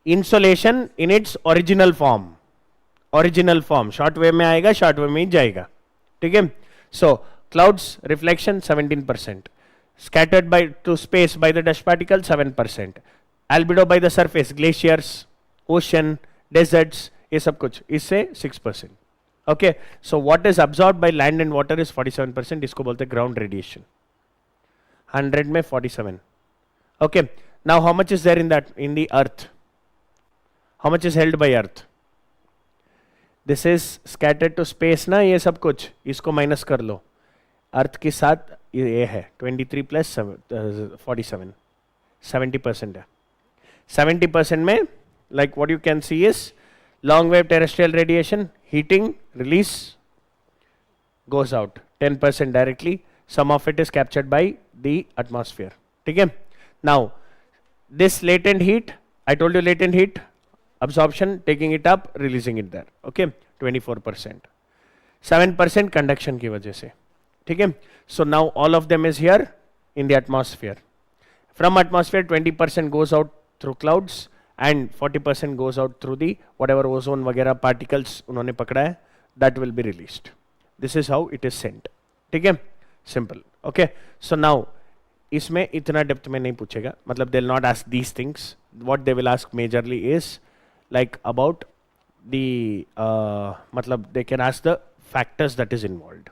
insolation in its original form. Original form. Short wave में आएगा, short wave में ही जाएगा. ठीक है? So clouds reflection 17%. Scattered by to space by the dust particle 7%. Albedo by the surface, glaciers, ocean, deserts, ये सब कुछ इससे 6%. Okay, so what is absorbed by land and water is 47%. इसको बोलते हैं ground radiation. 100 में 47. Okay, now how much is there in that in the earth? How much is held by earth? This is scattered to space ना, ये सब कुछ इसको minus कर लो. अर्थ के साथ ये है 23 प्लस 47 70% है. 70% में like what you can see is long wave terrestrial radiation, heating, release goes out 10% directly. Some of it is captured by the atmosphere. ठीक है? Now this latent heat, I told you latent heat, absorption, taking it up, releasing it there. Okay, 24%. 7% conduction की वजह से. ठीक है? So now all of them is here in the atmosphere. From atmosphere 20% goes out through clouds and 40% goes out through the whatever ozone वगैरह particles उन्होंने पकड़ा है, that will be released. This is how it is sent. ठीक है? Simple. Okay. So now इसमें इतना depth में नहीं पूछेगा, मतलब they will not ask these things. What they will ask majorly is like about the मतलब they can ask the factors that is involved.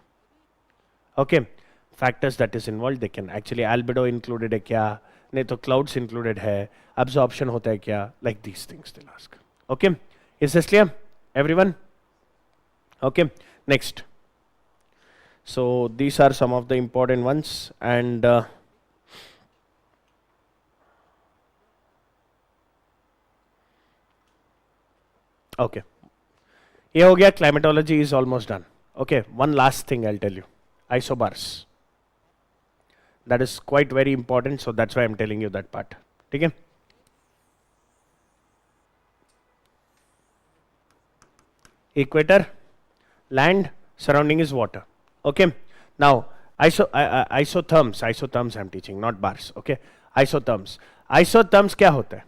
Okay, factors that is involved they can actually albedo included है क्या, नहीं तो clouds included है, absorption होता है क्या, like these things they'll ask. Okay, is this clear everyone? Okay, next. So these are some of the important ones and okay, ये हो गया. Climatology is almost done. Okay, one last thing I'll tell you. Isobars. That is quite very important, so that's why I'm telling you that part. ठीक है? Equator, land, surrounding is water. Okay. Now isotherms I'm teaching, not bars. Okay. Isotherms. Isotherms क्या होता है?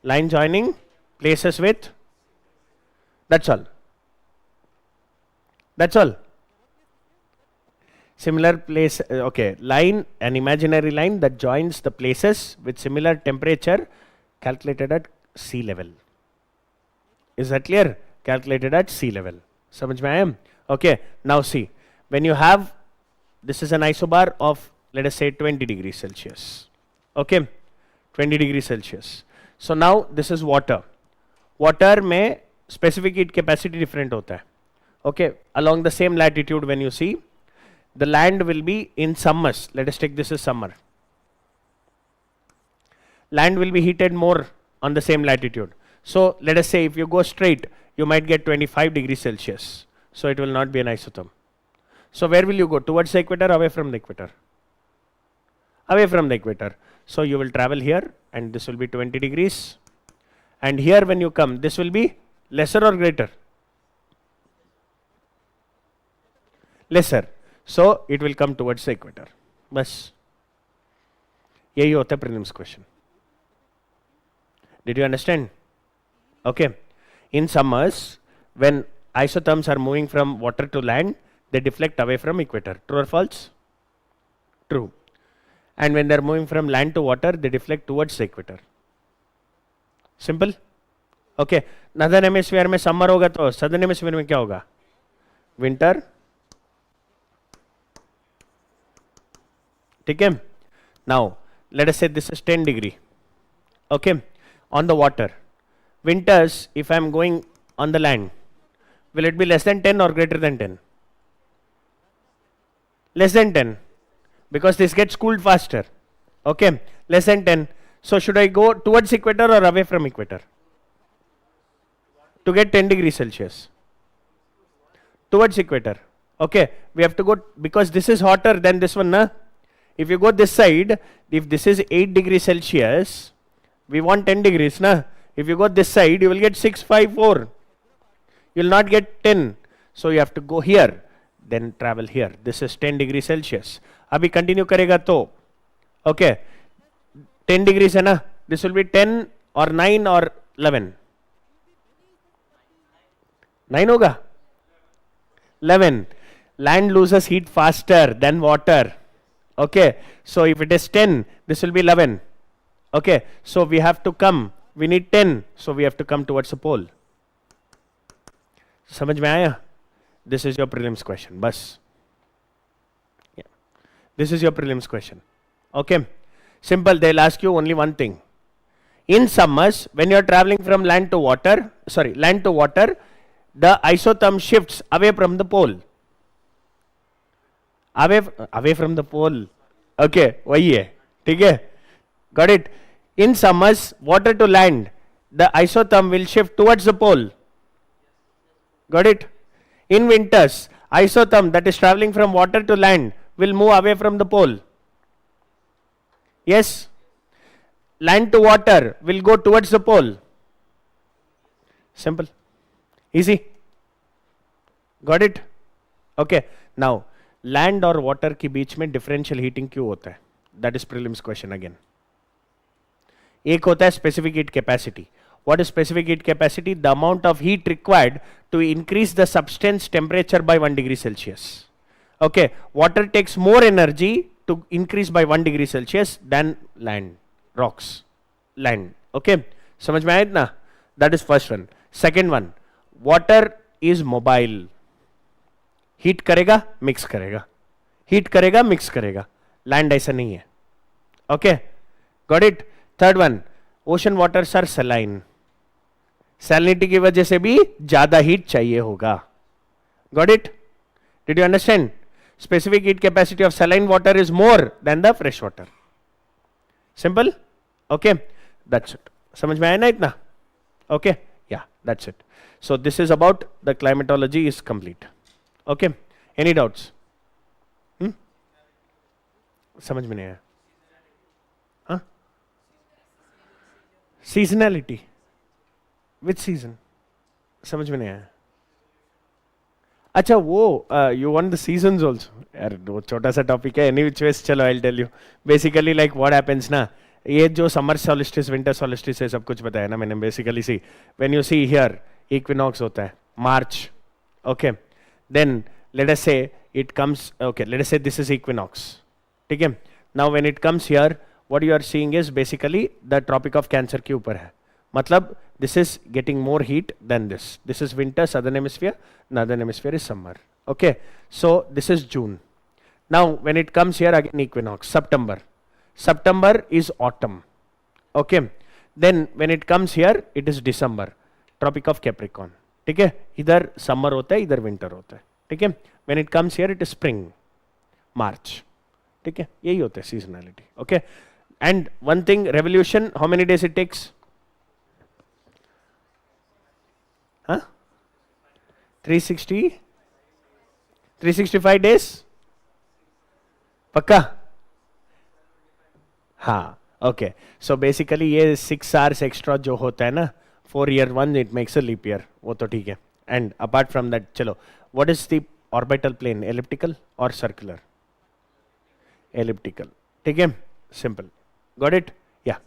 Line joining places with. That's all. That's all. Similar place, okay, line, an imaginary line that joins the places with similar temperature calculated at sea level. Is that clear? Calculated at sea level. समझ में आया? Okay, now see, when you have, this is an isobar of, let us say 20 degrees Celsius. Okay, 20 degrees Celsius. So now this is water. Water में specific heat capacity different होता है. Okay, along the same latitude when you see, the land will be in summers. Let us take this as summer. Land will be heated more on the same latitude. So let us say if you go straight, you might get 25 degrees Celsius. So it will not be an isotherm. So where will you go? Towards the equator, away from the equator? Away from the equator. So you will travel here and this will be 20 degrees. And here when you come, this will be lesser or greater? Lesser. So it will come towards the equator. बस यही होता है prelims question. Did you understand? Okay. In summers, when isotherms are moving from water to land, they deflect away from equator. True or false? True. And when they are moving from land to water, they deflect towards the equator. Simple? Okay. Northern hemisphere में summer होगा तो southern hemisphere में क्या होगा? Winter. ठीक है? Now, let us say this is 10 degree. Okay? On the water. winters, if I'm going on the land, will it be less than 10 or greater than 10? Less than 10, because this gets cooled faster. Okay, less than 10. So should I go towards equator or away from equator to get 10 degrees Celsius? Towards equator. Okay, we have to go, because this is hotter than this one, na? If you go this side, if this is 8 degrees Celsius, we want 10 degrees, na? If you go this side, you will get 654. You will not get 10. So you have to go here, then travel here. This is 10 degrees Celsius. Abhi continue karega to. Okay, 10 degrees hai na? This will be 10 or 9 or 11. 9 hoga? 11. Land loses heat faster than water. Okay, so if it is 10, this will be 11. Okay, so we have to come. We need 10, so we have to come towards the pole. समझ में आया? This is your prelims question. Bas. Yeah. This is your prelims question. Okay. Simple. They'll ask you only one thing. In summers, when you are traveling from land to water, the isotherm shifts away from the pole. Away from the pole. Okay, वही है, ठीक है? Got it? In summers, water to land, the isotherm will shift towards the pole. Got it? In winters, isotherm that is traveling from water to land will move away from the pole. Yes? Land to water will go towards the pole. Simple. Easy. Got it? Okay. Now, land और water के बीच में differential heating क्यों होता है? That is prelims question again. एक होता है specific heat capacity. What is specific heat capacity? The amount of heat required to increase the substance temperature by 1 degree Celsius. Okay, water takes more energy to increase by 1 degree Celsius than land, rocks, land. Okay, समझ में आया इतना? That is first one. Second one, water is mobile. Heat करेगा, mix करेगा. Heat करेगा, mix करेगा. Land ऐसा नहीं है. Okay, got it? Third one, ocean waters are saline. Salinity की वजह से भी ज्यादा heat चाहिए होगा. Got it? Did you understand? Specific heat capacity of saline water is more than the fresh water. Simple? Okay, that's it. समझ में आया ना इतना? Okay, yeah, that's it. So this is about the climatology is complete. Okay, any doubts? समझ में नहीं आया? हाँ? Seasonality. Which season? समझ में नहीं आया? अच्छा वो you want the seasons also? यार वो छोटा सा टॉपिक है. Any which ways चलो I'll tell you. Basically like what happens ना, ये जो summer solstice, winter solstice है सब कुछ बताया ना मैंने. Basically see, when you see here equinox होता है March. Okay, then let us say it comes. Okay, let us say this is equinox. ठीक है? Now when it comes here, what you are seeing is basically the Tropic of Cancer के ऊपर है. मतलब this is getting more heat than this. This is winter, southern hemisphere, northern hemisphere is summer. Okay, so this is June. Now when it comes here again equinox, September. September is autumn. Okay, then when it comes here it is December, Tropic of Capricorn. ठीक है? इधर summer होता है, इधर winter होता है. ठीक है? When it comes here it is spring, March. ठीक है? यही होता है seasonality. Okay, and one thing, revolution, how many days it takes? Huh? 365 days? पक्का? हाँ, okay. So basically ये 6 hours extra जो होता है ना, 4 year one it makes a leap year. वो तो ठीक है. And apart from that, चलो, what is the orbital plane? Elliptical or circular? Elliptical. ठीक है? Simple. Got it? Yeah.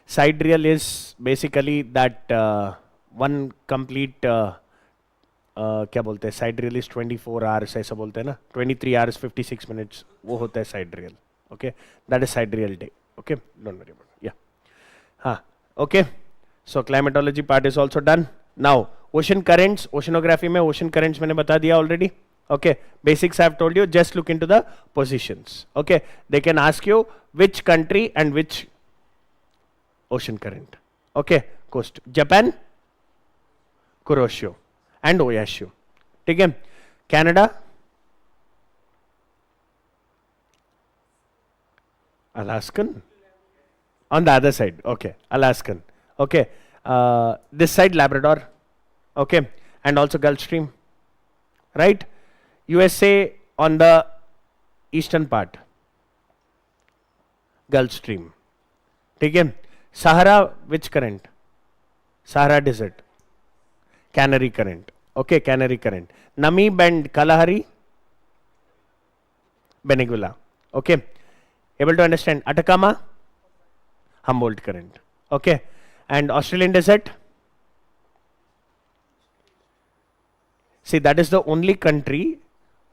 Sidereal is basically that one complete क्या बोलते हैं, sidereal is 24 hours ऐसा बोलते हैं ना, 23 hours 56 minutes वो होता है sidereal. Okay, that is sidereal day. Okay, don't worry about it. Yeah. हाँ, okay. So climatology part is also done. Now ocean currents, oceanography में ocean currents मैंने बता दिया already. Okay, basics I have told you. Just look into the positions. Okay, they can ask you which country and which ocean current. Okay, coast. Japan, Kuroshio and Oyashio. ठीक है. Canada, Alaskan. On the other side, okay, Alaskan. Okay, this side Labrador. Okay, and also Gulf Stream. Right? USA on the eastern part. Gulf Stream. ठीक है. Sahara, which current? Sahara Desert. Canary current. Okay, Canary current. Namib and Kalahari, Benegula. Okay, able to understand? Atacama, Humboldt current. Okay, and Australian desert. See, that is the only country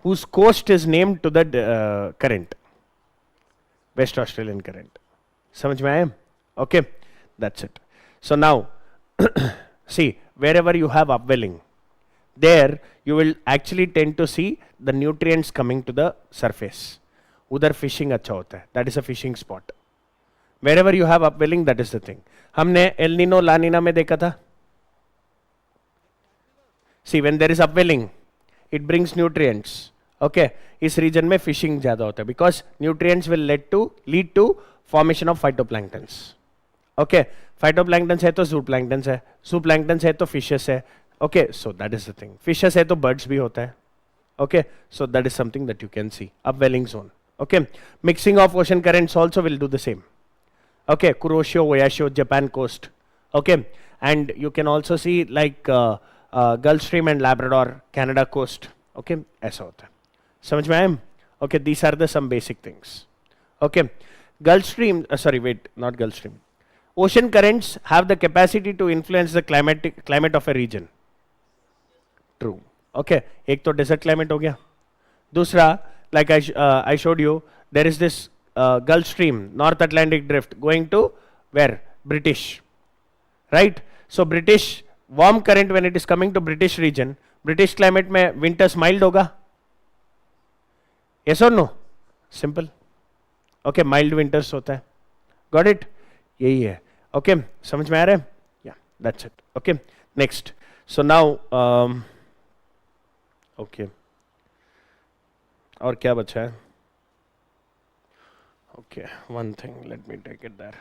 whose coast is named to the current. West Australian current. समझ में आया? Okay, that's it. So now, see, wherever you have upwelling, there you will actually tend to see the nutrients coming to the surface. उधर fishing अच्छा होता है. That is a fishing spot. Wherever you have upwelling, that is the thing. हमने El Nino, La Nina में देखा था. See, when there is upwelling, it brings nutrients. Okay, इस region में fishing ज़्यादा होता है because nutrients will lead to formation of phytoplanktons. Okay, phytoplanktons है तो zooplanktons है, zooplanktons है तो fishes है. Okay, so that is the thing. Fishes है तो birds भी होता है. Okay, so that is something that you can see. Upwelling zone. Okay, mixing of ocean currents also will do the same. Okay, Kuroshio, Oyashio, Japan coast. Okay, and you can also see like Gulf Stream and Labrador, Canada coast. Okay, ऐसा होता है. समझ में आए? Okay, these are the some basic things. Okay, Gulf Stream, sorry, wait, not Gulf Stream. Ocean currents have the capacity to influence the climate of a region. True. Okay, एक तो desert climate हो गया. दूसरा, like I showed you, there is this Gulf Stream, North Atlantic Drift, going to where? British. Right? So British warm current, when it is coming to British region, British climate में winters mild होगा. Yes or no? Simple. Okay, mild winters होता है. Got it? यही है. Okay, समझ में आ रहा है? Yeah, that's it. Okay, next. So now, okay. और क्या बचा है? Okay, one thing, let me take it there.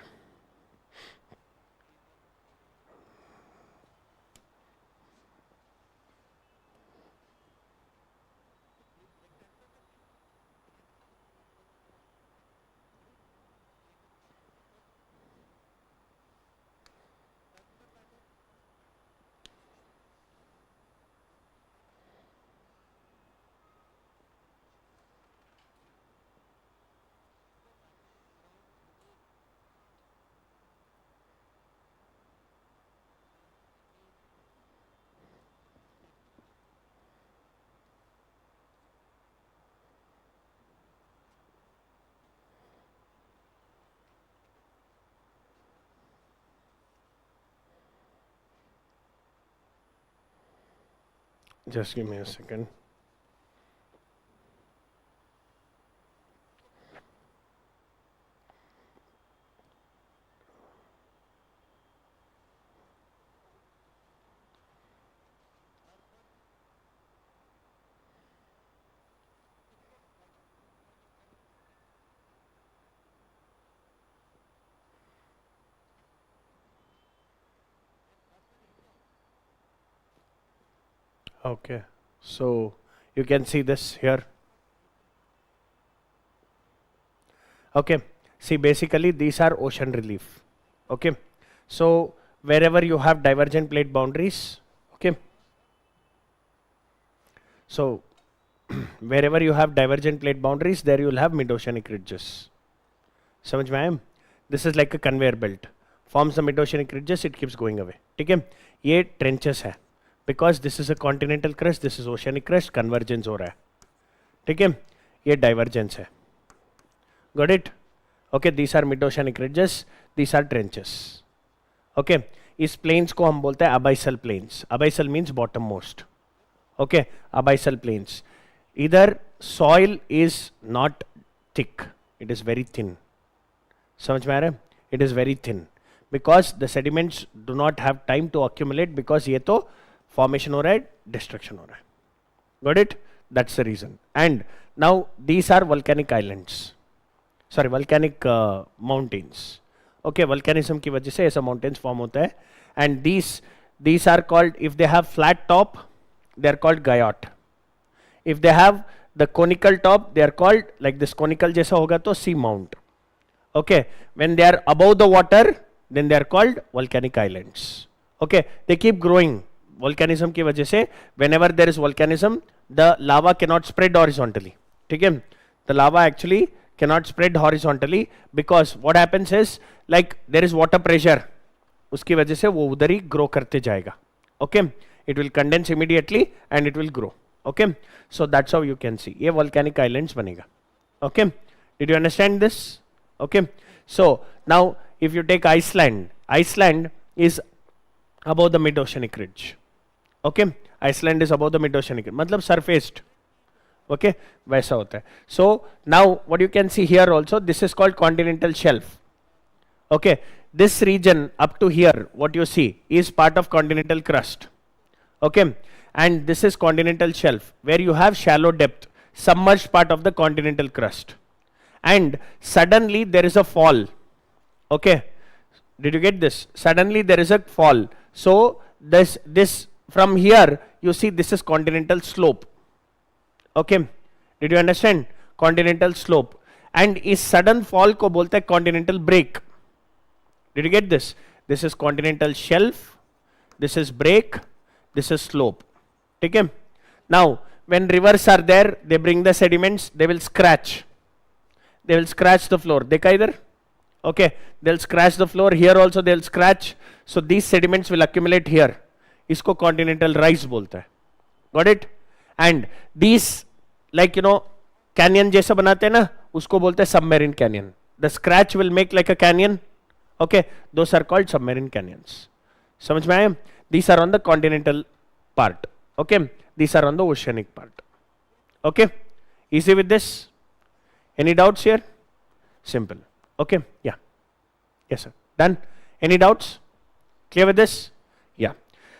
Just give me a second. Okay, so you can see this here. Okay, see, basically these are ocean relief. Okay, so wherever you have divergent plate boundaries, okay, so wherever you have divergent plate boundaries, there you will have mid-oceanic ridges. समझ में आया? This is like a conveyor belt. Forms the mid-oceanic ridges, it keeps going away. ठीक है? ये trenches है. Because this is a continental crust, this is oceanic crust, convergence हो रहा है. ठीक है? ये divergence है. Got it? Okay, these are mid-oceanic ridges, these are trenches. Okay, इस plains को हम बोलते हैं abyssal plains. Abyssal means bottommost. Okay, abyssal plains. Either soil is not thick, it is very thin. समझ में आ रहा है? It is very thin because the sediments do not have time to accumulate, because ये तो formation हो रहा है, destruction हो रहा है. Got it? That's the reason. And now these are volcanic islands, sorry, volcanic mountains. Okay, volcanism की वजह से ऐसा mountains form होता है. And these are called, if they have flat top, they are called guyot. If they have the conical top, they are called, like this conical जैसा होगा तो sea mount. Okay, when they are above the water, then they are called volcanic islands. Okay, they keep growing. Volcanism की वजह से, whenever there is volcanism, the lava cannot spread horizontally. ठीक है? The lava actually cannot spread horizontally because what happens is, like there is water pressure. उसकी वजह से वो उधर ही grow करते जाएगा. Okay, it will condense immediately and it will grow. Okay, so that's how you can see. ये volcanic islands बनेगा. Okay, did you understand this? Okay, so now if you take Iceland, Iceland is above the mid-oceanic ridge. Okay, Iceland is above the mid-oceanic ridge, मतलब surfaced. Okay, वैसा होता है. So now what you can see here also, this is called continental shelf. Okay, this region up to here, what you see is part of continental crust. Okay, and this is continental shelf where you have shallow depth, submerged part of the continental crust. And suddenly there is a fall. Okay, did you get this? Suddenly there is a fall. So this from here you see this is continental slope. Okay, did you understand? Continental slope. And is sudden fall को बोलते हैं continental break. Did you get this? This is continental shelf, this is break, this is slope. ठीक है? Now when rivers are there, they bring the sediments, they will scratch. They will scratch the floor. देखा इधर? Okay, they'll scratch the floor. Here also they'll scratch. So these sediments will accumulate here. इसको continental rise बोलता है. Got it? And these, like you know, canyon जैसा बनाते हैं ना, उसको बोलते हैं submarine canyon. The scratch will make like a canyon. Okay, those are called submarine canyons. समझ में आया? These are on the continental part. Okay, these are on the oceanic part. Okay, easy with this? Any doubts here? Simple. Okay, yeah. Yes, sir. Done? Any doubts? Clear with this? Yeah.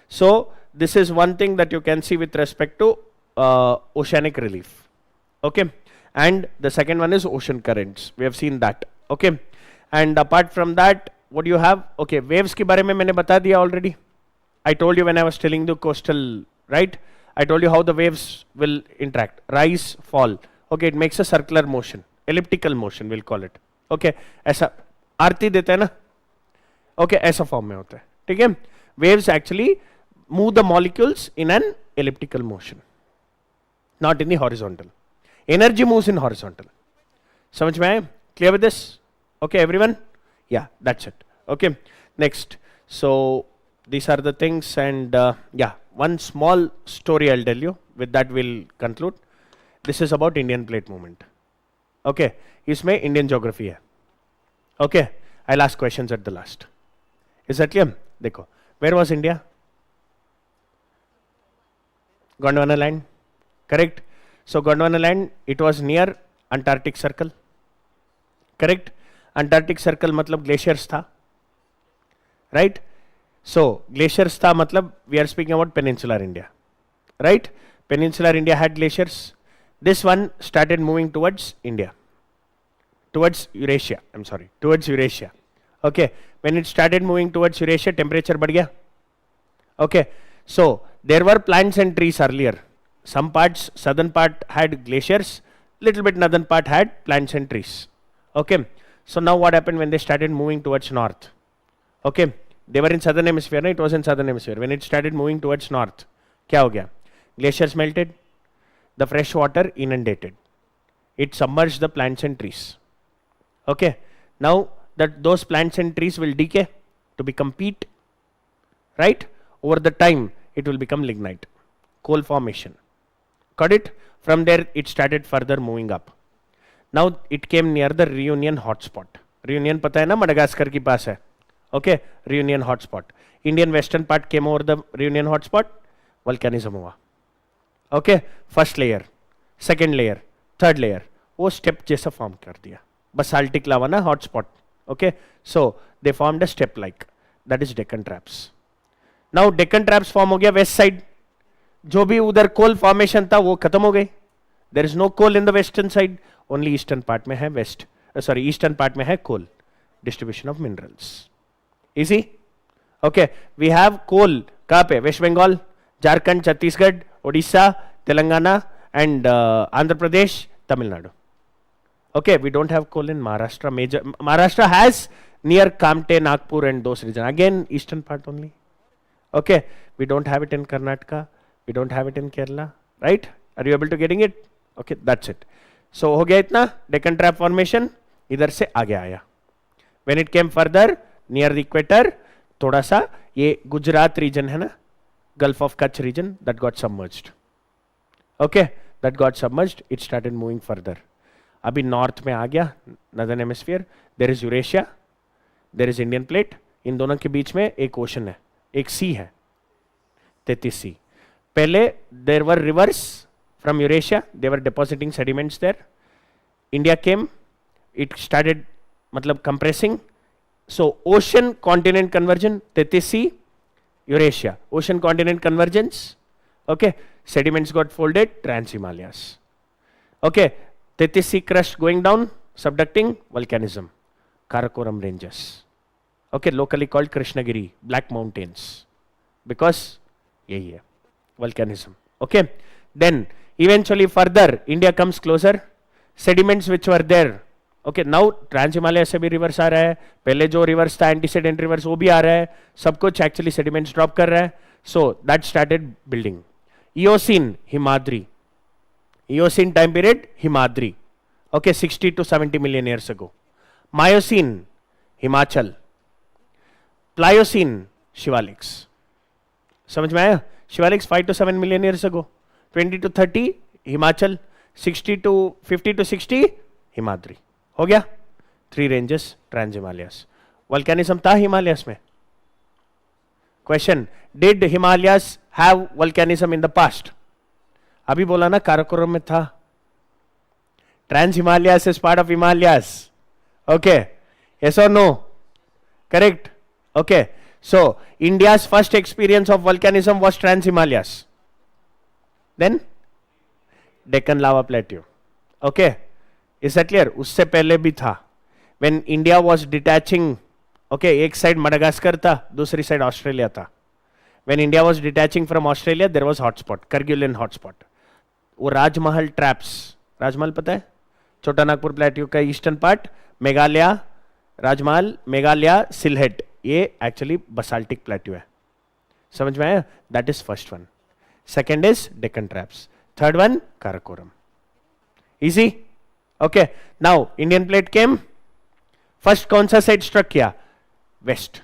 So this is one thing that you can see with respect to oceanic relief. Okay, and the second one is ocean currents. We have seen that. Okay, and apart from that, what do you have? Okay, waves के बारे में मैंने बता दिया already. I told you when I was telling the coastal, right? I told you how the waves will interact. Rise, fall. Okay, it makes a circular motion, elliptical motion we'll call it. Okay, ऐसा आरती देते हैं ना? Okay, ऐसा form में होता है. ठीक है? Waves actually move the molecules in an elliptical motion, not in the horizontal. Energy moves in horizontal. समझ में आए? Clear with this? Okay, everyone? Yeah, that's it. Okay, next. So these are the things, and yeah, one small story I'll tell you. With that we'll conclude. This is about Indian plate movement. Okay, इसमें Indian geography है. Okay, I'll ask questions at the last. Is that clear? देखो, where was India? Gondwana land, correct? So Gondwana land, it was near Antarctic Circle, correct? Antarctic Circle मतलब glaciers था, right? So glaciers था मतलब we are speaking about peninsular India, right? Peninsular India had glaciers. This one started moving towards India, towards Eurasia. I'm sorry, towards Eurasia. Okay, when it started moving towards Eurasia, temperature बढ़ गया. Okay, so there were plants and trees earlier. Some parts, southern part had glaciers, little bit northern part had plants and trees. Okay, so now what happened when they started moving towards north? Okay, they were in southern hemisphere, no? It was in southern hemisphere. When it started moving towards north, क्या हो गया? Glaciers melted, the fresh water inundated. It submerged the plants and trees. Okay, now that those plants and trees will decay to become peat, right? Over the time, it will become lignite, coal formation. Got it? From there, it started further moving up. Now it came near the Reunion hotspot. Reunion पता है ना, Madagascar की पास है. Okay, Reunion hotspot. Indian western part came over the Reunion hotspot. Volcanism हुआ. Okay, first layer, second layer, third layer. वो step जैसा form कर दिया. Basaltic lava ना hotspot. Okay, so they formed a step like, that is Deccan Traps. Now Deccan Traps form हो गया west side, जो भी उधर coal formation था वो खत्म हो गई. There is no coal in the western side, only eastern part में है eastern part में है coal. Distribution of minerals. Easy? Okay, we have coal कहाँ पे? West Bengal, Jharkhand, Chhattisgarh, Odisha, Telangana and Andhra Pradesh, Tamil Nadu. Okay, we don't have coal in Maharashtra. Maharashtra has near Kamte, Nagpur and those regions. Again, eastern part only. Okay, we don't have it in Karnataka. We don't have it in Kerala. Right? Are you able to getting it? Okay, that's it. So, हो गया इतना Deccan Trap formation इधर से आगे आया. When it came further near the equator, थोड़ा सा ये गुजरात region है ना, Gulf of Kutch region, that got submerged. Okay, that got submerged. It started moving further. अभी north में आ गया, northern hemisphere. There is Eurasia, there is Indian plate. इन दोनों के बीच में एक ocean है, एक sea है, Tethys Sea. पहले there were rivers from Eurasia, they were depositing sediments there. India came, it started मतलब compressing. So ocean continent convergence, Tethys Sea, Eurasia, ocean continent convergence. Okay, sediments got folded, Trans Himalayas. Okay, Tethys Sea crust going down, subducting, volcanism, Karakoram ranges. Okay, locally called Krishnagiri, Black Mountains, because यही है volcanism. Okay, then eventually further India comes closer, sediments which were there. Okay, now Trans Himalaya से भी rivers आ रहा है, पहले जो rivers था antecedent rivers वो भी आ रहा है, सब कुछ actually sediments drop कर रहा है. So that started building. Eocene, Himadri. Eocene time period, Himadri. Okay, 60 to 70 million years ago. Miocene, Himachal. Pliocene, Shivaliks. समझ में आया? Shivaliks 5 to 7 million years ago. 20 to 30, Himachal. 50 to 60, Himadri. हो गया? 3 ranges, Trans Himalayas. Volcanism था Himalayas में? Question, did Himalayas have volcanism in the past? अभी बोला ना काराकोरम में था. Trans Himalayas is part of Himalayas. Okay, yes or no? Correct. Okay, so India's first experience of volcanism was Trans Himalayas. Then Deccan lava plateau. Okay, is that clear? उससे पहले भी था. When India was detaching, okay, एक side Madagascar था, दूसरी side Australia था. When India was detaching from Australia, there was hotspot, Kerguelen hotspot. वो राजमहल traps, राजमहल पता है? छोटा नागपुर प्लेट्यू का ईस्टर्न पार्ट, मेघालय, राजमहल, मेघालय, सिलहेट, ये एक्चुअली बसाल्टिक प्लेट्यू है. समझ में आया? That is first one. Second is Deccan traps. Third one Karakoram. Easy? Okay, now Indian plate came. First कौन सा साइड स्ट्रक किया? West.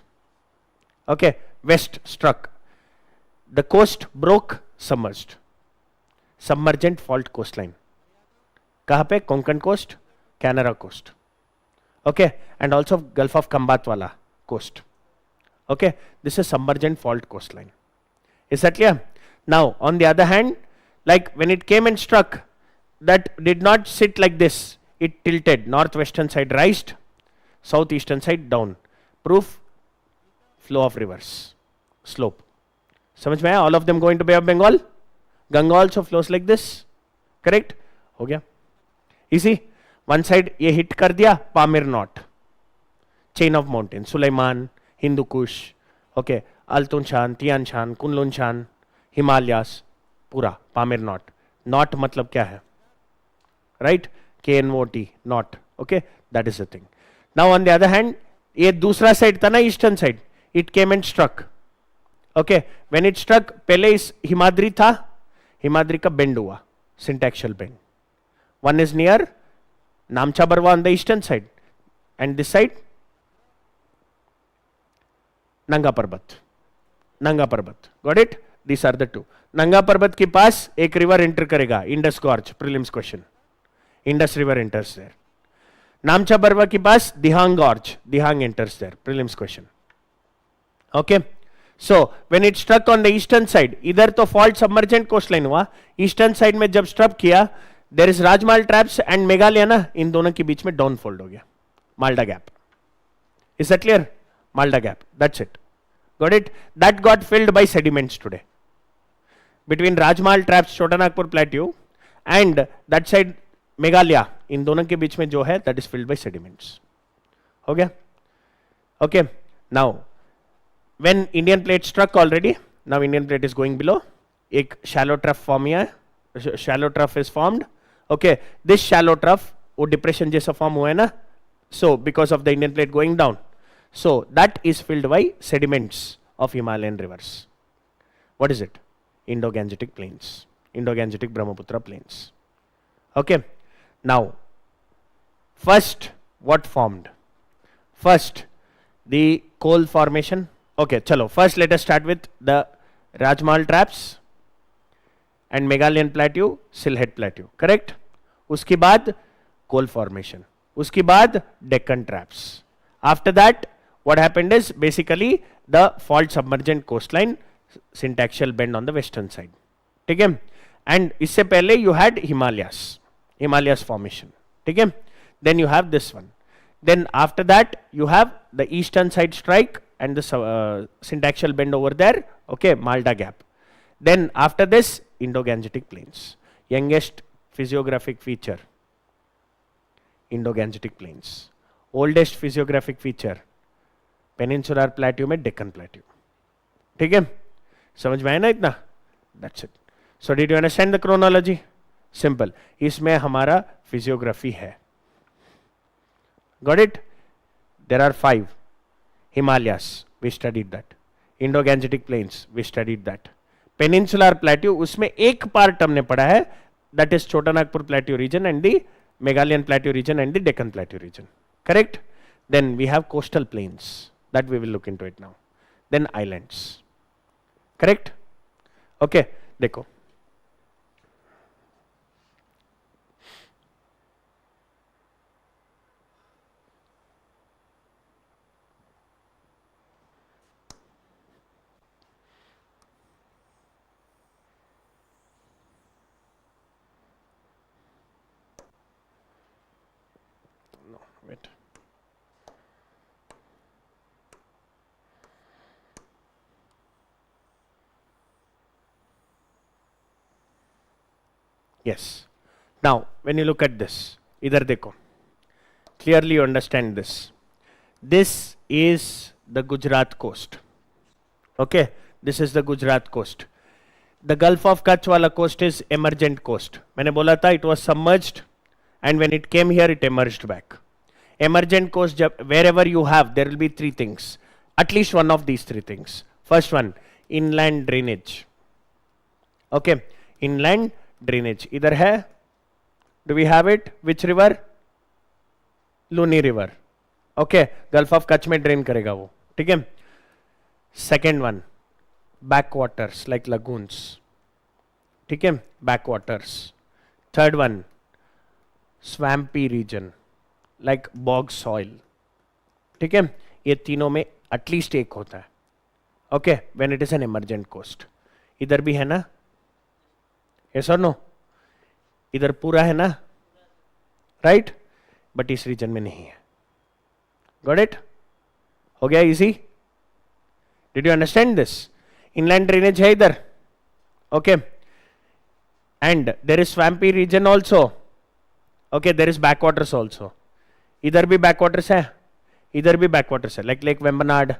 Okay, west struck. The coast broke, submerged. Submergent fault coast line. कहां पे? Konkan coast, Canara coast. Okay, and also gulf of Khambhat वाला coast. Okay, this is submergent fault coastline. Is that clear? Now, on the other hand, like when it came and struck, that did not sit like this. It tilted. Northwestern side raised, southeastern side down. Proof? Flow of rivers. Slope. समझ में आया? All of them going to Bay of Bengal. Ganga also flows like this. Correct? हो गया? Easy? One side ये hit कर दिया, Pamir Knot. Chain of mountains. Sulaiman, Hindu Kush, okay, Altun Shan, Tian Shan, Kunlun Shan, Himalayas, पूरा Pamir Knot. Knot मतलब क्या है? Right? KNOT, knot. Okay, that is the thing. Now on the other hand, ये दूसरा side था ना, eastern side. It came and struck. Okay, when it struck, पहले इस हिमाद्री था, हिमाद्री का bend हुआ, syntactial bend. One is near नामचा Barwa on the eastern side, and this side नंगा Parbat. Nanga Parbat. Got it? This are the two. Nanga Parbat के पास एक रिवर एंटर करेगा, Indus gorge. Prelims question. Indus river enters there. Namcha Barwa के पास Dihang gorge. Dihang enters there. Prelims question. Okay, so when it struck on the eastern side, इधर तो fault submergent coastline हुआ, eastern side में जब स्ट्रक किया, there is Rajmahal traps and Meghalaya ना, इन दोनों के बीच में डाउन फोल्ड हो गया, Malda gap. Is that clear? Malda Gap. That's it. Got it? That got filled by sediments today. Between Rajmal Traps, Chota Nagpur Plateau, and that side Meghalaya, in दोनों के बीच में जो है, that is filled by sediments. Okay? Okay. Now, when Indian plate struck already, now Indian plate is going below. एक shallow trough form है, shallow trough is formed. Okay, this shallow trough, वो depression जैसा form हुआ है ना, so because of the Indian plate going down, so that is filled by sediments of Himalayan rivers. What is it? Indo-Gangetic plains, Indo-Gangetic Brahmaputra plains. Okay, now first what formed? First the coal formation. Okay, chalo, first let us start with the Rajmal Traps and Meghalayan Plateau, Sylhet Plateau, correct? उसके बाद coal formation, उसके बाद Deccan Traps. After that, what happened is basically the fault submergent coastline, syntaxial bend on the western side. ठीक है? And इससे पहले you had Himalayas formation. ठीक है? Then you have this one. Then after that you have the eastern side strike and the syntaxial bend over there. Okay, Malda Gap. Then after this, Indo-Gangetic plains. Youngest physiographic feature, Indo-Gangetic plains. Oldest physiographic feature, Peninsular Plateau में Deccan Plateau. ठीक है? समझ में आया ना इतना? That's it. So did you understand the chronology? Simple. इसमें हमारा physiography है. Got it? There are 5. Himalayas, we studied that. Indo-Gangetic plains, we studied that. Peninsular Plateau, उसमें एक part हमने पढ़ा है, that is Chota Nagpur Plateau region and the Meghalayan Plateau region and the Deccan Plateau region. Correct? Then we have coastal plains, that we will look into it now. Then islands. Correct? Okay, देखो. Wait. Yes. Now, when you look at this, इधर देखो. Clearly you understand this. This is the Gujarat coast. Okay, this is the Gujarat coast. The Gulf of Kutch वाला coast is emergent coast. मैंने बोला था it was submerged, and when it came here, it emerged back. Emergent coast, wherever you have, there will be 3 things. At least one of these 3 things. First one, inland drainage. Okay, inland drainage. Idhar hai? Do we have it? Which river? Luni river. Okay, Gulf of Kutch में drain करेगा वो. ठीक है? Second one, backwaters like lagoons. ठीक है? Backwaters. Third one, swampy region like bog soil. ठीक है? ये तीनों में एटलीस्ट एक होता है. Okay, when it is an emergent coast. इधर भी है ना? यस और नो? इधर पूरा है ना? राइट? बट इस रीजन में नहीं है. Got it? हो गया easy? Did you understand this? Inland drainage है इधर. Okay, and there is swampy region also. Okay, there is backwaters also. इधर भी बैकवाटर्स है, इधर भी बैकवाटर्स है, like lake Vembanad.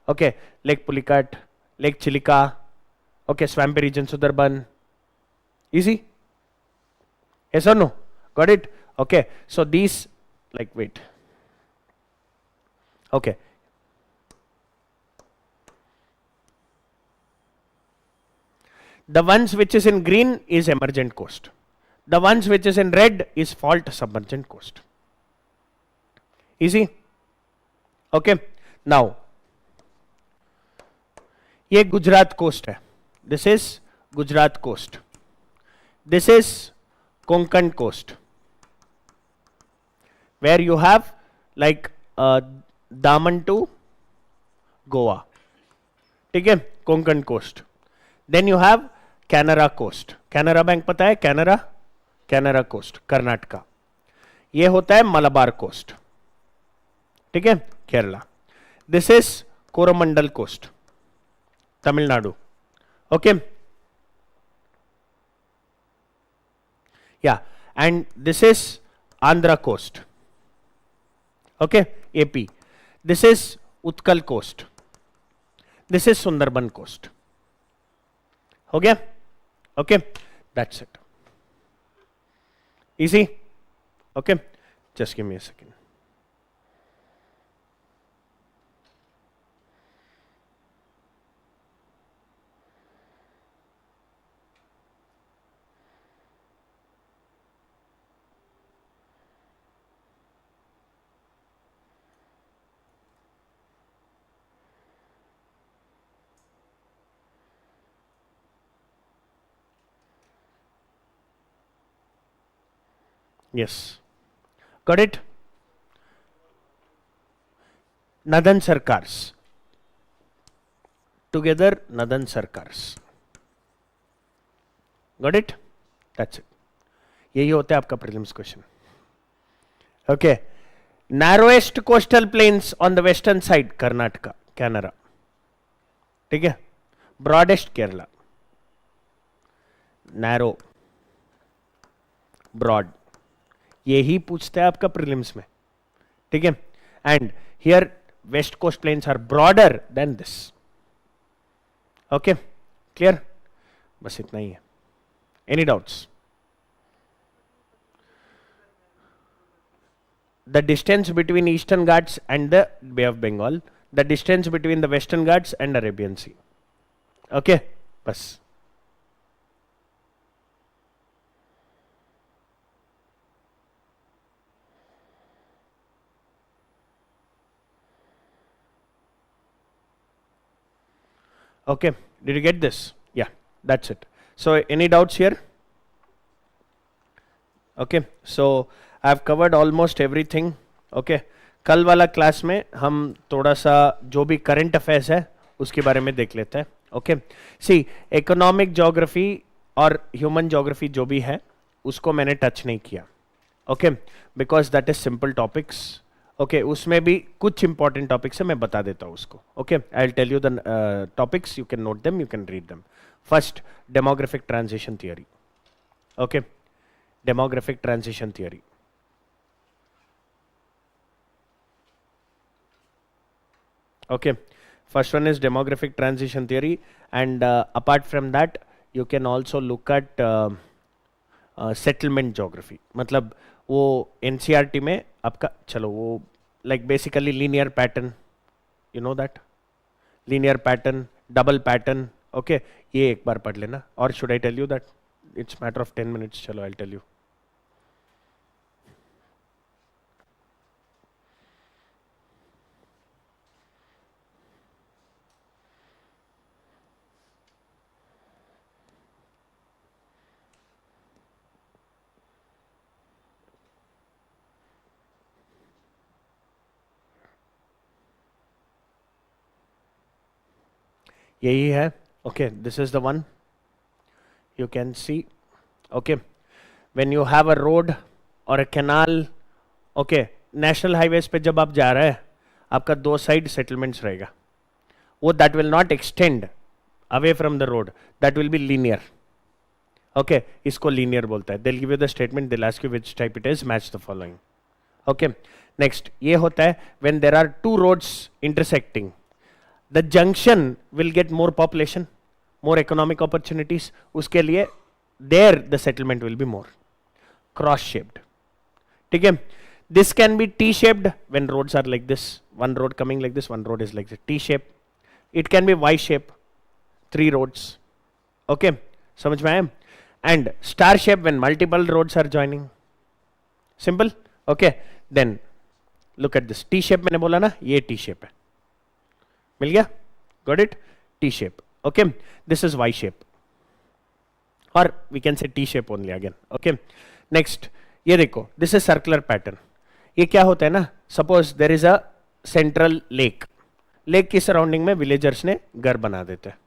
Okay, lake Pulicat, lake Chilika. Okay, swampy region Sundarban. Easy? Yes और no? Got it? Okay, so these like wet. Okay, the ones which is in green is emergent coast. The ones which is in red is fault submergent coast. Easy? Okay. Now, ये Gujarat coast है. This is Gujarat coast. This is Konkan coast, where you have like Daman to Goa. ठीक है? Konkan coast. Then you have Canara coast. Canara bank पता है? Canara? Canara coast, Karnataka. ये होता है Malabar coast. ठीक है? Kerala. This is Coromandel coast, Tamil Nadu. Okay. Yeah, and this is Andhra coast. Okay, AP. This is Utkal coast. This is Sundarban coast. Okay? Okay, that's it. Easy? Okay, just give me a second. Yes. Got it? Nadan Sarkars. Together, Nadan Sarkars. Got it? That's it. यही होता है आपका prelims question. Okay. Narrowest coastal plains on the western side, Karnataka, Canara. ठीक है? Broadest, Kerala. Narrow. Broad. यही पूछता है आपका प्रीलिम्स में, ठीक है? And here west coast plains are broader than this. Okay, clear? बस इतना ही है. Any doubts? The distance between Eastern Ghats and the Bay of Bengal, the distance between the Western Ghats and Arabian Sea. Okay, बस. Okay, did you get this? Yeah, that's it. So any doubts here? Okay, so I have covered almost everything. Okay, कल वाला class में हम थोड़ा सा जो भी current affairs है उसके बारे में देख लेते हैं. ओके, सी इकोनॉमिक ज्योग्राफी और ह्यूमन ज्योग्राफी जो भी है उसको मैंने टच नहीं किया. Okay, because that is simple topics. Okay, उसमें भी कुछ इंपॉर्टेंट टॉपिक्स है, मैं बता देता हूँ उसको. Okay, I will tell you the topics, you can note them, you can read them. First, demographic transition theory. Okay, demographic transition theory. Okay, first one is demographic transition theory, and apart from that you can also look at settlement geography. मतलब वो NCERT में आपका, चलो वो like basically linear pattern, you know that linear pattern, double pattern. Okay, ये एक बार पढ़ लेना. और should I tell you that? It's matter of 10 minutes. चलो, I'll tell you. यही है. Okay, this is the one you can see. Okay, when you have a road or a canal, okay, national highways पे जब आप जा रहे हैं आपका दो साइड सेटलमेंट्स रहेगा, वो that will not extend away from the road, that will be linear. Okay, इसको linear बोलता है. They'll give you the statement, they'll ask you which type it is, match the following. Okay, next ये होता है when there are two roads intersecting, the junction will get more population, more economic opportunities. उसके लिए there the settlement will be more cross shaped. ठीक है? This can be T shaped when roads are like this, one road coming like this, one road is like this, T shape. It can be Y shape, three roads. Okay, समझ में आया? And star shape when multiple roads are joining. Simple. Okay, then look at this. T shape मैंने बोला ना, ये T shape है. मिल गया? Got it? T shape. Okay, this is Y shape, or we can say T shape only again. Okay, next ये देखो, this is circular pattern. ये क्या होता है ना, suppose there is a central lake. Lake की सराउंडिंग में villagers ने घर बना देते हैं.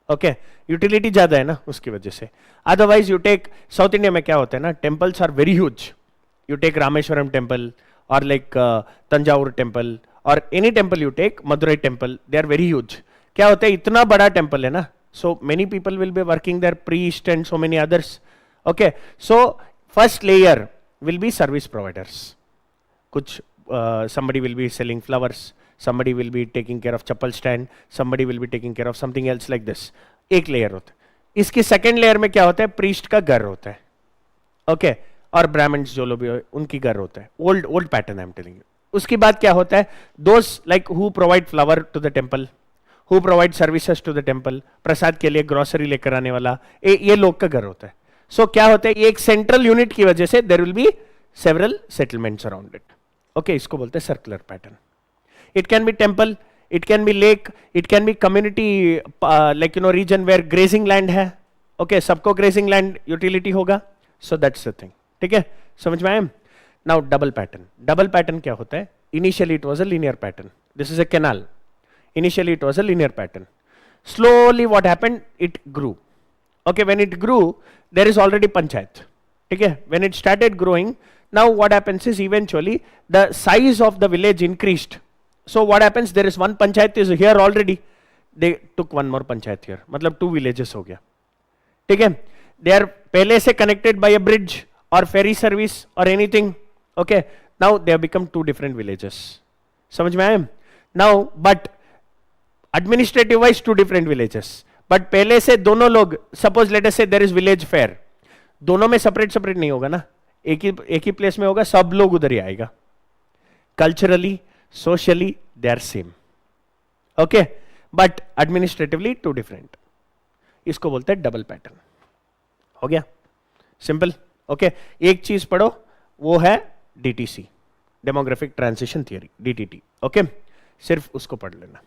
ओके, यूटिलिटी ज्यादा है ना उसकी वजह से. Otherwise you take South India में क्या होता है ना, temples are very huge. You take Rameswaram temple और लाइक तंजावुर टेम्पल और any temple you take, Madurai temple, they are very huge. क्या होता है, इतना बड़ा टेम्पल है ना, so many people will be working there, priest and so many others. Okay, so first layer will be service providers. Kuch somebody will be selling flowers, somebody will be taking care of chappal stand, somebody will be taking care of something else like this. एक layer होता है. इसकी second layer में क्या होता है, priest का घर होता है. Okay, और ब्राह्मण्स जो लोग भी उनकी घर होता है. Old pattern I am telling you. उसके बाद क्या होता है, those like who provide flower to the temple, who provide services to the temple, प्रसाद के लिए ग्रोसरी लेकर आने वाला, ये लोग का घर होता है. So क्या होता है, ये एक सेंट्रल यूनिट की वजह से there will be several settlements around it. Okay, इसको बोलते हैं circular pattern. It can be temple, it can be lake, it can be community like region where grazing land है. Okay, सबको grazing land utility होगा. So that's the thing. ठीक है, समझ में आया? Now double pattern. Double pattern क्या होता है? Initially it was a linear pattern. This is a canal. Initially it was a linear pattern. Slowly what happened? It grew. Okay, when it grew, there is already panchayat. Okay, when it started growing, now what happens is eventually the size of the village increased. So what happens? There is one panchayat is here already. They took one more panchayat here. मतलब 2 villages हो गया. ठीक है? They are पहले से connected by a bridge or ferry service or anything. Okay, now they have become 2 different villages. समझ में आया? Now, but administrative wise 2 different villages. But पहले से दोनों लोग, suppose let us say there is village fair, दोनों में separate नहीं होगा ना, एक ही place में होगा, सब लोग उधर ही आएगा. Culturally, socially, they are same. Okay, but administratively 2 different. इसको बोलते हैं double pattern. हो गया? Simple. Okay, एक चीज पढ़ो, वो है DTC, Demographic Transition Theory, DTT. Okay, सिर्फ उसको पढ़ लेना,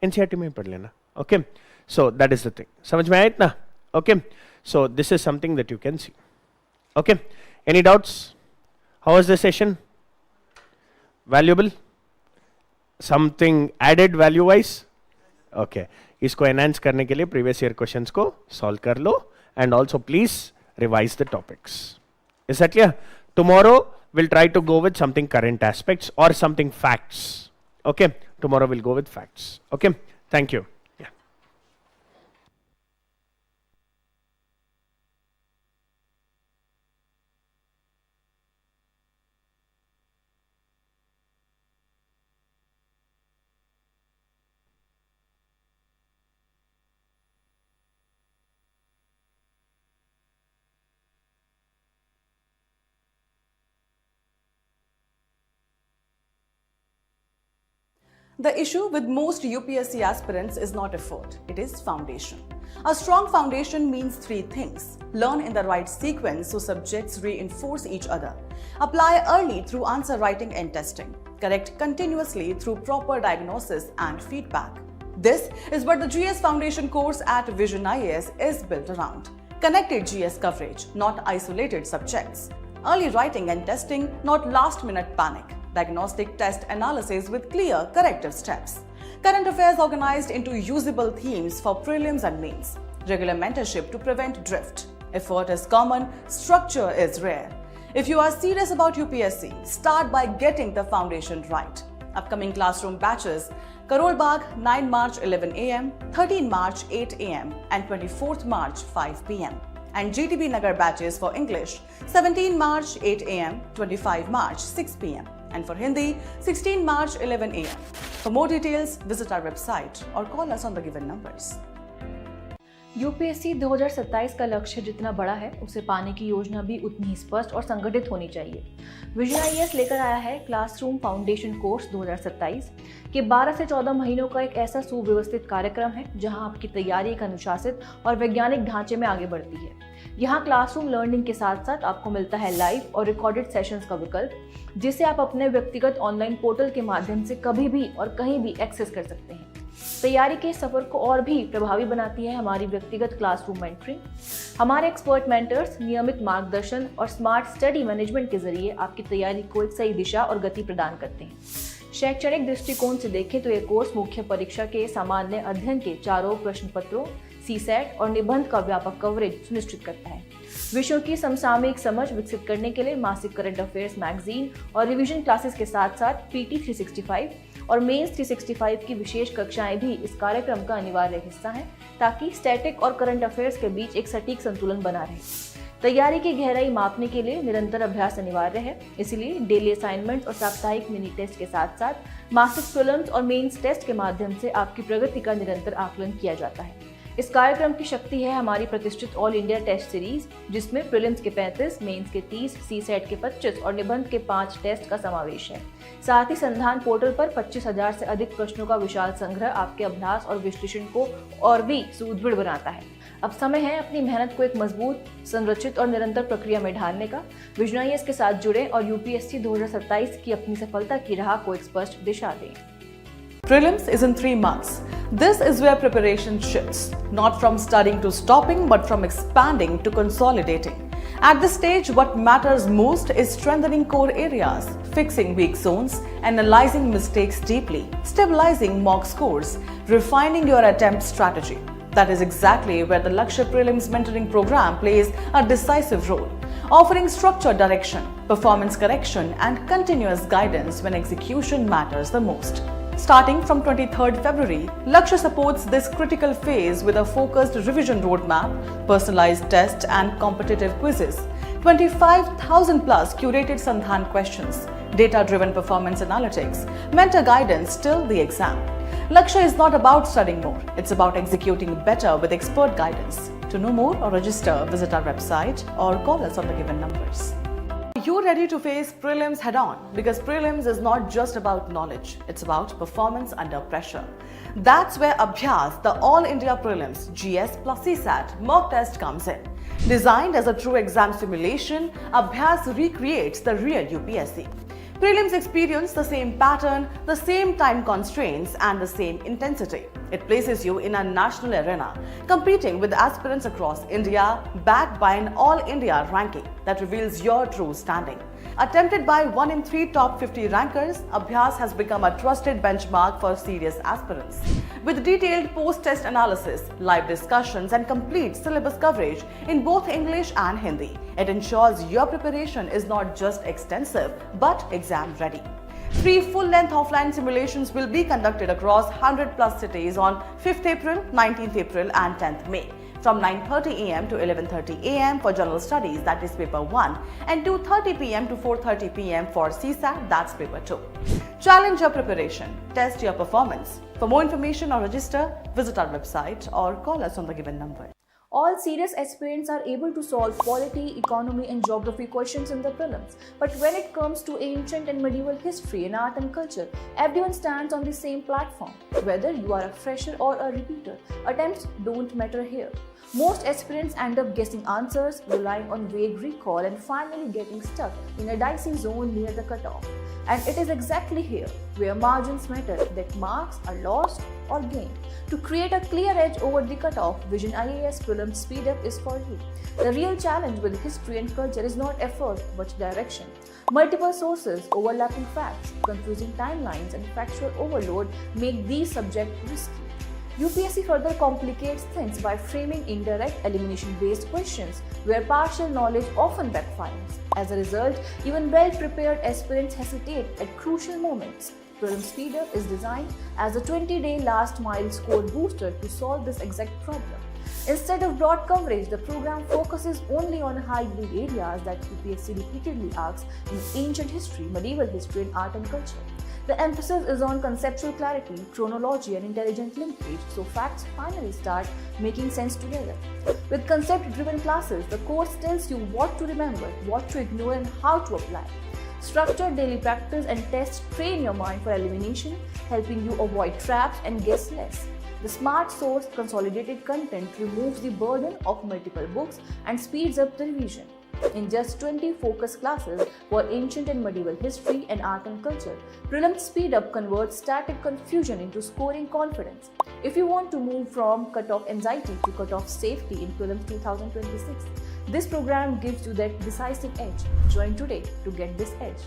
NCERT में पढ़ लेना. Okay, so that is the thing. समझ में आया इतना? Okay, so this is something that you can see. Okay, any doubts? How was the session? Valuable? Something added value wise? Okay, इसको enhance करने के लिए previous year questions को solve कर लो, and also please revise the topics. Is that clear? Tomorrow we'll try to go with something current aspects or something facts. Okay, tomorrow we'll go with facts. Okay, thank you. Yeah. The issue with most UPSC aspirants is not effort, it is foundation. A strong foundation means 3 things. Learn in the right sequence so subjects reinforce each other. Apply early through answer writing and testing. Correct continuously through proper diagnosis and feedback. This is what the GS Foundation course at Vision IAS is built around. Connected GS coverage, not isolated subjects. Early writing and testing, not last-minute panic. Diagnostic test analysis with clear corrective steps. Current affairs organized into usable themes for prelims and mains. Regular mentorship to prevent drift. Effort is common, structure is rare. If you are serious about UPSC, start by getting the foundation right. Upcoming classroom batches: Karol Bagh 9 March 11 AM, 13 March 8 AM and 24th March 5 PM. And GTB Nagar batches for English 17 March 8 AM, 25 March 6 PM. And for Hindi, 16 March 11 AM. For more details, visit our website or call us on the given numbers. UPSC 2027 का लक्ष्य जितना बड़ा है, उसे पाने की योजना भी उतनी ही स्पष्ट और संगठित होनी चाहिए. विजन आईएएस लेकर आया है क्लासरूम फाउंडेशन कोर्स 2027 के 12 से 14 महीनों का एक ऐसा सुव्यवस्थित कार्यक्रम है जहां आपकी तैयारी एक अनुशासित और वैज्ञानिक ढांचे में आगे बढ़ती है. यहाँ क्लासरूम लर्निंग के साथ साथ आपको मिलता है लाइव और रिकॉर्डेड सेशंस का विकल्प, जिसे आप अपने व्यक्तिगत ऑनलाइन पोर्टल के माध्यम से कभी भी और कहीं भी एक्सेस कर सकते हैं. तैयारी के सफर को और भी प्रभावी बनाती है हमारी व्यक्तिगत क्लासरूम मेंटरिंग. हमारे एक्सपर्ट मेंटर्स नियमित मार्गदर्शन और स्मार्ट स्टडी मैनेजमेंट के जरिए आपकी तैयारी को एक सही दिशा और गति प्रदान करते हैं. शैक्षणिक दृष्टिकोण से देखें तो यह कोर्स मुख्य परीक्षा के सामान्य अध्ययन के 4 प्रश्न पत्रों, सीसेट और निबंध का व्यापक कवरेज सुनिश्चित करता है. विषयों की समसामयिक समझ विकसित करने के लिए मासिक करंट अफेयर्स मैगजीन और रिवीजन क्लासेस के साथ साथ पीटी 365 और मेंस 365 की विशेष कक्षाएं भी इस कार्यक्रम का अनिवार्य हिस्सा हैं, ताकि स्टैटिक और करंट अफेयर्स के बीच एक सटीक संतुलन बना रहे। तैयारी की गहराई मापने के लिए निरंतर अभ्यास अनिवार्य है, इसलिए डेली असाइनमेंट और साप्ताहिक मिनी टेस्ट के साथ साथ मासिक प्रीलिम्स और मेंस टेस्ट के माध्यम से आपकी प्रगति का निरंतर आकलन किया जाता है। इस कार्यक्रम की शक्ति है हमारी प्रतिष्ठित ऑल इंडिया टेस्ट सीरीज, जिसमें प्रीलिम्स के 35, मेंस के 30, सीसेट के 25 और निबंध के 5 टेस्ट का समावेश है। साथ ही संधान पोर्टल पर 25,000 से अधिक प्रश्नों का विशाल संग्रह आपके अभ्यास और विश्लेषण को और भी सुदृढ़ बनाता है। अब समय है अपनी मेहनत को एक मजबूत, संरचित और निरंतर प्रक्रिया में ढालने का। विजन आईएएस के साथ जुड़े और यूपीएससी 2027 की अपनी सफलता की राह को एक स्पष्ट दिशा दें। Prelims is in 3 months. This is where preparation shifts, not from studying to stopping, but from expanding to consolidating. At this stage, what matters most is strengthening core areas, fixing weak zones, analyzing mistakes deeply, stabilizing mock scores, refining your attempt strategy. That is exactly where the Lakshya Prelims Mentoring Program plays a decisive role, offering structured direction, performance correction, and continuous guidance when execution matters the most. Starting from 23rd February, Lakshya supports this critical phase with a focused revision roadmap, personalized tests and competitive quizzes, 25,000 plus curated Sandhan questions, data-driven performance analytics, mentor guidance till the exam. Lakshya is not about studying more, it's about executing better with expert guidance. To know more or register, visit our website or call us on the given numbers. Are you ready to face prelims head on? Because prelims is not just about knowledge, it's about performance under pressure. That's where Abhyas, the All India Prelims, GS plus CSAT mock test comes in. Designed as a true exam simulation, Abhyas recreates the real UPSC. Prelims experience the same pattern, the same time constraints and the same intensity. It places you in a national arena, competing with aspirants across India, backed by an all-India ranking that reveals your true standing. Attempted by 1 in 3 top 50 rankers, Abhyas has become a trusted benchmark for serious aspirants. With detailed post-test analysis, live discussions and complete syllabus coverage in both English and Hindi, it ensures your preparation is not just extensive but exam-ready. 3 full-length offline simulations will be conducted across 100 plus cities on 5th April, 19th April and 10th May. From 9:30 am to 11:30 am for General Studies, that is paper 1, and 2:30 pm to 4:30 pm for CSAT, that's paper 2. Challenge your preparation, test your performance. For more information or register, visit our website or call us on the given number. All serious aspirants are able to solve polity, economy and geography questions in the prelims. But when it comes to ancient and medieval history and art and culture, everyone stands on the same platform. Whether you are a fresher or a repeater, attempts don't matter here. Most aspirants end up guessing answers, relying on vague recall and finally getting stuck in a dicey zone near the cutoff. And it is exactly here where margins matter, that marks are lost or gained. To create a clear edge over the cutoff, Vision IAS Prelims Speed Up is for you. The real challenge with history and culture is not effort but direction. Multiple sources, overlapping facts, confusing timelines and factual overload make these subjects risky. UPSC further complicates things by framing indirect elimination-based questions where partial knowledge often backfires. As a result, even well-prepared aspirants hesitate at crucial moments. Prelims Speed Up is designed as a 20-day last-mile score booster to solve this exact problem. Instead of broad coverage, the program focuses only on high-grade areas that UPSC repeatedly asks in ancient history, medieval history, and art and culture. The emphasis is on conceptual clarity, chronology, and intelligent linkage, so facts finally start making sense together. With concept-driven classes, the course tells you what to remember, what to ignore, and how to apply. Structured daily practice and tests train your mind for elimination, helping you avoid traps and guess less. The smart source consolidated content removes the burden of multiple books and speeds up the revision. In just 20 focus classes for ancient and medieval history and art and culture, Prelims Speed Up converts static confusion into scoring confidence. If you want to move from cutoff anxiety to cutoff safety in Prelims 2026, this program gives you that decisive edge. Join today to get this edge.